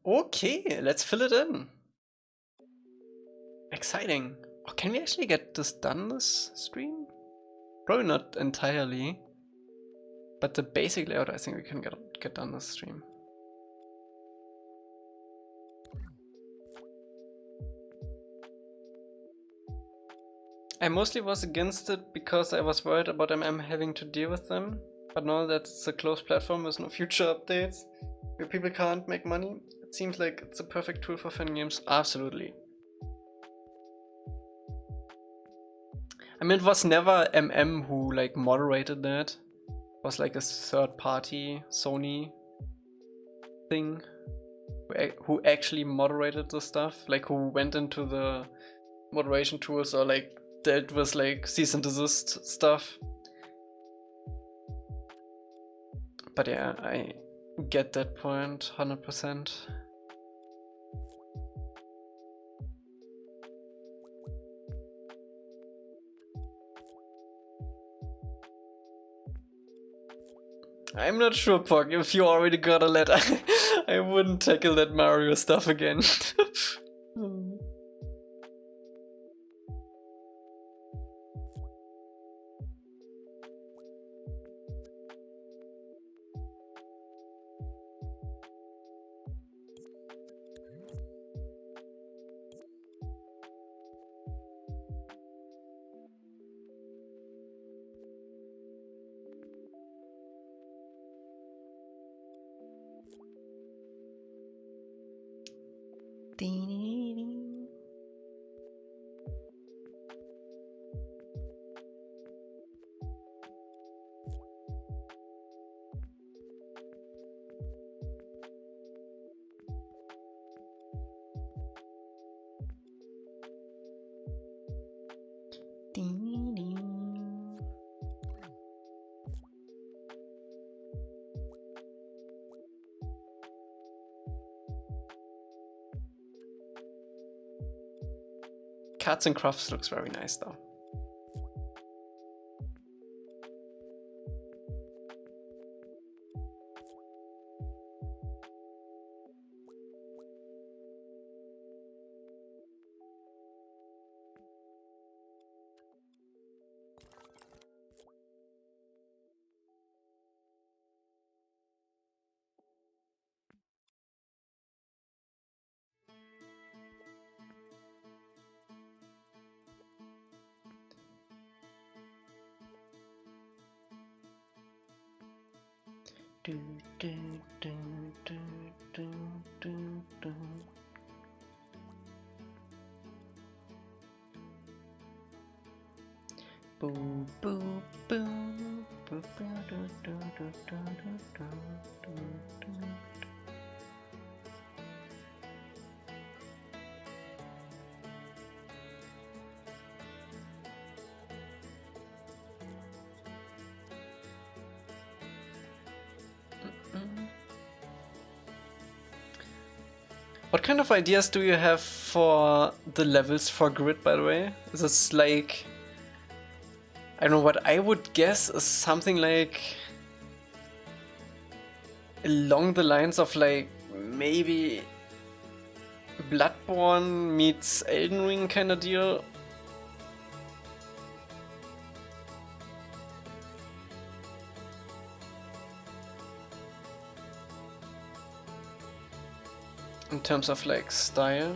Okay, let's fill it in. Exciting. Oh, can we actually get this done this stream? Probably not entirely, but the basic layout I think we can get done this stream. I mostly was against it because I was worried about having to deal with them, but now that it's a closed platform with no future updates, where people can't make money, it seems like it's a perfect tool for fan games. Absolutely. I mean, it was never who like moderated that. It was like a third party Sony thing who actually moderated the stuff, like who went into the moderation tools or like dealt with like cease and desist stuff. But yeah, I get that point 100%. I'm not sure, Pog, if you already got a letter, I wouldn't tackle that Mario stuff again. Cats and Crafts looks very nice though. What kind of ideas do you have for the levels for Grid, by the way? Is this like... I don't know, what I would guess is something like... along the lines of like, maybe... Bloodborne meets Elden Ring kind of deal. In terms of like style.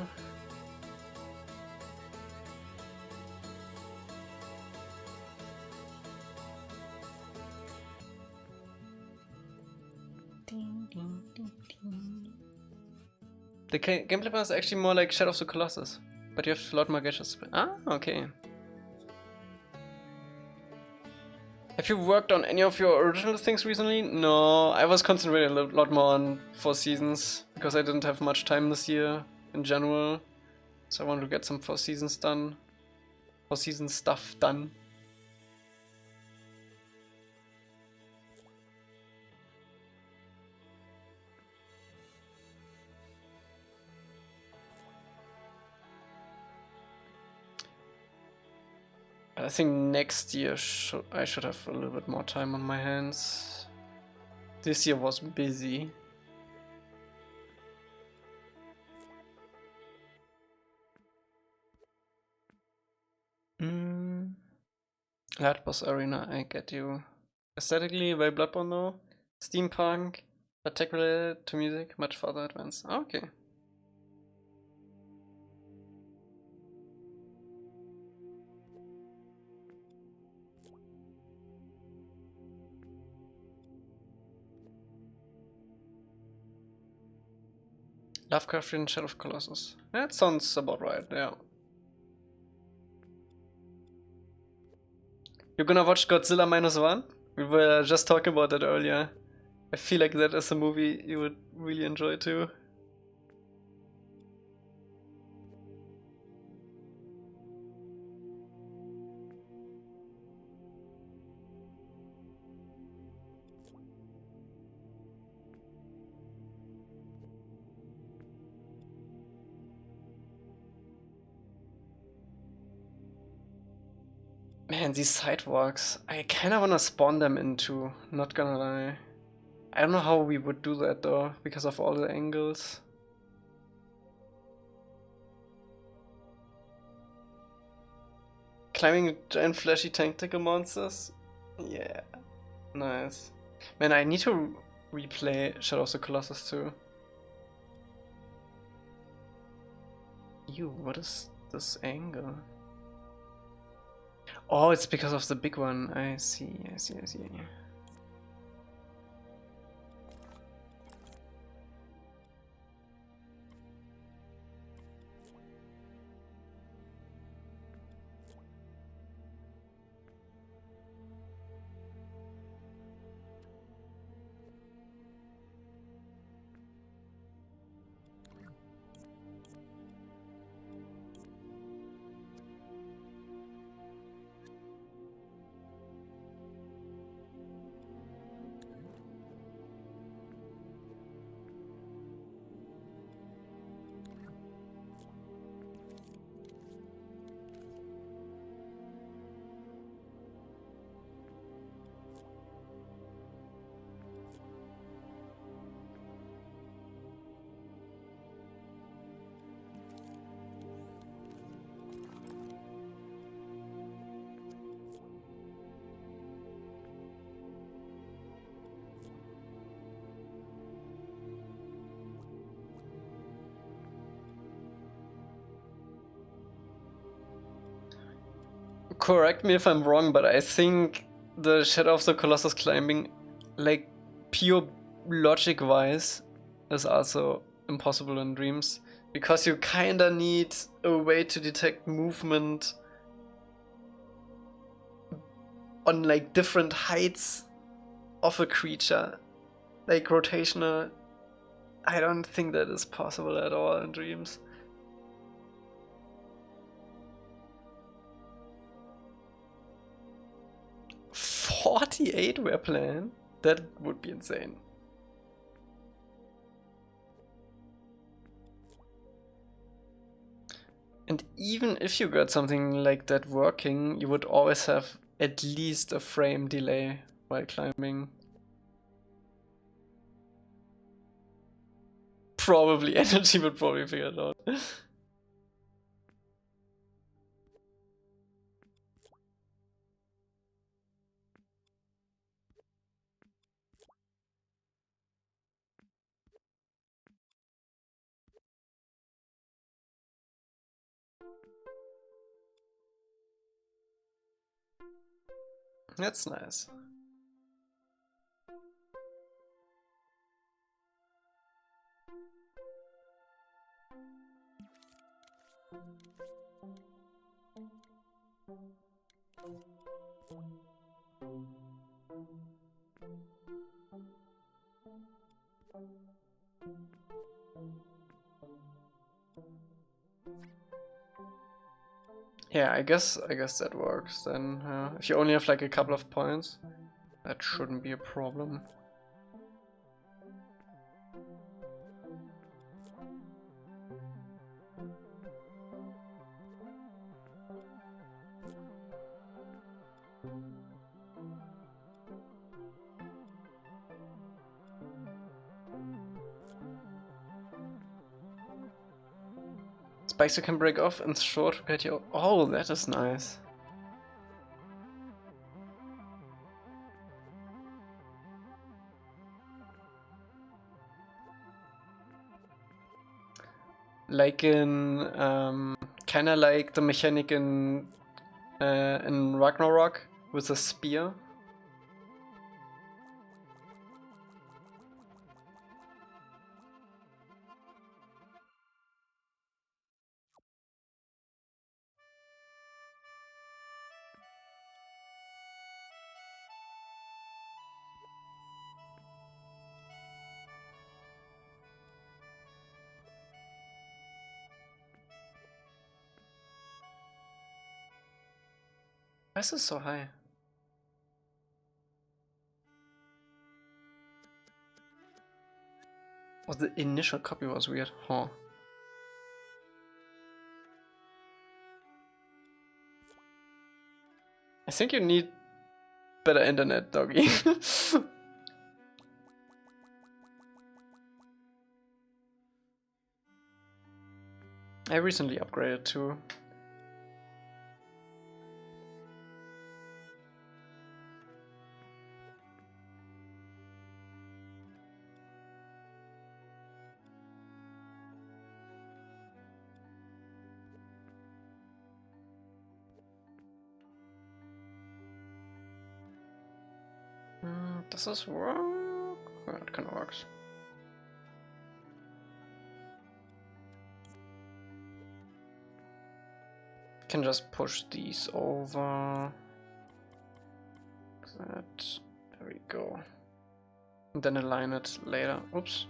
The gameplay part is actually more like Shadow of the Colossus, but you have a lot more gadgets. Ah, okay. Have you worked on any of your original things recently? No, I was concentrating a lot more on Four Seasons, because I didn't have much time this year in general. So I wanted to get some Four Seasons done. Four Seasons stuff done. I think next year I should have a little bit more time on my hands. This year was busy. That boss arena, I get you. Aesthetically, very Bloodborne though. Steampunk, particularly to music, much further advanced. Okay. Lovecraftian Shadow of Colossus. That sounds about right, yeah. You're gonna watch Godzilla -1? We were just talking about that earlier. I feel like that is a movie you would really enjoy too. Man, these sidewalks, I kinda wanna spawn them into, not gonna lie. I don't know how we would do that though, because of all the angles. Climbing giant flashy tentacle monsters? Yeah, nice. Man, I need to replay Shadow of the Colossus too. Ew, what is this angle? Oh, it's because of the big one. I see. Correct me if I'm wrong, but I think the Shadow of the Colossus climbing, like pure logic wise, is also impossible in Dreams. Because you kinda need a way to detect movement on like different heights of a creature. Like rotational. I don't think that is possible at all in Dreams. $48 were planned? That would be insane. And even if you got something like that working, you would always have at least a frame delay while climbing. Probably Energy would probably figure it out. That's nice. Yeah, I guess that works then. If you only have like a couple of points, that shouldn't be a problem. Spikes you can break off and throw to get your... Oh, that is nice. Like in... kinda like the mechanic in Ragnarok with a spear. Why is this so high? Oh, the initial copy was weird. Huh. I think you need better internet, doggy. I recently upgraded too. Does this work? Oh, it kinda works. Can just push these over. That. There we go. And then align it later. Oops.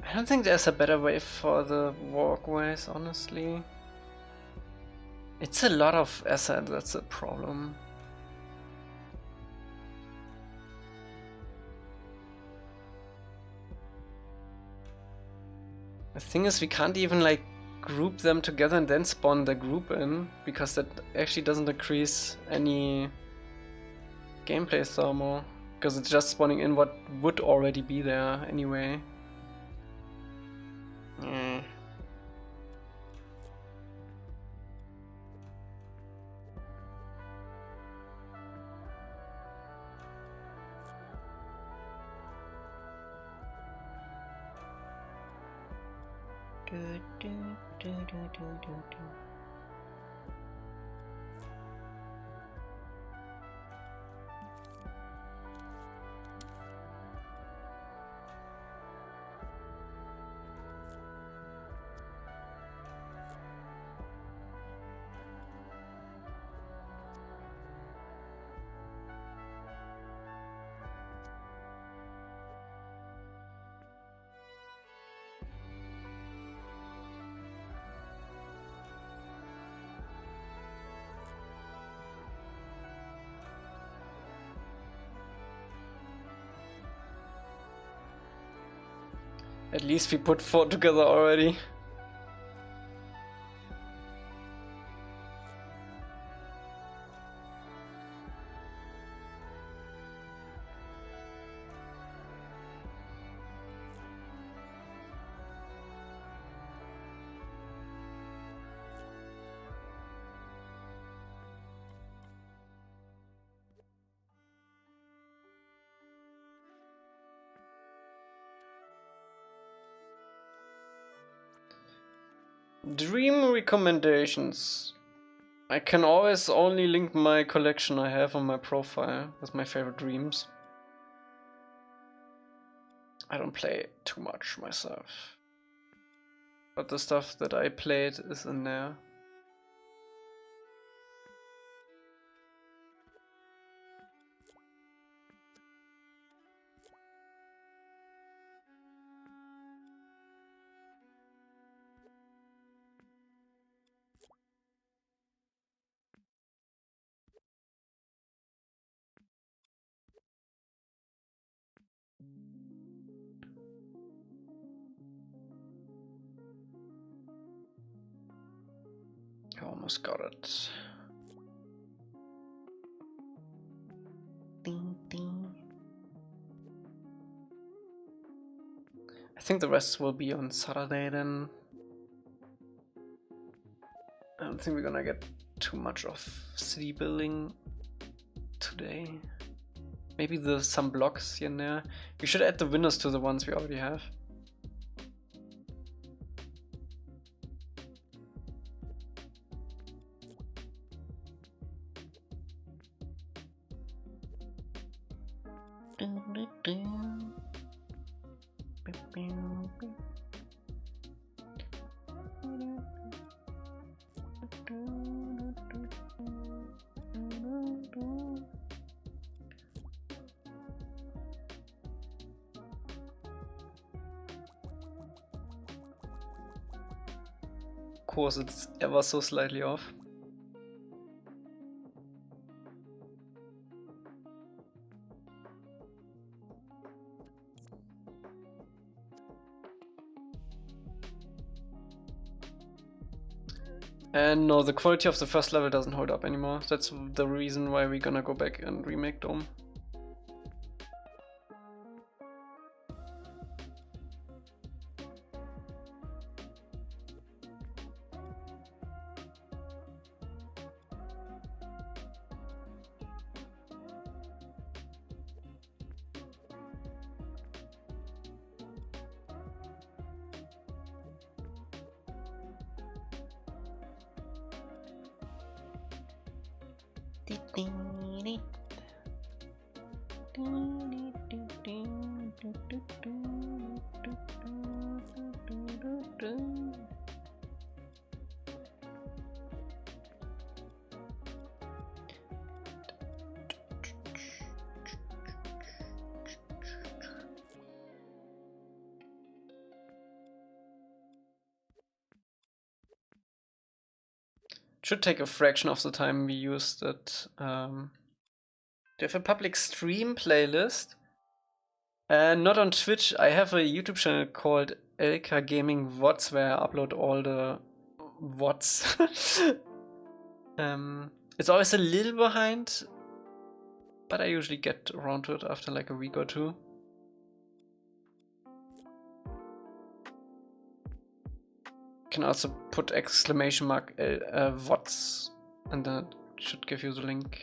I don't think there's a better way for the walkways, honestly. It's a lot of asset, that's the problem. The thing is, we can't even like group them together and then spawn the group in, because that actually doesn't increase any gameplay thermal, because it's just spawning in what would already be there anyway. At least we put 4 together already. Dream recommendations. I can always only link my collection I have on my profile with my favorite dreams. I don't play too much myself, but the stuff that I played is in there. I almost got it. Ding, ding. I think the rest will be on Saturday then. I don't think we're gonna get too much of city building today. Maybe some blocks here and there. We should add the winners to the ones we already have. Of course, it's ever so slightly off. And no, the quality of the first level doesn't hold up anymore. That's the reason why we're gonna go back and remake Dome. Should take a fraction of the time we used it. Do you have a public stream playlist? Not on Twitch. I have a YouTube channel called Elca Gaming VODs where I upload all the VODs. It's always a little behind, but I usually get around to it after like a week or two. You can also put exclamation mark VODs and then it should give you the link.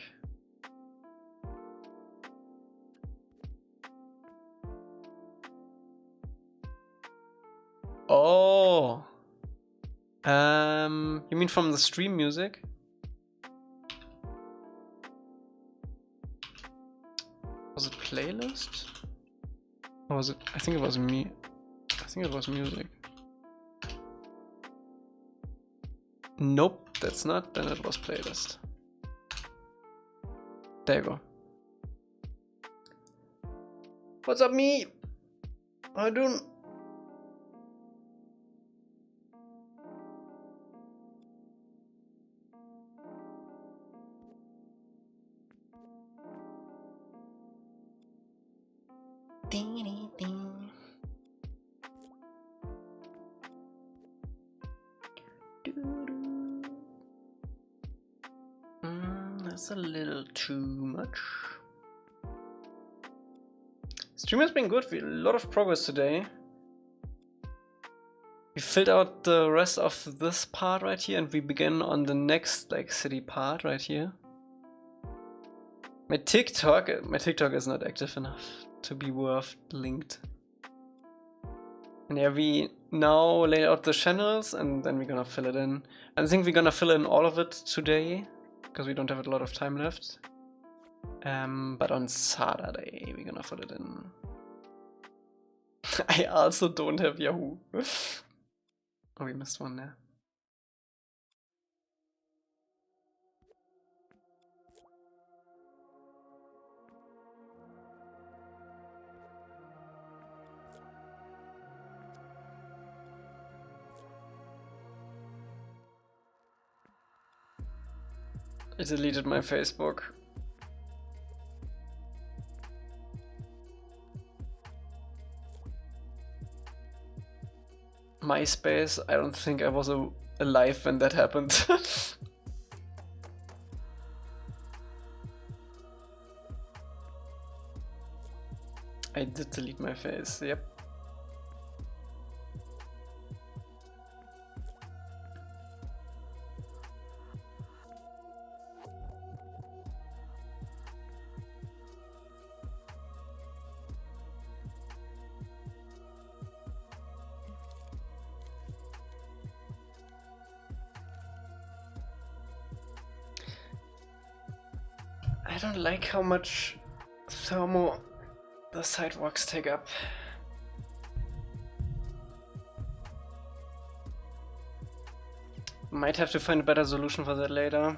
Oh, you mean from the stream music? Was it playlist? Or was it? I think it was me. I think it was music. Nope, that's not. Then it was playlist. There you go. What's up, me? How you doing? That's a little too much. Stream has been good. We had a lot of progress today. We filled out the rest of this part right here, and we begin on the next like city part right here. My TikTok is not active enough to be worth linked. And yeah, we now lay out the channels and then we're gonna fill it in. I think we're gonna fill in all of it today because we don't have a lot of time left. But on Saturday we're gonna fill it in. I also don't have Yahoo. Oh, we missed one there. I deleted my Facebook. MySpace, I don't think I was alive when that happened. I did delete my face, yep. I don't like how much thermo the sidewalks take up. Might have to find a better solution for that later.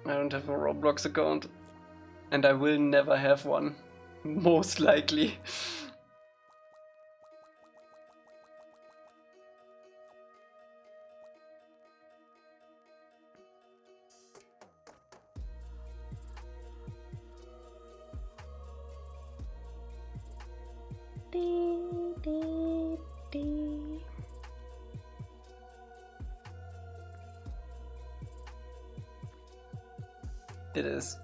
I don't have a Roblox account, and I will never have one, most likely. It is.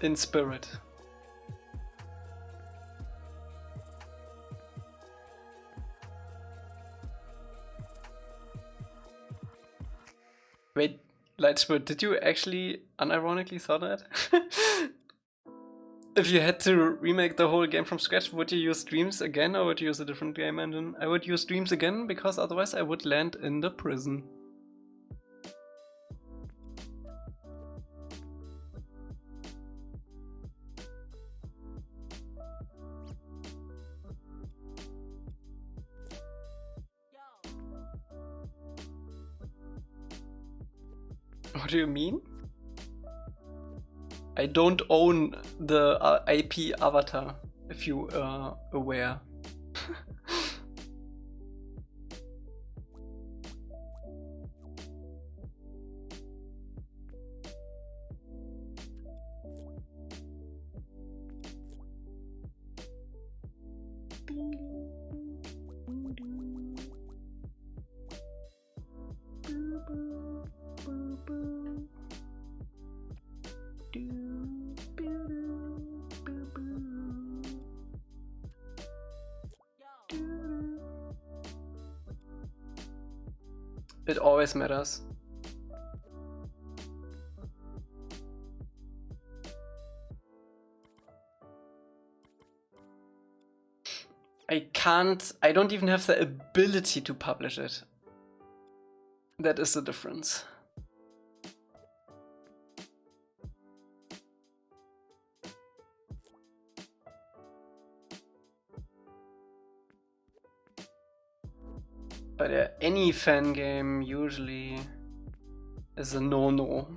In spirit. Wait, Lightspirit, did you actually unironically thought that? If you had to remake the whole game from scratch, would you use Dreams again or would you use a different game engine? I would use Dreams again because otherwise I would land in the prison. What do you mean? I don't own the IP avatar, if you are aware. It always matters. I don't even have the ability to publish it. That is the difference. But any fan game usually is a no-no.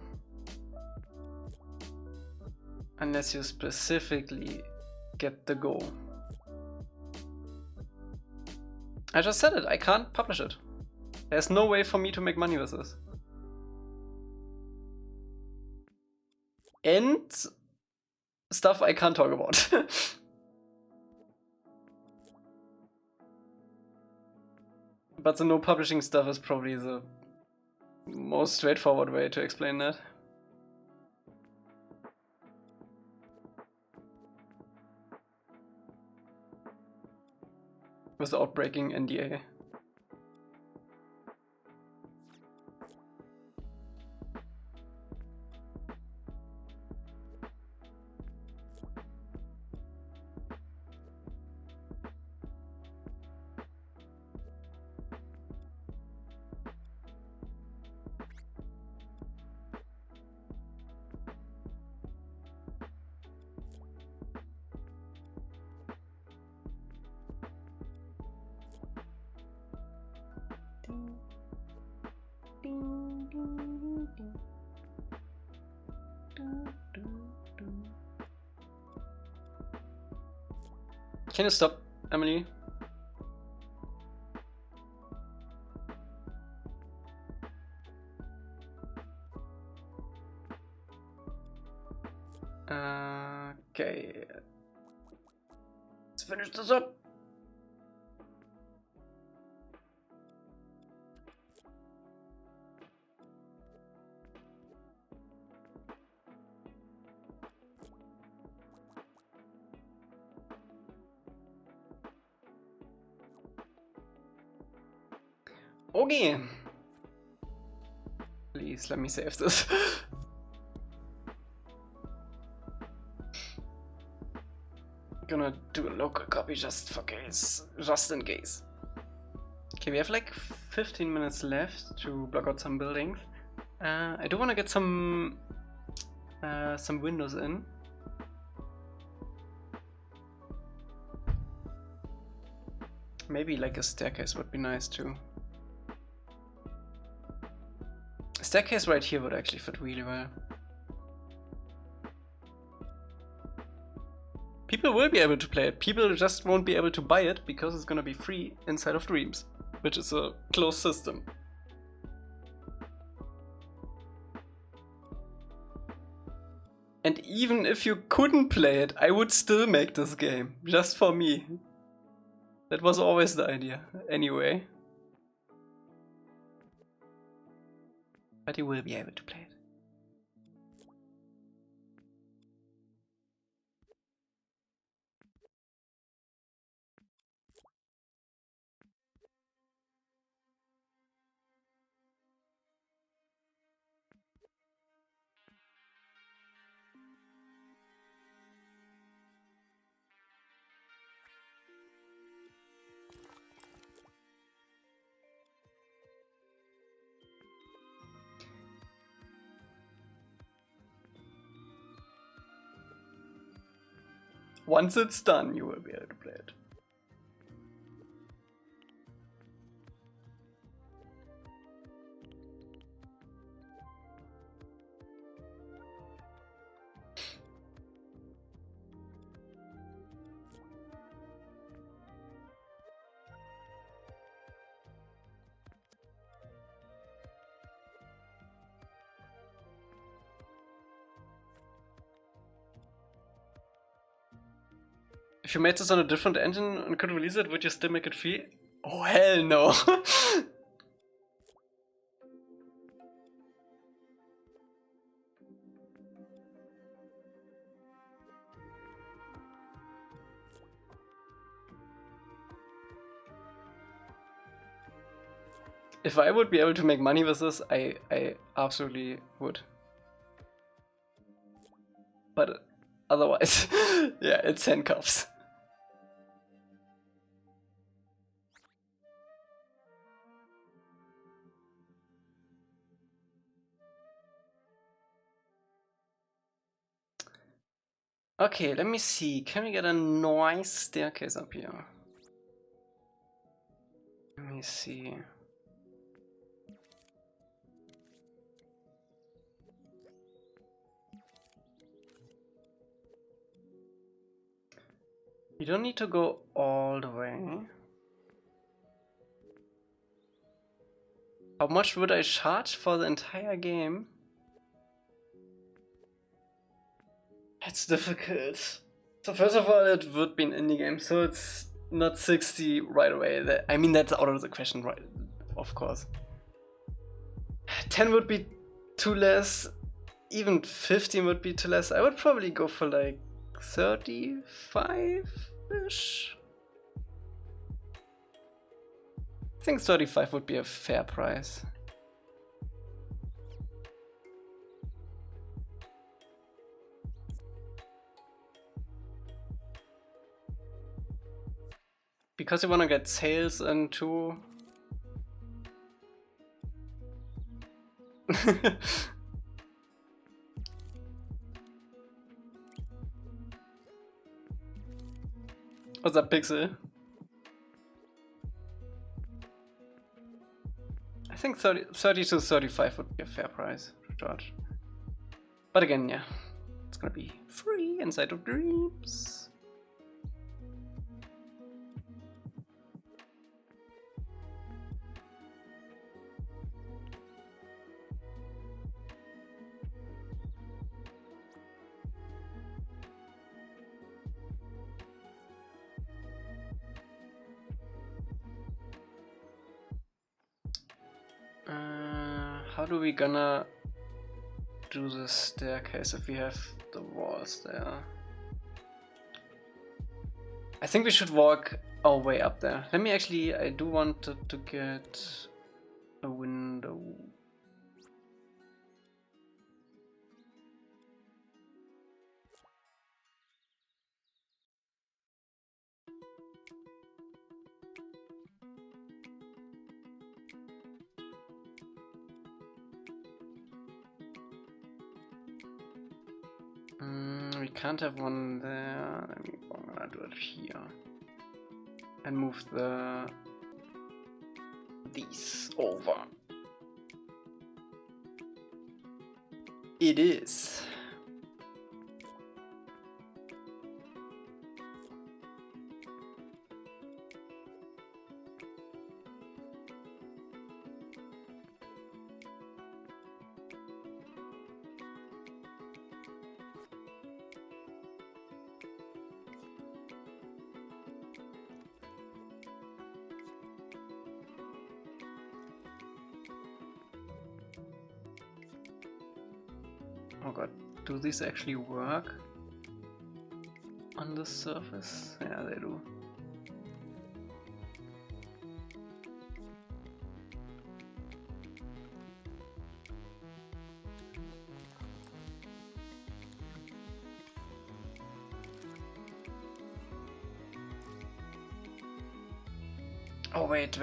Unless you specifically get the go. I just said it, I can't publish it. There's no way for me to make money with this. And stuff I can't talk about. But the no publishing stuff is probably the most straightforward way to explain that. Without breaking NDA. Can you stop, Emily? Okay. Let's finish this up. Okay. Please let me save this. Gonna do a local copy just for case, just in case. Okay, we have like 15 minutes left to block out some buildings. I do want to get some windows in. Maybe like a staircase would be nice too. A staircase right here would actually fit really well. People will be able to play it, people just won't be able to buy it because it's gonna be free inside of Dreams, which is a closed system. And even if you couldn't play it, I would still make this game, just for me. That was always the idea, anyway. But you will be able to play it. Once it's done, you will be able to play it. If you made this on a different engine and could release it, would you still make it free? Oh hell no! If I would be able to make money with this, I absolutely would. But otherwise, yeah, it's handcuffs. Okay, let me see. Can we get a nice staircase up here? Let me see. You don't need to go all the way. How much would I charge for the entire game? That's difficult. So first of all, it would be an indie game, so it's not 60 right away. I mean, that's out of the question, right? Of course. 10 would be too less. Even 15 would be too less. I would probably go for like 35-ish. I think 35 would be a fair price. Because you want to get sales into... What's up, Pixel? I think 30 to 35 would be a fair price to charge. But again, yeah, it's gonna be free inside of Dreams. How do we gonna do the staircase if we have the walls there? I think we should walk our way up there. Let me actually, I do want to get a window. We can't have one there. I'm gonna do it here and move these over. It is. Oh god, do these actually work on the surface? Yeah, they do. Oh wait.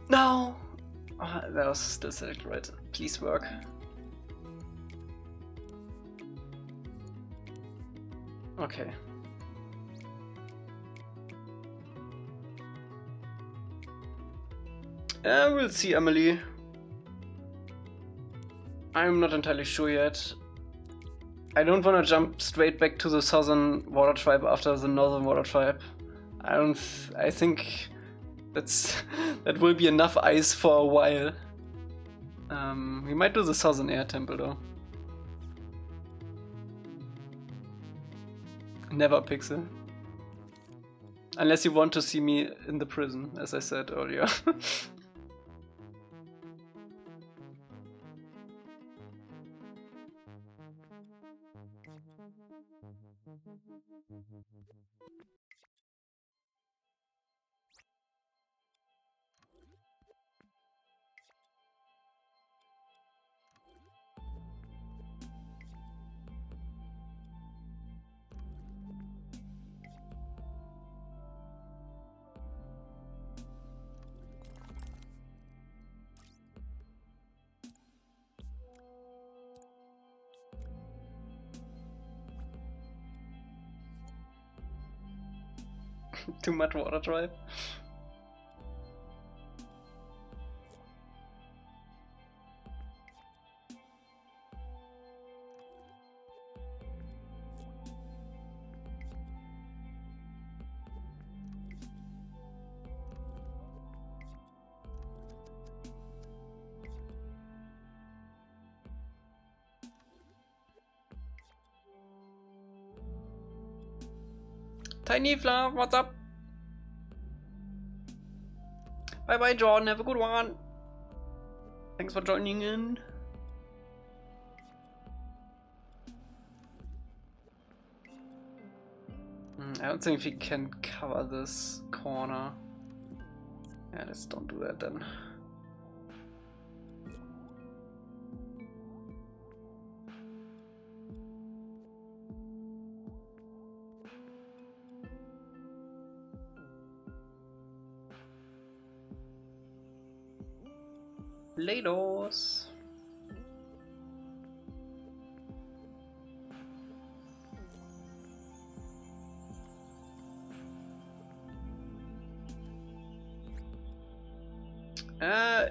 No! Oh, that was still selected right. Please work. Okay. We'll see, Emily. I'm not entirely sure yet. I don't want to jump straight back to the southern water tribe after the northern water tribe. I think that will be enough ice for a while. We might do the southern air temple though. Never, Pixel. Unless you want to see me in the prison, as I said earlier. Too much water drive. Tiny Fluff, what's up? Bye bye, Jordan. Have a good one. Thanks for joining in. I don't think we can cover this corner. Yeah, let's don't do that then. Lados.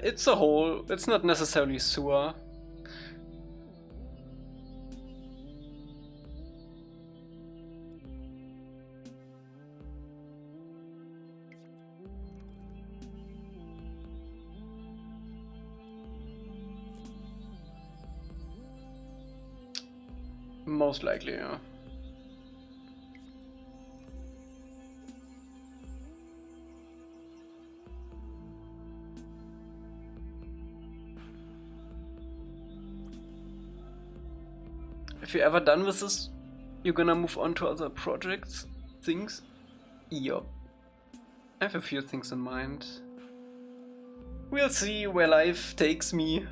It's a hole. It's not necessarily sewer. Most likely, yeah. If you're ever done with this, you're gonna move on to other projects, things? Yup. I have a few things in mind. We'll see where life takes me.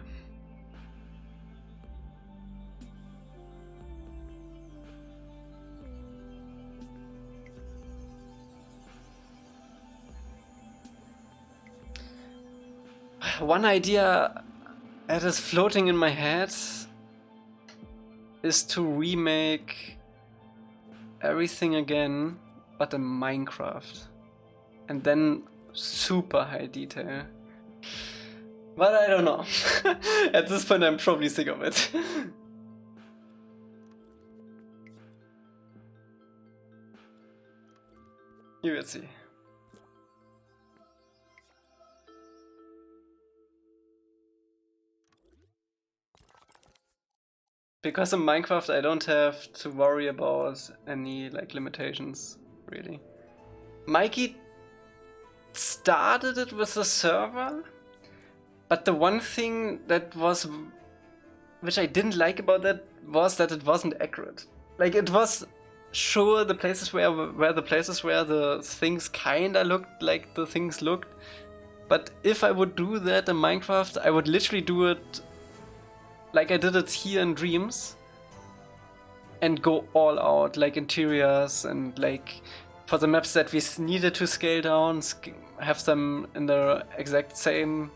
One idea that is floating in my head is to remake everything again, but in Minecraft. And then super high detail. But I don't know. At this point I'm probably sick of it. You will see. Because in Minecraft I don't have to worry about any like limitations, really. Mikey started it with the server, but the one thing that was, which I didn't like about that, was that it wasn't accurate. Like, it was sure the places where the places where the things kinda looked like the things looked, but if I would do that in Minecraft, I would literally do it like I did it here in Dreams and go all out, like interiors and like for the maps that we needed to scale down, have them in the exact same,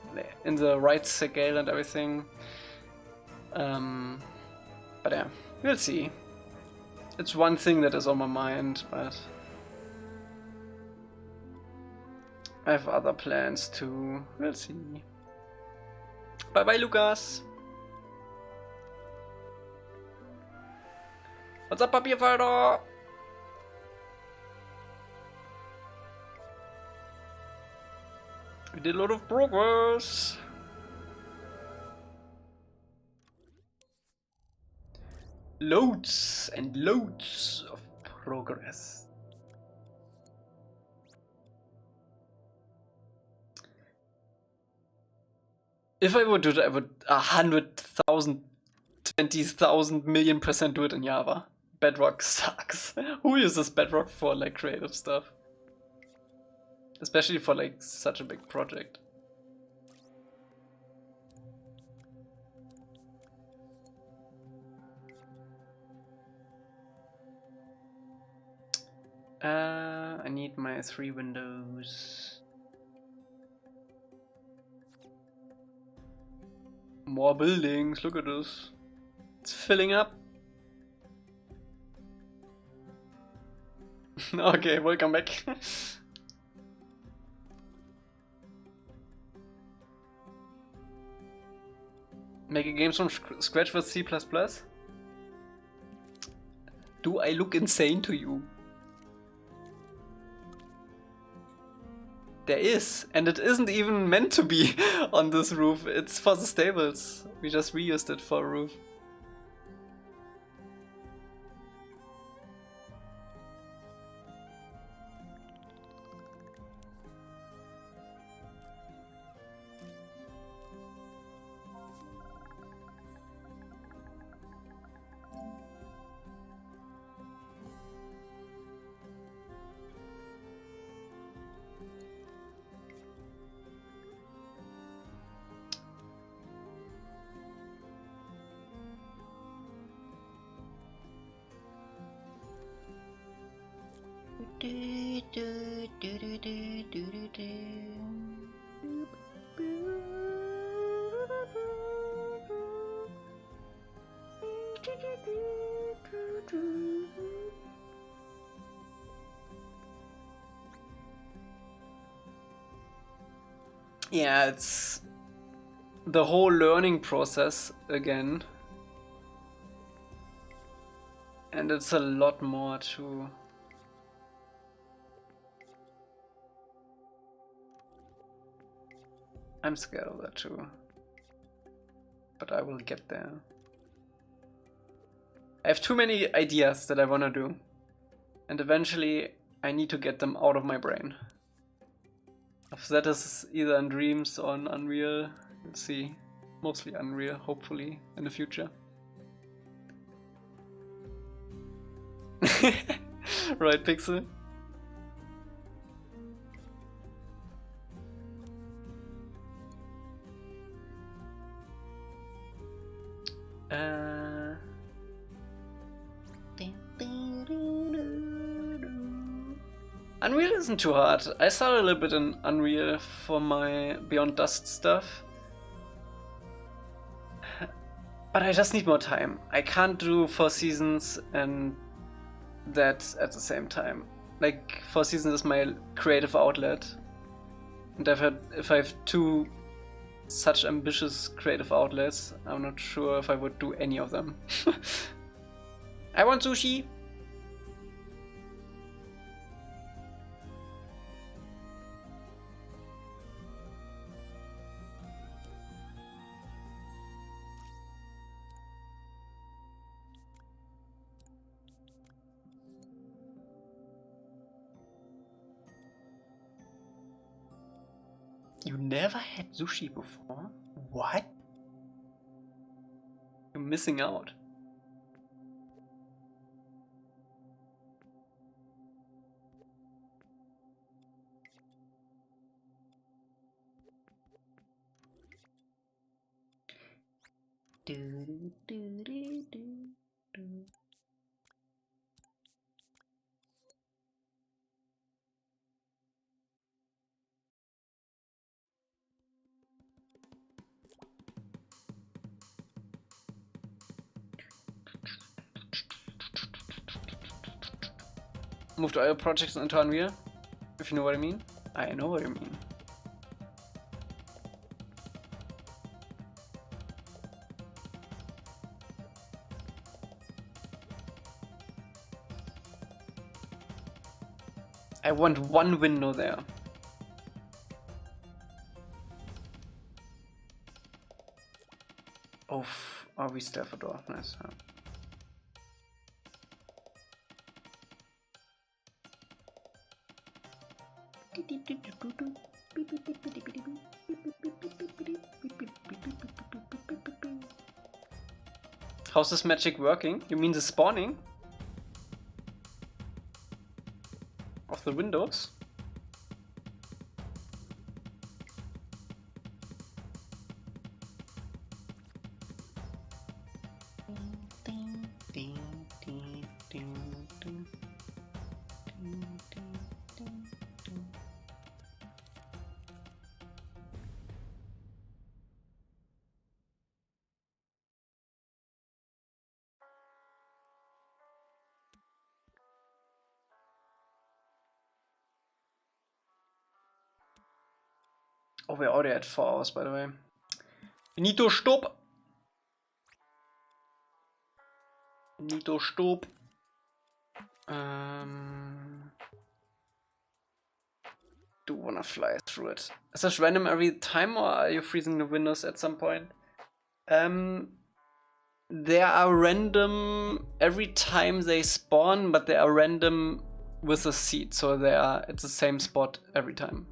in the right scale and everything. But yeah, we'll see. It's one thing that is on my mind, but I have other plans too. We'll see. Bye bye, Lucas. What's up, Papierfighter? We did a lot of progress. Loads and loads of progress. If I would do it, I would 100,000, 20,000 million% do it in Java. Bedrock sucks. Who uses Bedrock for like creative stuff? Especially for like such a big project. I need my 3 windows. More buildings, look at this. It's filling up. Okay, welcome back. Making games from scratch with C++? Do I look insane to you? There is, and it isn't even meant to be on this roof. It's for the stables. We just reused it for a roof. Yeah, it's the whole learning process again. And it's a lot more to... I'm scared of that too. But I will get there. I have too many ideas that I wanna do. And eventually I need to get them out of my brain. If that is either in Dreams or in Unreal, we'll see. Mostly Unreal, hopefully, in the future. Right, Pixel? Unreal isn't too hard. I started a little bit in Unreal for my Beyond Dust stuff. But I just need more time. I can't do 4 seasons and that at the same time. Like, 4 seasons is my creative outlet. And if I have 2 such ambitious creative outlets, I'm not sure if I would do any of them. I want sushi! You never had sushi before? What? You're missing out. Moved all your projects into Unreal, if you know what I mean. I know what you mean. I want one window there. Oh, we still have a door. Nice. Yeah. How's this magic working? You mean the spawning of the windows? Oh, we're already at 4 hours, by the way. We need to stop. Need to stop. Do wanna fly through it. Is this random every time, or are you freezing the windows at some point? They are random every time they spawn, but they are random with a seed, so they are at the same spot every time.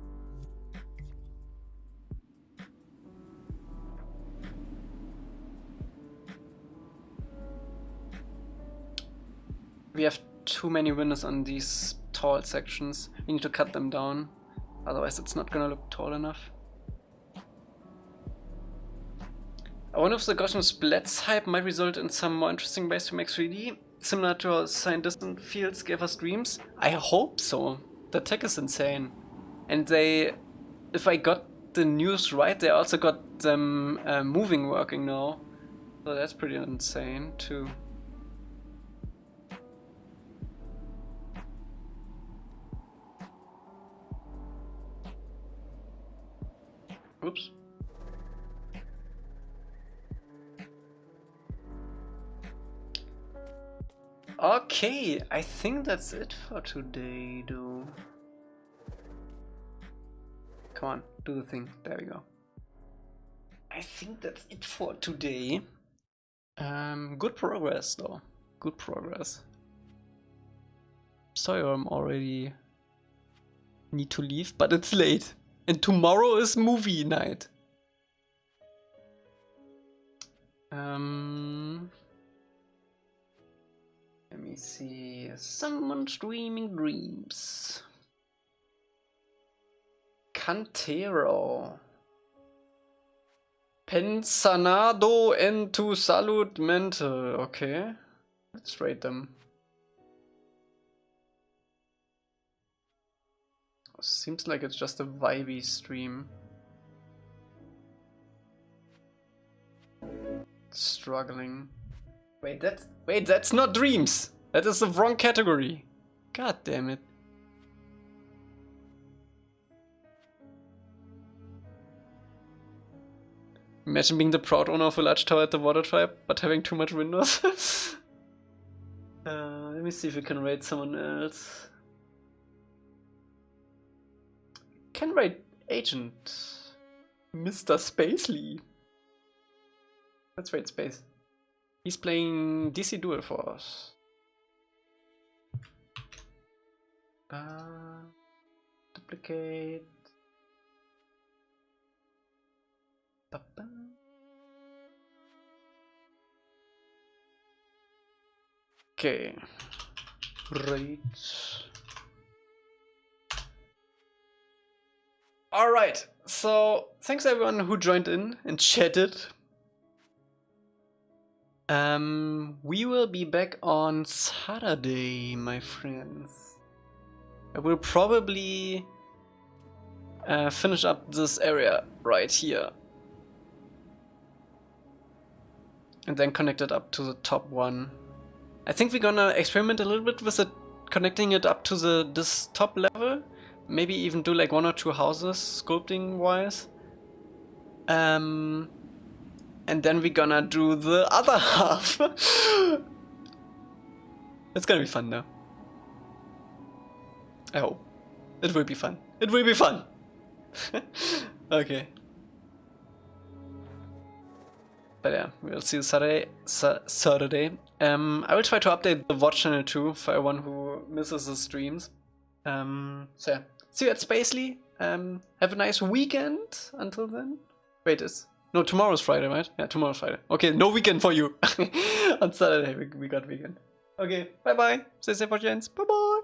We have too many windows on these tall sections. We need to cut them down, otherwise it's not gonna look tall enough. I wonder if the Gaussian splats hype might result in some more interesting ways to make 3D, similar to how Sign Distant Fields gave us Dreams. I hope so. The tech is insane. And they, if I got the news right, they also got them moving working now. So that's pretty insane too. Oops. Okay, I think that's it for today, though. Come on, do the thing. There we go. I think that's it for today. Good progress, though. Good progress. Sorry, I'm already need to leave, but it's late. And tomorrow is movie night. Let me see. Someone streaming Dreams. Cantero. Pensanado en tu salud mental. Okay. Let's rate them. Seems like it's just a vibey stream. Struggling. Wait, that's not Dreams! That is the wrong category. God damn it. Imagine being the proud owner of a large tower at the water tribe, but having too much windows. Let me see if we can rate someone else. Can rate Agent Mr. Spacely. Let's rate Space. He's playing DC Dual Force. Duplicate. Ba-ba. Okay. Rate. Alright, so thanks everyone who joined in and chatted. We will be back on Saturday, my friends. I will probably finish up this area right here. And then connect it up to the top one. I think we're gonna experiment a little bit with it, connecting it up to this top level. Maybe even do like 1 or 2 houses, sculpting wise. And then we're gonna do the other half. It's gonna be fun though. I hope. It will be fun. It will be fun! Okay. But yeah, we'll see you Saturday. I will try to update the VOD-Channel too, for everyone who misses the streams. So yeah, see you at Spacely. Have a nice weekend until then. Wait, no, tomorrow's Friday, right? Yeah, tomorrow's Friday. Okay, no weekend for you. On Saturday we got weekend. Okay, bye bye. Stay safe for Jens. Bye bye.